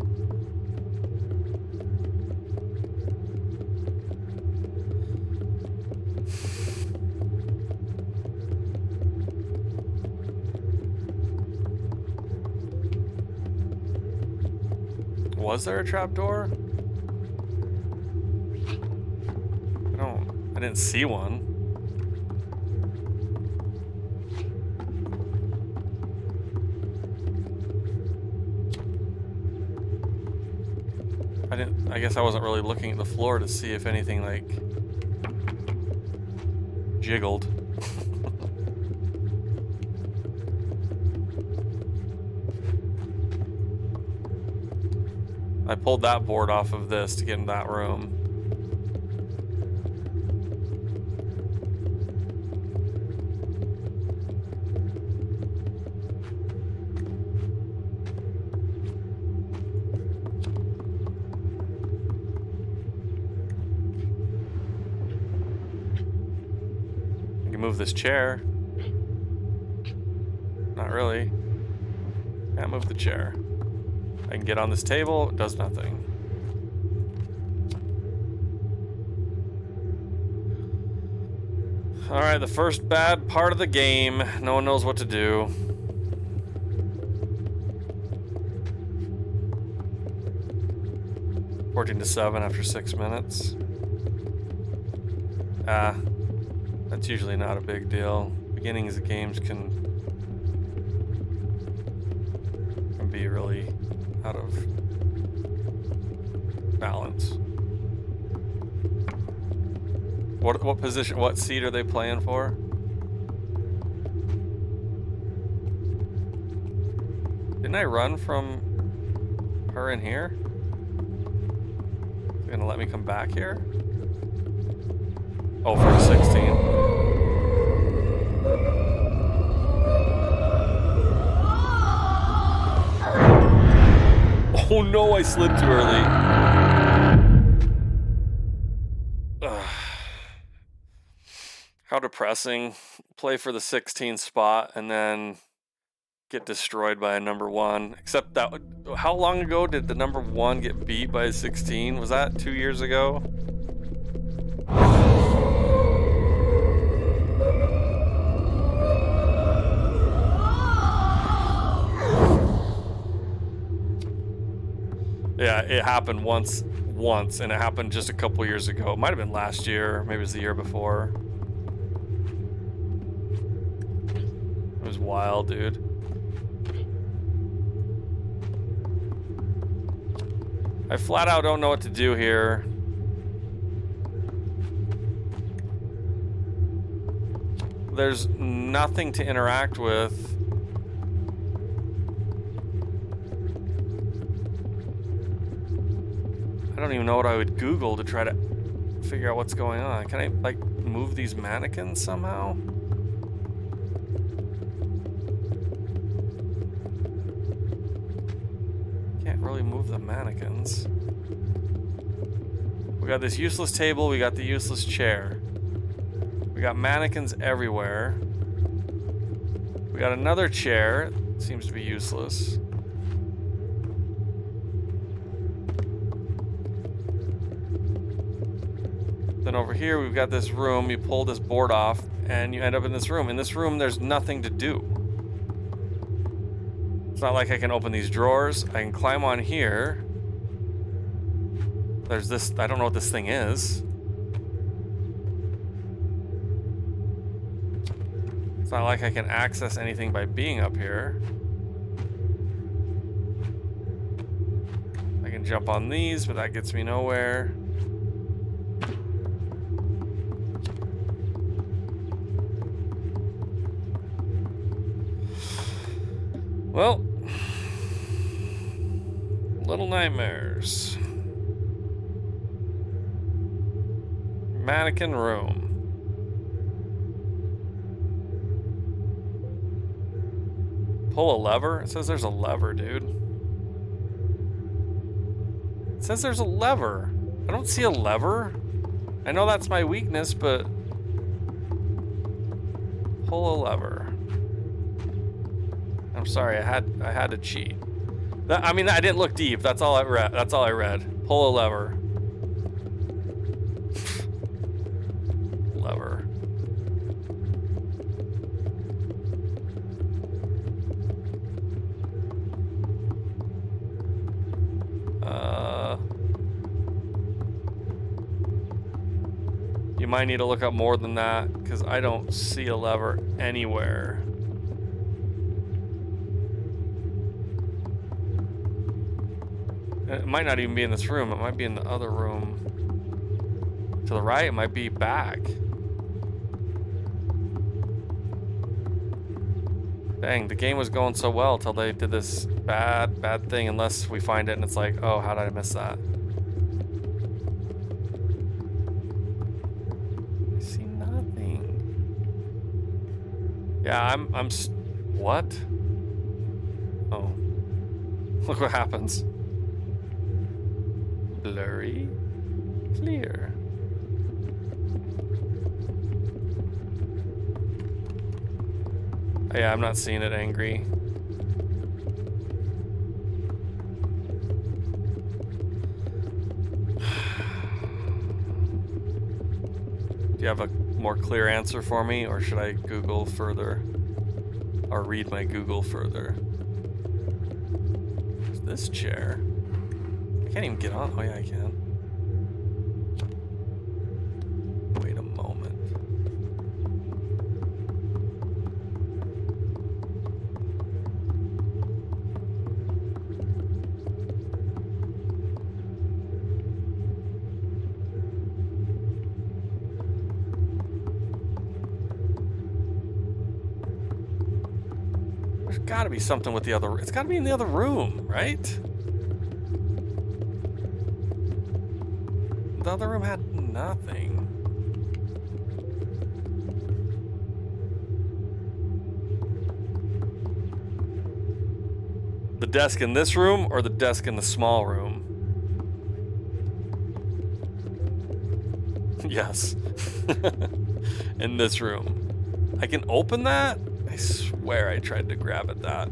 Was there a trapdoor? I didn't see one. I guess I wasn't really looking at the floor to see if anything like jiggled. I pulled that board off of this to get in that room. I can move this chair. Not really. Can't move the chair. I can get on this table, it does nothing. Alright, the first bad part of the game. No one knows what to do. $14 to 7 after 6 minutes. That's usually not a big deal. Beginnings of games can be really out of balance. What position, what seat are they playing for? Didn't I run from her in here? Is it gonna let me come back here? Oh, for 16. Oh no, I slid too early. Ugh. How depressing. Play for the 16 spot and then get destroyed by a number 1. Except that, how long ago did the number 1 get beat by a 16? Was that 2 years ago? Yeah, it happened once, and it happened just a couple years ago. It might have been last year, maybe it was the year before. It was wild, dude. I flat out don't know what to do here. There's nothing to interact with. I don't even know what I would Google to try to figure out what's going on. Can I, like, move these mannequins somehow? Can't really move the mannequins. We got this useless table, we got the useless chair. We got mannequins everywhere. We got another chair, seems to be useless. Then over here, we've got this room. You pull this board off, and you end up in this room. In this room, there's nothing to do. It's not like I can open these drawers. I can climb on here. There's this, I don't know what this thing is. It's not like I can access anything by being up here. I can jump on these, but that gets me nowhere. Well, Little Nightmares. Mannequin room. Pull a lever? It says there's a lever, dude. It says there's a lever. I don't see a lever. I know that's my weakness, but pull a lever. I'm sorry, I had to cheat. I mean, I didn't look deep. That's all I read. That's all I read. Pull a lever. Lever. You might need to look up more than that, because I don't see a lever anywhere. It might not even be in this room. It might be in the other room. To the right, it might be back. Dang, the game was going so well till they did this bad thing, unless we find it and it's like, oh, how did I miss that? I see nothing. Yeah, I'm what? Oh. Look what happens. Blurry, clear. Oh, yeah, I'm not seeing it angry. Do you have a more clear answer for me, or should I Google further? Or read my Google further? What's this chair? I can't even get on. Oh, yeah, I can. Wait a moment. There's gotta be something with the other. It's gotta be in the other room, right? The other room had nothing. The desk in this room or the desk in the small room? Yes. In this room. I can open that? I swear I tried to grab at that.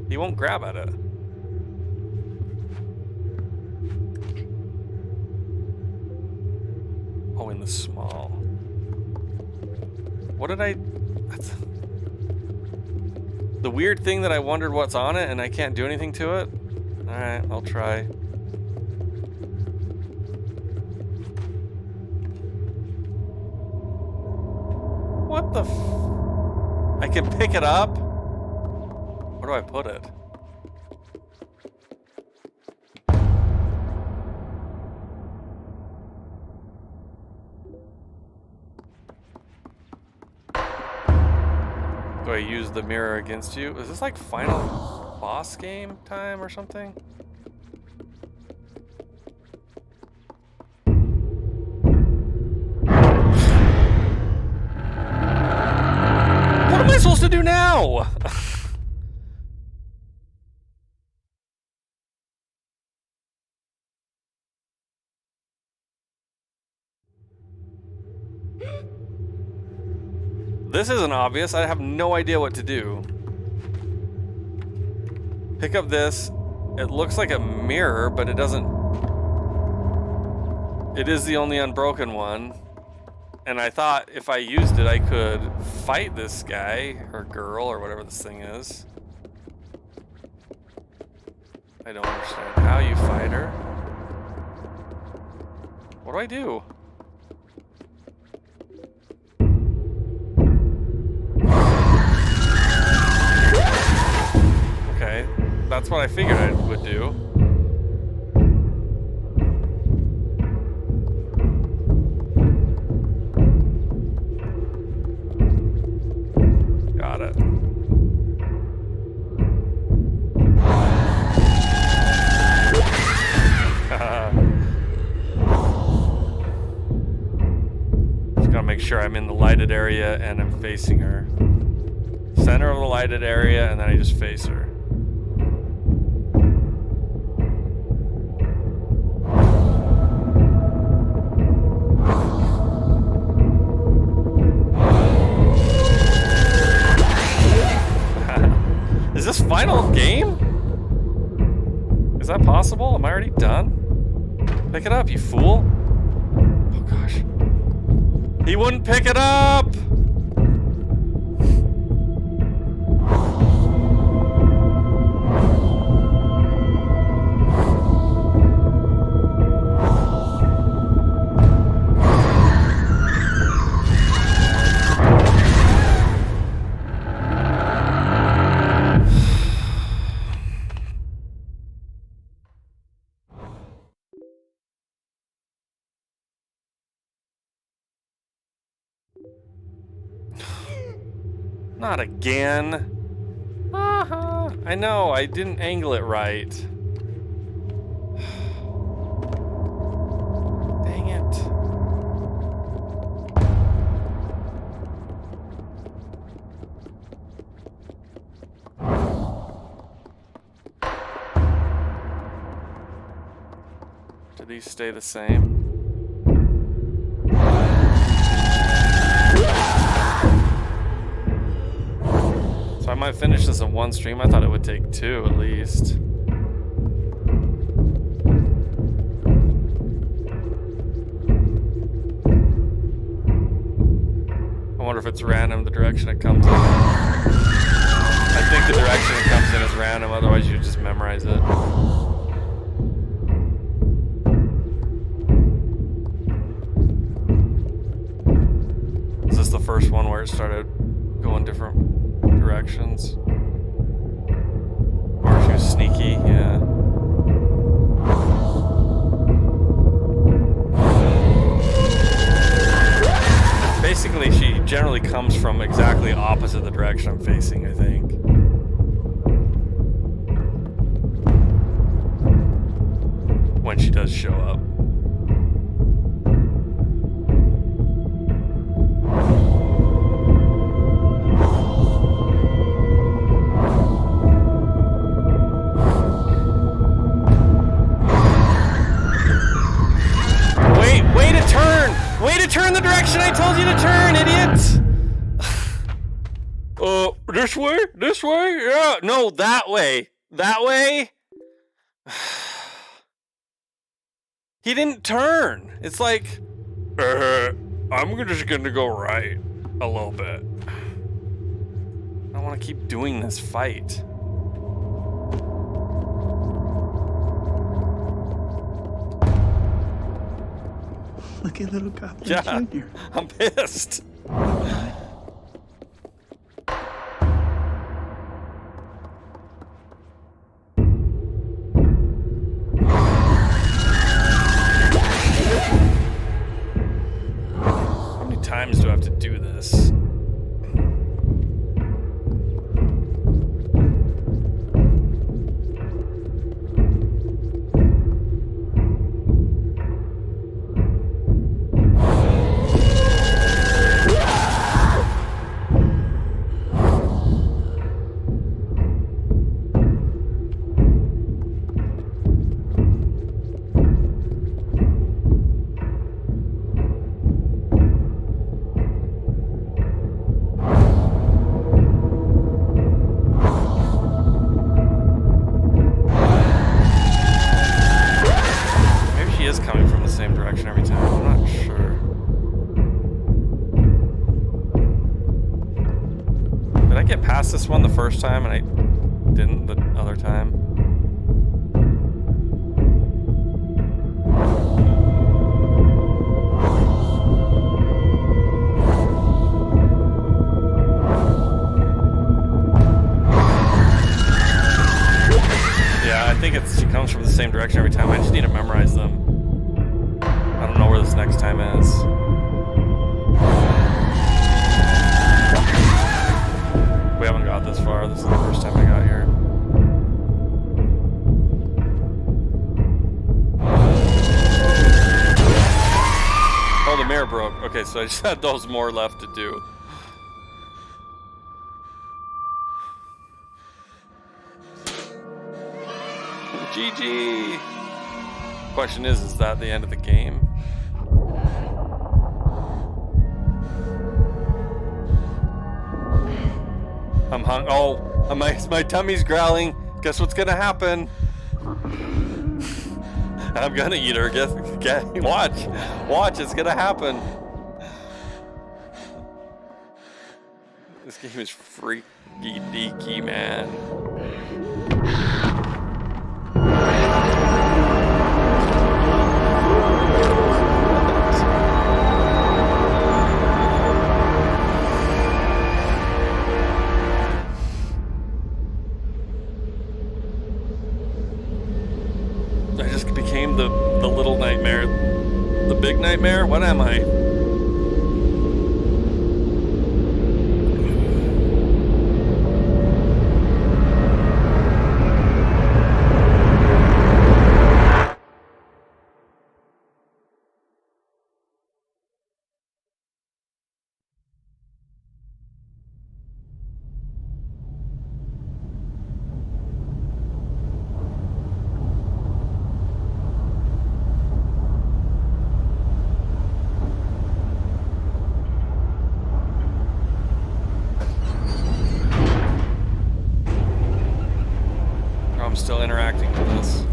He won't grab at it. Oh, in the small. What did I... The weird thing that I wondered what's on it and I can't do anything to it? Alright, I'll try. What the f... I can pick it up? Where do I put it? Do I use the mirror against you? Is this like final boss game time or something? What am I supposed to do now? This isn't obvious. I have no idea what to do. Pick up this. It looks like a mirror, but it doesn't... It is the only unbroken one. And I thought if I used it, I could fight this guy, or girl, or whatever this thing is. I don't understand how you fight her. What do I do? Okay, that's what I figured I would do. Got it. Just gotta make sure I'm in the lighted area and I'm facing her. Center of the lighted area, and then I just face her. Is this final game? Is that possible? Am I already done? Pick it up, you fool. Oh gosh. He wouldn't pick it up! Not again. I know, I didn't angle it right. Dang it. Do these stay the same? So I might finish this in one stream. I thought it would take 2 at least. I wonder if it's random, the direction it comes in. I think the direction it comes in is random, otherwise you just memorize it. Is this the first one where it started going different directions? Or she was sneaky, yeah. Basically, she generally comes from exactly opposite the direction I'm facing, I think. When she does show up. Turn the direction I told you to turn, idiot! This way? This way? Yeah. No, that way. That way? He didn't turn. It's like, I'm just gonna go right a little bit. I don't want to keep doing this fight. Look at little Goblin Yeah, Jr. I'm pissed. How many times do I have to do this? This one the first time and I didn't the other time. Yeah, I think she comes from the same direction every time. I just need to memorize them. I don't know where this next time is. We haven't got this far. This is the first time I got here. Oh, the mirror broke. Okay, so I just had those more left to do. GG. Question is that the end of the game? I'm hung. Oh, my tummy's growling. Guess what's gonna happen? I'm gonna eat her. Guess. Watch. It's gonna happen. This game is freaky deaky, man. I just became the little nightmare. The big nightmare? What am I? I'm still interacting with this.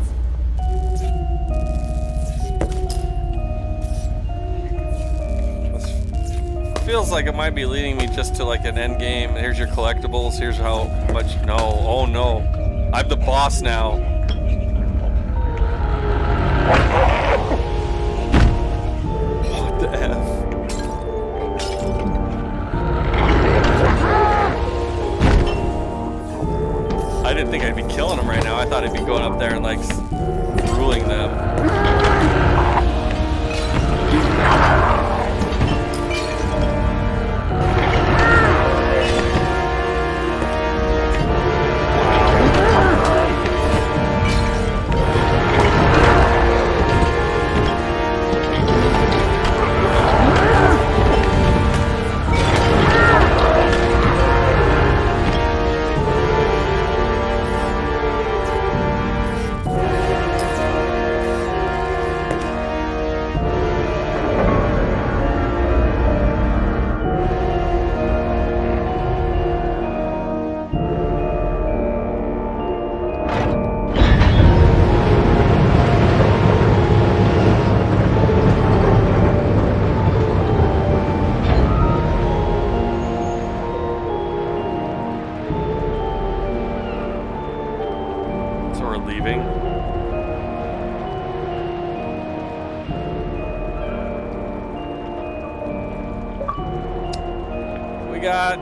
This feels like it might be leading me just to like an end game. Here's your collectibles. Here's how much. No. Oh no. I'm the boss now. What the F? I didn't think I'd be killing them right now. I thought I'd be going up there and like ruling them. Leaving. We got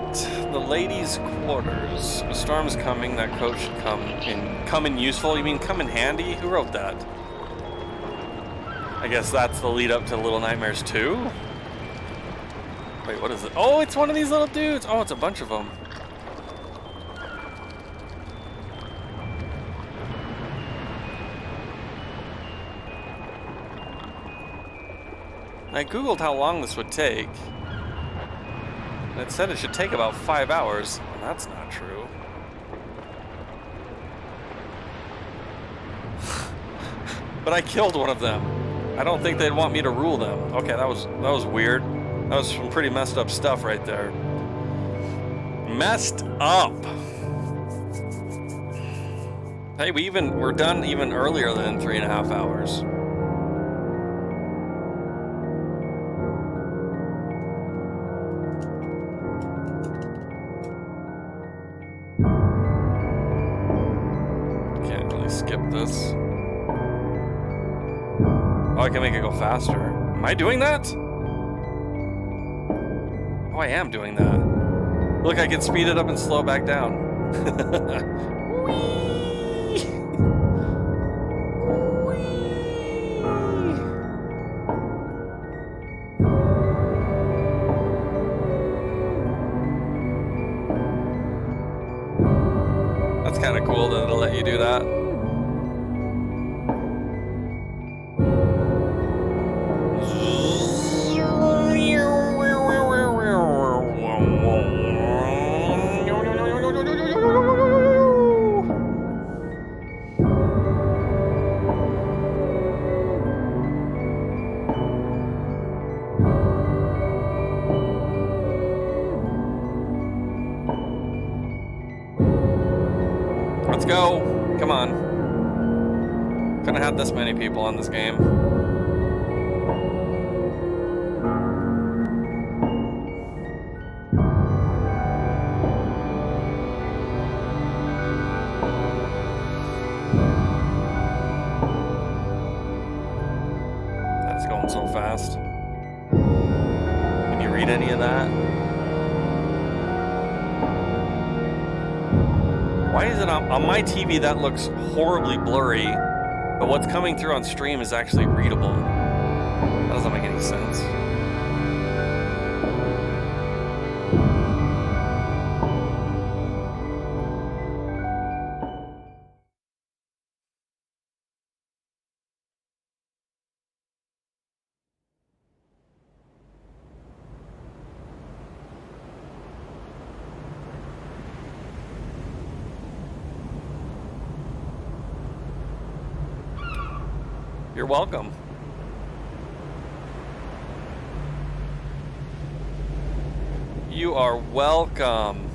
the ladies' quarters. A storm's coming. That coat should come in useful. You mean come in handy? Who wrote that? I guess that's the lead up to Little Nightmares 2. Wait, what is it? Oh, it's one of these little dudes. Oh, it's a bunch of them. I googled how long this would take, and it said it should take about 5 hours. That's not true. But I killed one of them. I don't think they'd want me to rule them. Okay, that was weird. That was some pretty messed up stuff right there. Messed up. Hey, we're done even earlier than 3.5 hours. Skip this. Oh, I can make it go faster. Am I doing that? Oh, I am doing that. Look, I can speed it up and slow back down. That's kind of cool that it'll let you do that. go. Come on. Couldn't have had this many people on this game. That's going so fast. Can you read any of that? Why is it on my TV that looks horribly blurry, but what's coming through on stream is actually readable? That doesn't make any sense. You're welcome. You are welcome.